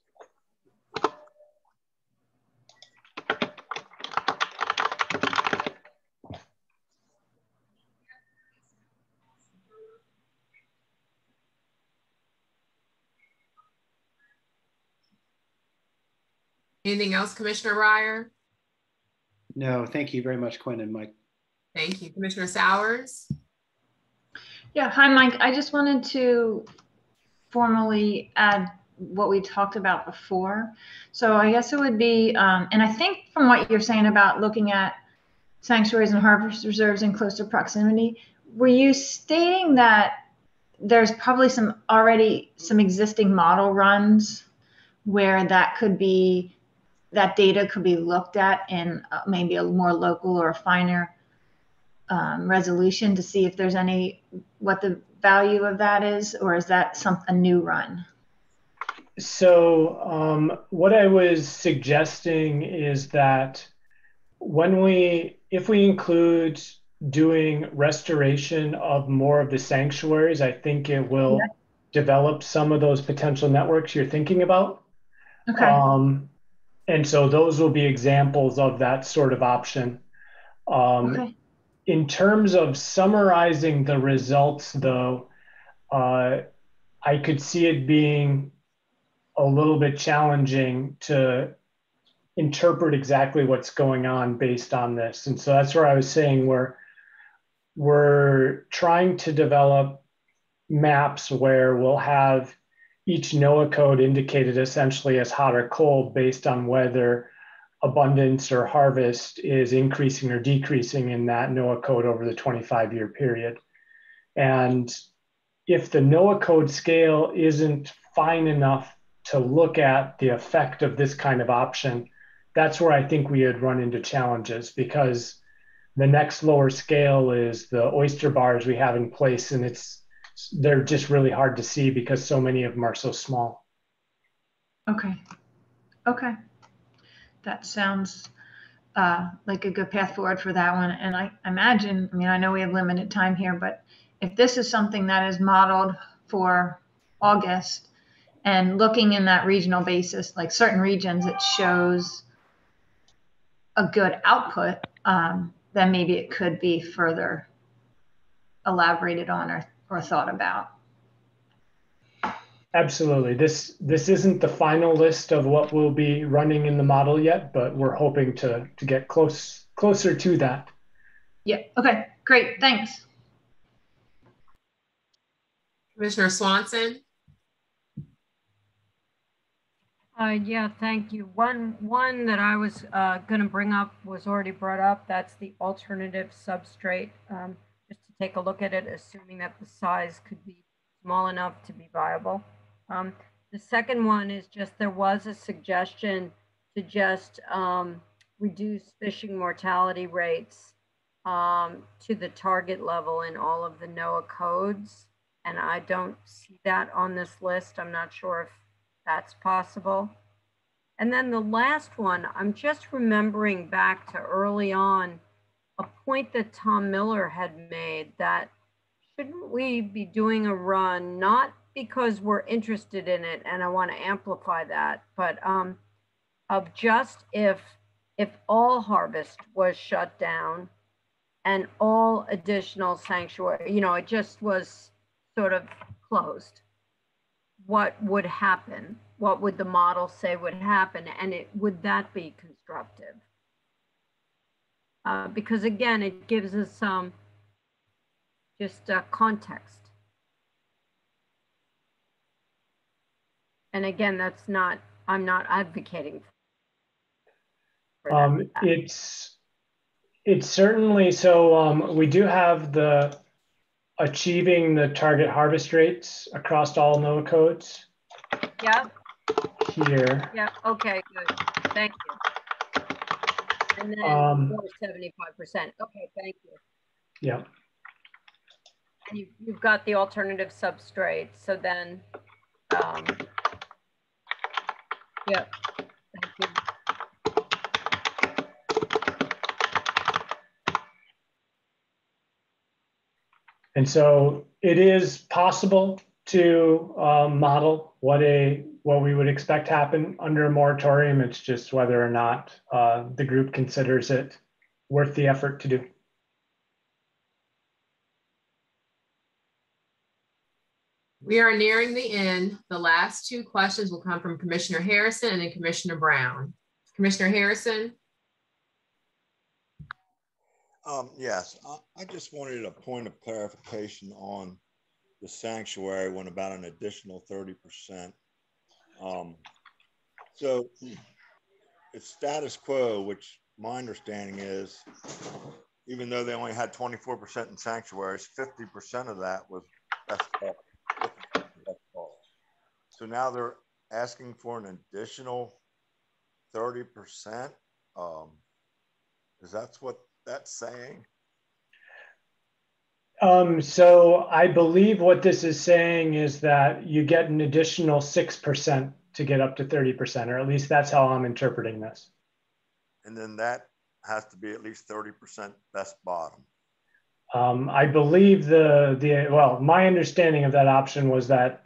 Speaker 1: Anything else, Commissioner Breyer?
Speaker 9: No, thank you very much, Quinn and Mike.
Speaker 1: Thank you. Commissioner Sowers?
Speaker 11: Yeah, hi, Mike. I just wanted to formally add what we talked about before. So I guess it would be, and I think from what you're saying about looking at sanctuaries and harvest reserves in closer proximity, were you stating that there's probably some existing model runs where that data could be looked at in maybe a more local or a finer resolution to see if there's what the value of that is, or is that a new run?
Speaker 6: So what I was suggesting is that if we include doing restoration of more of the sanctuaries, I think it will develop some of those potential networks you're thinking about.
Speaker 11: Okay.
Speaker 6: And so those will be examples of that sort of option.
Speaker 11: Okay.
Speaker 6: In terms of summarizing the results, though, I could see it being a little bit challenging to interpret exactly what's going on based on this. And so that's where I was saying we're trying to develop maps where we'll have each NOAA code indicated essentially as hot or cold based on whether abundance or harvest is increasing or decreasing in that NOAA code over the 25-year period. And if the NOAA code scale isn't fine enough to look at the effect of this kind of option, that's where I think we would run into challenges, because the next lower scale is the oyster bars we have in place, and they're just really hard to see because so many of them are so small.
Speaker 11: Okay. Okay. That sounds like a good path forward for that one. And I imagine, I mean, I know we have limited time here, but if this is something that is modeled for August and looking in that regional basis, like certain regions, it shows a good output, then maybe it could be further elaborated on or thought about.
Speaker 6: Absolutely. This isn't the final list of what we'll be running in the model yet, but we're hoping to get closer to that.
Speaker 11: Yeah. Okay. Great. Thanks.
Speaker 1: Commissioner Swanson.
Speaker 8: Yeah, thank you. One that I was going to bring up was already brought up. That's the alternative substrate. Just to take a look at it, assuming that the size could be small enough to be viable. The second one is just there was a suggestion to just reduce fishing mortality rates to the target level in all of the NOAA codes. And I don't see that on this list. I'm not sure if that's possible. And then the last one, I'm just remembering back to early on, a point that Tom Miller had made that shouldn't we be doing a run, not because we're interested in it, and I want to amplify that, but of just if all harvest was shut down and all additional sanctuary, it just was sort of closed, what would happen? What would the model say would happen? And would that be constructive? Because again, it gives us some just context. And again, I'm not advocating for that.
Speaker 6: It's certainly, so we do have the achieving the target harvest rates across all NOAA codes.
Speaker 8: Yeah.
Speaker 6: Here.
Speaker 8: Yeah. Okay. Good. Thank you. And then more 75%. Okay. Thank you.
Speaker 6: Yeah.
Speaker 8: And you've got the alternative substrate. So then, yeah. Thank you.
Speaker 6: And so it is possible to model what we would expect to happen under a moratorium. It's just whether or not the group considers it worth the effort to do.
Speaker 1: We are nearing the end. The last two questions will come from Commissioner Harrison and then Commissioner Brown. Commissioner Harrison.
Speaker 10: Yes, I just wanted a point of clarification on the sanctuary when about an additional 30%. So it's status quo, which my understanding is, even though they only had 24% in sanctuaries, 50% of that was best quality. So now they're asking for an additional 30%. Is that what that's saying?
Speaker 6: So I believe what this is saying is that you get an additional 6% to get up to 30%, or at least that's how I'm interpreting this.
Speaker 10: And then that has to be at least 30% best bottom.
Speaker 6: I believe well, my understanding of that option was that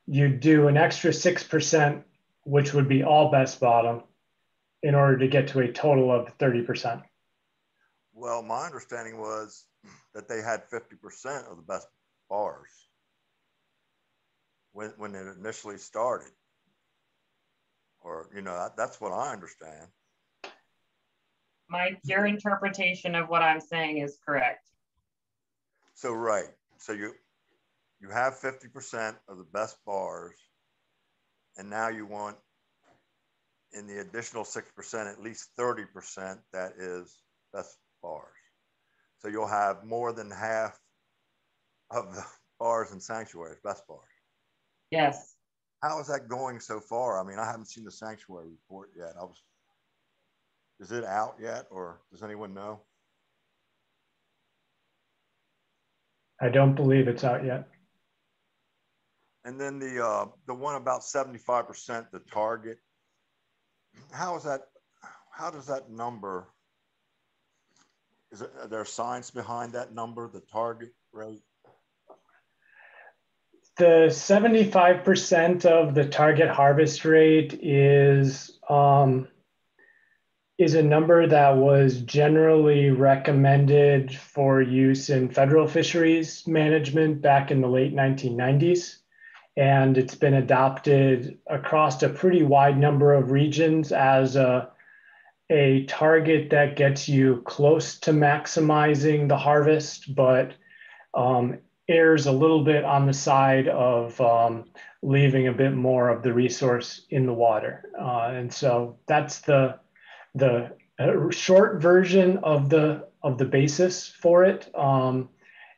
Speaker 6: you do an extra 6%, which would be all best bottom, in order to get to a total of 30%.
Speaker 10: Well, my understanding was that they had 50% of the best bars when it initially started. Or, you know, that's what I understand.
Speaker 7: Mike, your interpretation of what I'm saying is correct.
Speaker 10: So, right. So you have 50% of the best bars, and now you want in the additional 6%, at least 30% that is best bars. So you'll have more than half of the bars and sanctuaries, best bars.
Speaker 7: Yes.
Speaker 10: How is that going so far? I mean, I haven't seen the sanctuary report yet. Is it out yet, or does anyone know?
Speaker 6: I don't believe it's out yet.
Speaker 10: And then the one about 75%, the target. How does that number? Are there science behind that number, the target rate?
Speaker 6: The 75% of the target harvest rate is a number that was generally recommended for use in federal fisheries management back in the late 1990s. And it's been adopted across a pretty wide number of regions as a target that gets you close to maximizing the harvest, but errs a little bit on the side of leaving a bit more of the resource in the water. And so that's the short version of the basis for it.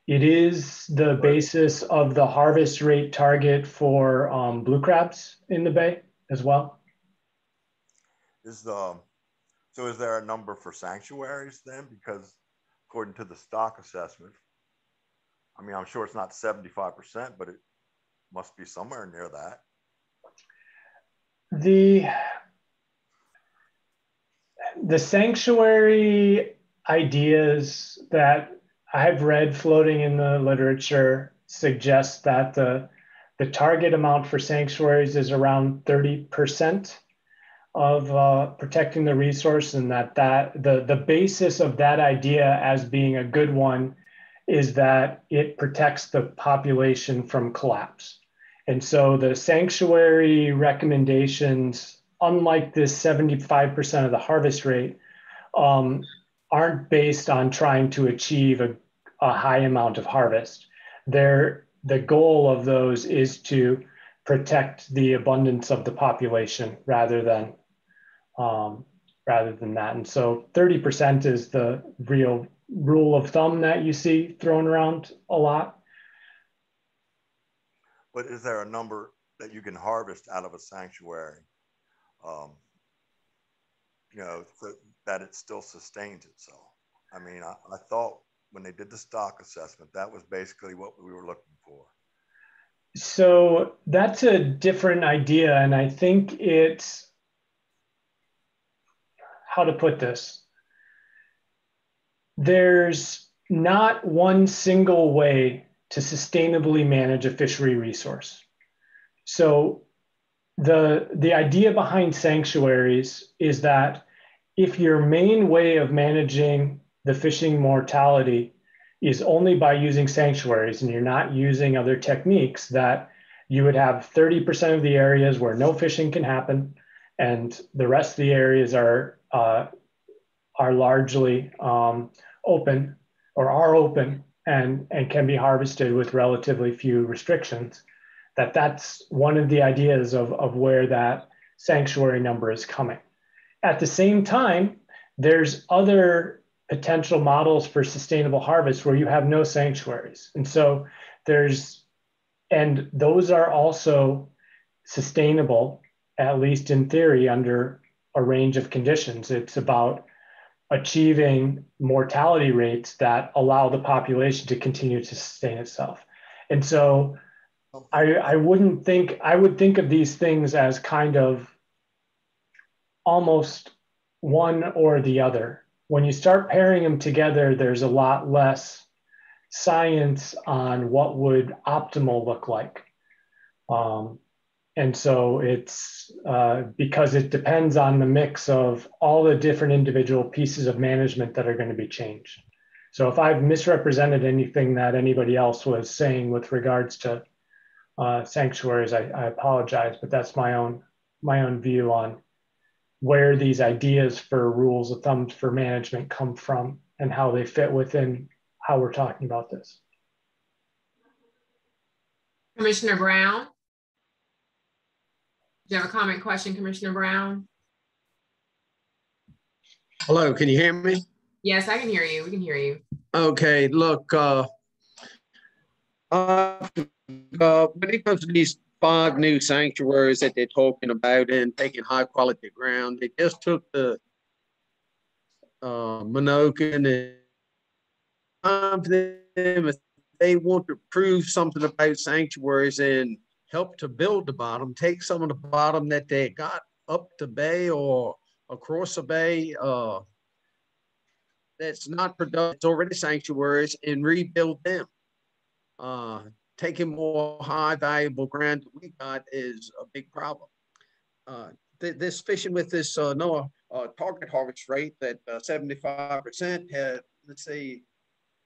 Speaker 6: It is the basis of the harvest rate target for blue crabs in the bay as well.
Speaker 10: So is there a number for sanctuaries then? Because according to the stock assessment, I mean, I'm sure it's not 75%, but it must be somewhere near that.
Speaker 6: The sanctuary ideas that I've read floating in the literature suggest that the target amount for sanctuaries is around 30% of protecting the resource, and that the basis of that idea as being a good one is that it protects the population from collapse. And so the sanctuary recommendations, unlike this 75% of the harvest rate, aren't based on trying to achieve a high amount of harvest. The goal of those is to protect the abundance of the population rather than that. And so 30% is the real rule of thumb that you see thrown around a lot.
Speaker 10: But is there a number that you can harvest out of a sanctuary, you know, so that it still sustains itself? I mean, I thought when they did the stock assessment, that was basically what we were looking for.
Speaker 6: So that's a different idea. And I think it's, how to put this? There's not one single way to sustainably manage a fishery resource. So the idea behind sanctuaries is that if your main way of managing the fishing mortality is only by using sanctuaries and you're not using other techniques, that you would have 30% of the areas where no fishing can happen, and the rest of the areas are largely open or are open and can be harvested with relatively few restrictions. That's one of the ideas of where that sanctuary number is coming. At the same time, there's other potential models for sustainable harvest where you have no sanctuaries. And so those are also sustainable, at least in theory, under a range of conditions. It's about achieving mortality rates that allow the population to continue to sustain itself. And so I would think of these things as kind of almost one or the other. When you start pairing them together, there's a lot less science on what would optimal look like. And so it's because it depends on the mix of all the different individual pieces of management that are going to be changed. So if I've misrepresented anything that anybody else was saying with regards to sanctuaries, I apologize, but that's my own view on where these ideas for rules of thumb for management come from and how they fit within how we're talking about this.
Speaker 1: Commissioner Brown? Do you have a comment, question, Commissioner Brown?
Speaker 19: Hello, can you hear me?
Speaker 1: Yes, I can hear you. We can hear you.
Speaker 19: Okay, look, when it comes to these 5 new sanctuaries that they're talking about and taking high quality ground, they just took the Minokan and them, if they want to prove something about sanctuaries and help to build the bottom, take some of the bottom that they got up the bay or across the bay that's not productive, it's already sanctuaries, and rebuild them. Taking more high valuable ground that we got is a big problem. This fishing with this NOAA target harvest rate that 75% had, let's see,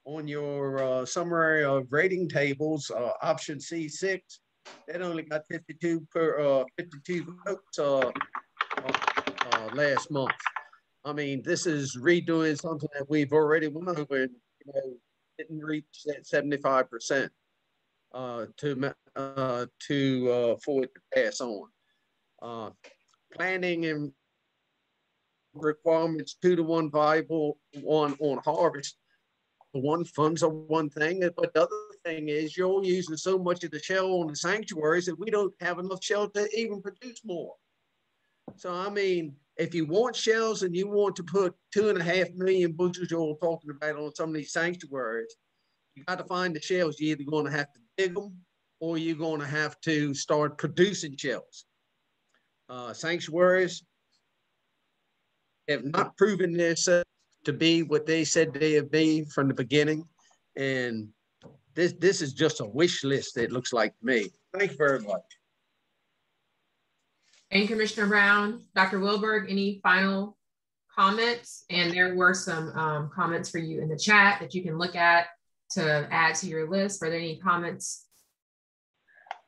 Speaker 19: on your summary of rating tables, option C6, that only got 52 votes last month. I mean, this is redoing something that we've already won over and didn't reach that 75% for it to pass on. Planning and requirements 2-to-1 viable on harvest. One, funds are one thing, but the other thing is you're using so much of the shell on the sanctuaries that we don't have enough shell to even produce more. So, I mean, if you want shells and you want to put 2.5 million bushels you're talking about on some of these sanctuaries, you got to find the shells. You're either going to have to dig them or you're going to have to start producing shells. Sanctuaries have not proven themselves to be what they said they'd be from the beginning. And this is just a wish list, it looks like to me. Thank you very much.
Speaker 1: And Commissioner Brown, Dr. Wilberg, any final comments? And there were some comments for you in the chat that you can look at to add to your list. Are there any comments?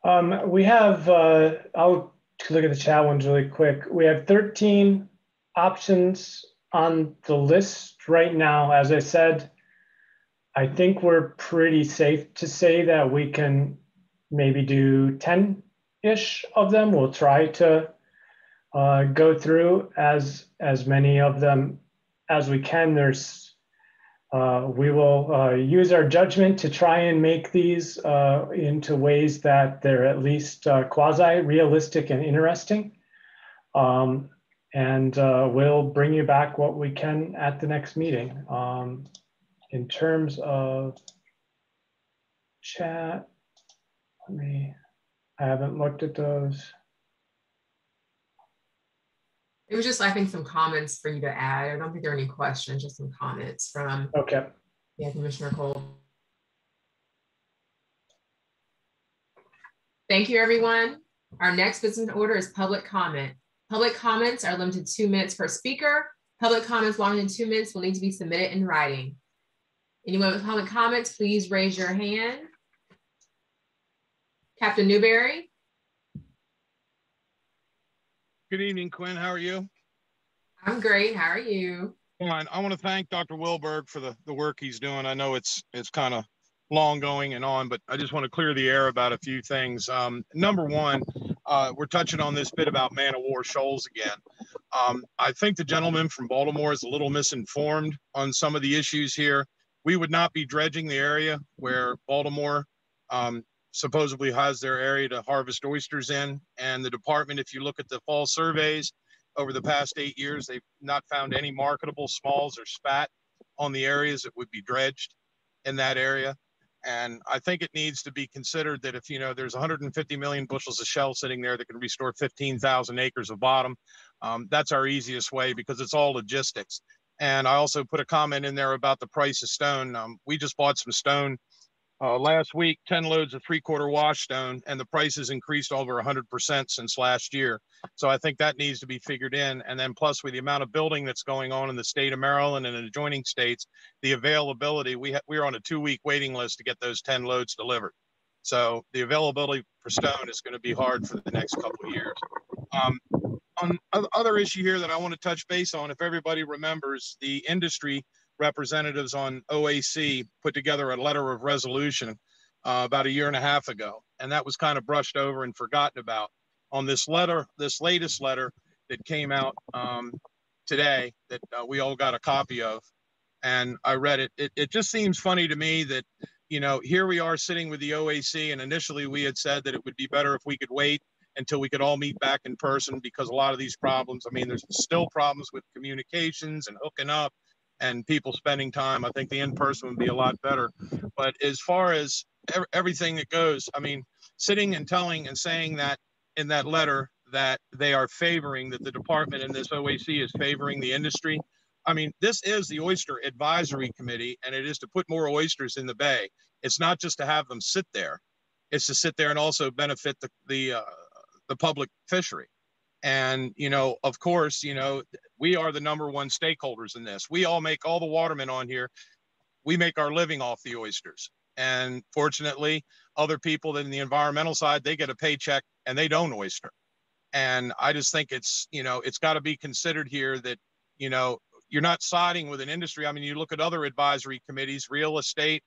Speaker 6: We have, I'll look at the chat ones really quick. We have 13 options on the list right now. As I said, I think we're pretty safe to say that we can maybe do 10-ish of them. We'll try to go through as many of them as we can. We will use our judgment to try and make these into ways that they're at least quasi-realistic and interesting. And we'll bring you back what we can at the next meeting. In terms of chat, I haven't looked at those.
Speaker 1: It was just, I think, some comments for you to add. I don't think there are any questions, just some comments from Commissioner Cole. Thank you, everyone. Our next business order is public comment. Public comments are limited to 2 minutes per speaker. Public comments longer than 2 minutes will need to be submitted in writing. Anyone with public comments, please raise your hand. Captain Newberry.
Speaker 20: Good evening, Quinn. How are you?
Speaker 1: I'm great. How are you?
Speaker 20: Fine. I want to thank Dr. Wilberg for the work he's doing. I know it's kind of long going and on, but I just want to clear the air about a few things. Number one, we're touching on this bit about man-of-war shoals again. I think the gentleman from Baltimore is a little misinformed on some of the issues here. We would not be dredging the area where Baltimore supposedly has their area to harvest oysters in. And the department, if you look at the fall surveys over the past 8 years, they've not found any marketable smalls or spat on the areas that would be dredged in that area. And I think it needs to be considered that if, there's 150 million bushels of shell sitting there that can restore 15,000 acres of bottom, that's our easiest way because it's all logistics. And I also put a comment in there about the price of stone. We just bought some stone Last week, 10 loads of 3/4 wash stone, and the price has increased over 100% since last year. So I think that needs to be figured in. And then plus with the amount of building that's going on in the state of Maryland and in adjoining states, the availability, we're on a 2-week waiting list to get those 10 loads delivered. So the availability for stone is going to be hard for the next couple of years. On other issue here that I want to touch base on, if everybody remembers, the industry representatives on OAC put together a letter of resolution about 1.5 years ago, and that was kind of brushed over and forgotten about. On this letter, this latest letter that came out today that we all got a copy of, and I read it, it just seems funny to me that, you know, here we are sitting with the OAC, and initially we had said that it would be better if we could wait until we could all meet back in person, because a lot of these problems, I mean, there's still problems with communications and hooking up and people spending time. I think the in-person would be a lot better. But as far as everything that goes, I mean, sitting and telling and saying that in that letter that they are favoring, that the department in this OAC is favoring the industry. I mean, this is the Oyster Advisory Committee, and it is to put more oysters in the bay. It's not just to have them sit there. It's to sit there and also benefit the public fishery. And, you know, of course, you know, we are the #1 stakeholders in this. We all make, all the watermen on here, we make our living off the oysters. And fortunately, other people in the environmental side, they get a paycheck and they don't oyster. And I just think it's, you know, it's got to be considered here that, you know, you're not siding with an industry. I mean, you look at other advisory committees, real estate,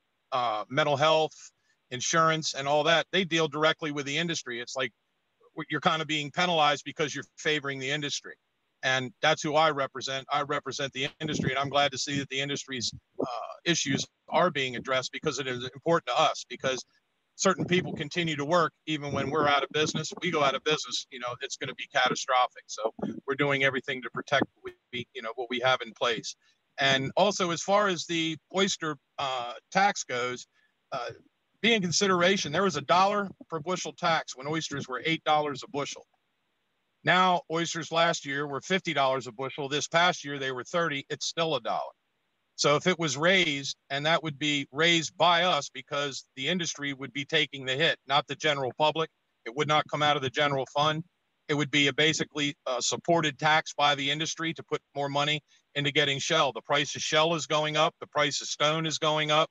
Speaker 20: mental health, insurance, and all that, they deal directly with the industry. It's like you're kind of being penalized because you're favoring the industry. And that's who I represent. I represent the industry, and I'm glad to see that the industry's issues are being addressed, because it is important to us, because certain people continue to work even when we're out of business. We go out of business, you know, it's going to be catastrophic. So we're doing everything to protect what we have in place. And also, as far as the oyster tax goes, be in consideration, there was $1 per bushel tax when oysters were $8 a bushel. Now, oysters last year were $50 a bushel. This past year, they were $30. It's still $1. So if it was raised, and that would be raised by us, because the industry would be taking the hit, not the general public. It would not come out of the general fund. It would be a basically supported tax by the industry to put more money into getting shell. The price of shell is going up. The price of stone is going up.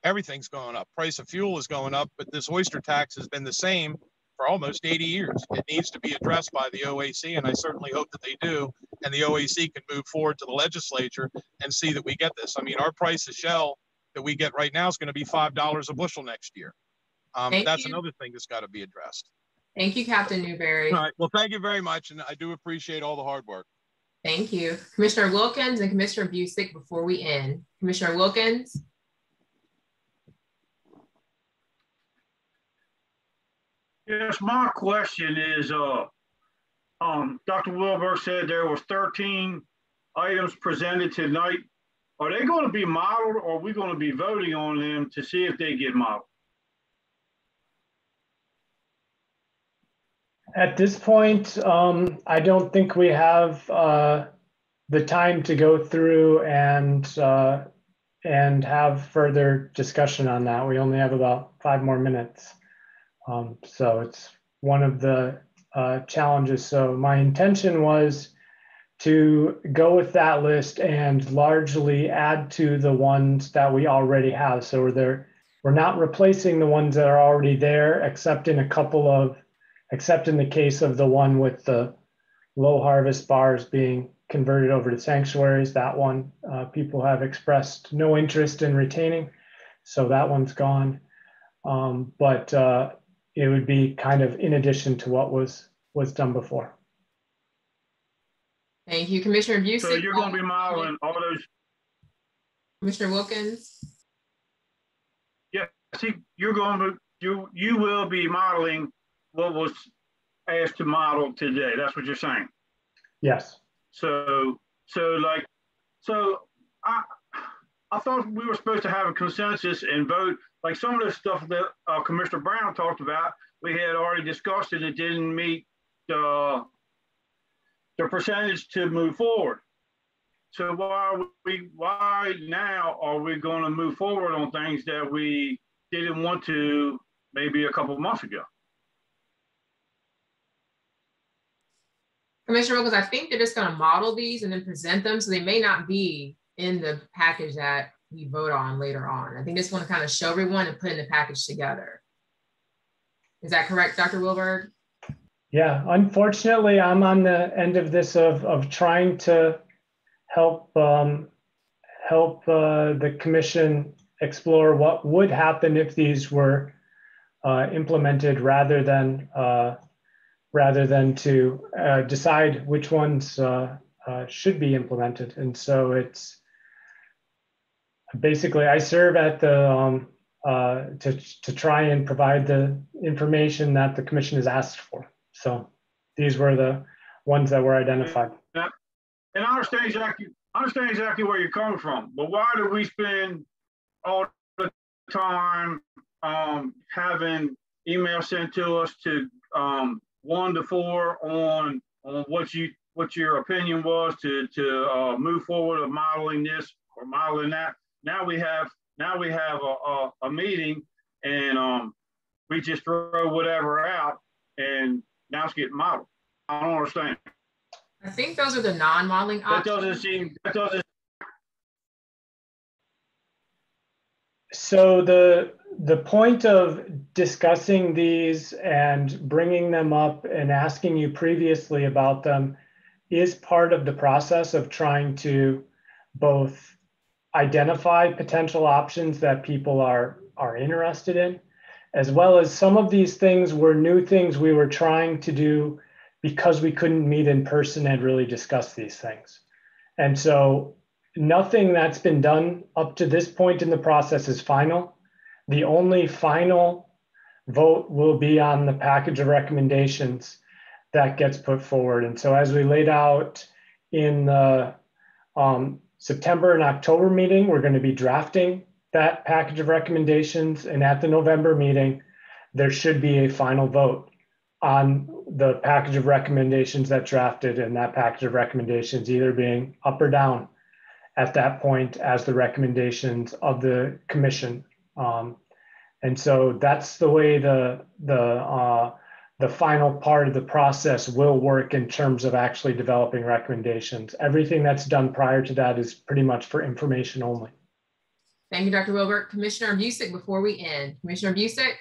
Speaker 20: Everything's going up. Price of fuel is going up, but this oyster tax has been the same for almost 80 years. It needs to be addressed by the OAC, and I certainly hope that they do, and the OAC can move forward to the legislature and see that we get this. I mean, our price of shell that we get right now is going to be $5 a bushel next year. That's another thing that's got to be addressed.
Speaker 1: Thank you, Captain Newberry.
Speaker 20: All right. Well, thank you very much, and I do appreciate all the hard work.
Speaker 1: Thank you. Commissioner Wilkins and Commissioner Busick before we end. Commissioner Wilkins.
Speaker 21: Yes, my question is, Dr. Wilbur said there was 13 items presented tonight. Are they going to be modeled, or are we going to be voting on them to see if they get modeled?
Speaker 6: At this point, I don't think we have the time to go through and have further discussion on that. We only have about 5 more minutes. So it's one of the challenges. So my intention was to go with that list and largely add to the ones that we already have. So we're not replacing the ones that are already there, except in the case of the one with the low harvest bars being converted over to sanctuaries. That one people have expressed no interest in retaining, so that one's gone. But it would be kind of in addition to what was done before.
Speaker 1: Thank you, Commissioner Busick.
Speaker 21: So you're going to be modeling all those.
Speaker 1: Commissioner Wilkins.
Speaker 21: Yeah, see, you will be modeling what was asked to model today. That's what you're saying.
Speaker 6: Yes.
Speaker 21: So I thought we were supposed to have a consensus and vote. Like some of the stuff that Commissioner Brown talked about, we had already discussed it. It didn't meet the percentage to move forward. So why now are we going to move forward on things that we didn't want to maybe a couple of months ago.
Speaker 1: Commissioner Wilkins, I think they're just going to model these and then present them, so they may not be in the package that we vote on later on. I think they just want to kind of show everyone and put in the package together. Is that correct, Dr. Wilberg?
Speaker 6: Yeah, unfortunately, I'm on the end of this of trying to help help the commission explore what would happen if these were implemented rather than to decide which ones should be implemented. And so it's basically, I serve at the to try and provide the information that the commission has asked for. So these were the ones that were identified.
Speaker 21: Yeah. And I understand exactly where you're coming from, but why do we spend all the time having emails sent to us to 1 to 4 on what your opinion was to move forward of modeling this or modeling that? Now we have a meeting and we just throw whatever out and now it's getting modeled. I don't understand.
Speaker 1: I think those are the non-modeling options.
Speaker 21: That doesn't.
Speaker 6: So the point of discussing these and bringing them up and asking you previously about them is part of the process of trying to both identify potential options that people are interested in, as well as some of these things were new things we were trying to do because we couldn't meet in person and really discuss these things. And so nothing that's been done up to this point in the process is final. The only final vote will be on the package of recommendations that gets put forward. And so as we laid out in the September and October meeting, we're going to be drafting that package of recommendations. And at the November meeting, there should be a final vote on the package of recommendations that drafted, and that package of recommendations either being up or down at that point as the recommendations of the commission. And so that's the way the final part of the process will work in terms of actually developing recommendations. Everything that's done prior to that is pretty much for information only.
Speaker 1: Thank you, Dr. Wilbert. Commissioner Busick, before we end. Commissioner Busick?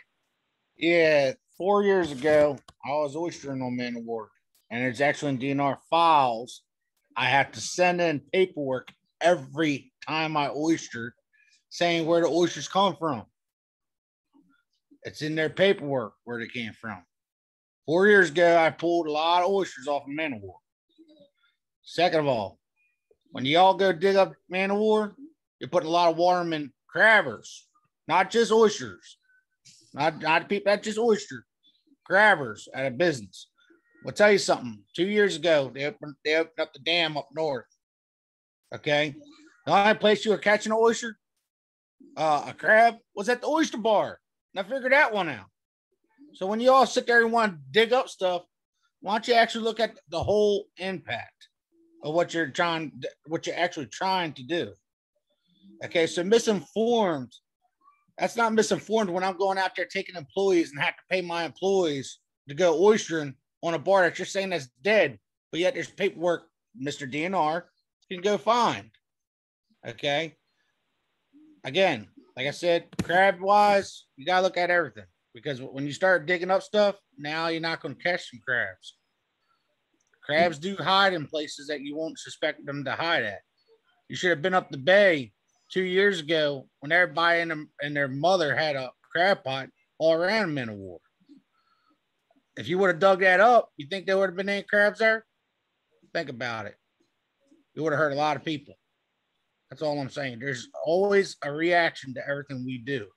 Speaker 17: Yeah, 4 years ago, I was oystering on Man of War, and it's actually in DNR files. I have to send in paperwork every time I oyster saying where the oysters come from. It's in their paperwork where they came from. 4 years ago, I pulled a lot of oysters off of Man of War. Second of all, when y'all go dig up Man of War, you're putting a lot of waterman crabbers, not just oysters. Not people, not just oyster, crabbers out of business. I'll tell you something. 2 years ago, they opened up the dam up north. Okay, the only place you were catching an oyster, a crab, was at the oyster bar. And I figured that one out. So when you all sit there and want to dig up stuff, why don't you actually look at the whole impact of what you're actually trying to do? Okay, so misinformed. That's not misinformed when I'm going out there taking employees and have to pay my employees to go oystering on a bar that you're saying that's dead, but yet there's paperwork, Mr. DNR, you can go find. Okay. Again, like I said, crab wise, you got to look at everything, because when you start digging up stuff, now you're not going to catch some crabs. Crabs do hide in places that you won't suspect them to hide at. You should have been up the bay 2 years ago when everybody and their mother had a crab pot all around Man of War. If you would have dug that up, you think there would have been any crabs there? Think about it. You would have hurt a lot of people. That's all I'm saying. There's always a reaction to everything we do.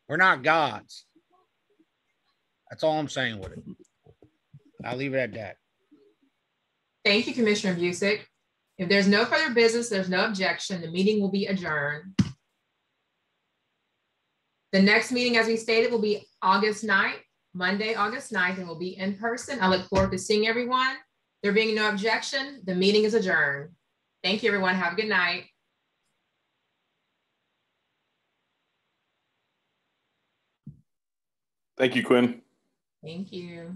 Speaker 17: We're not gods. That's all I'm saying with it. I'll leave it at that.
Speaker 1: Thank you, Commissioner Busick. If there's no further business, there's no objection, the meeting will be adjourned. The next meeting, as we stated, will be August 9th, Monday, August 9th, and will be in person. I look forward to seeing everyone. There being no objection, the meeting is adjourned. Thank you, everyone. Have a good night.
Speaker 18: Thank you, Quinn.
Speaker 1: Thank you.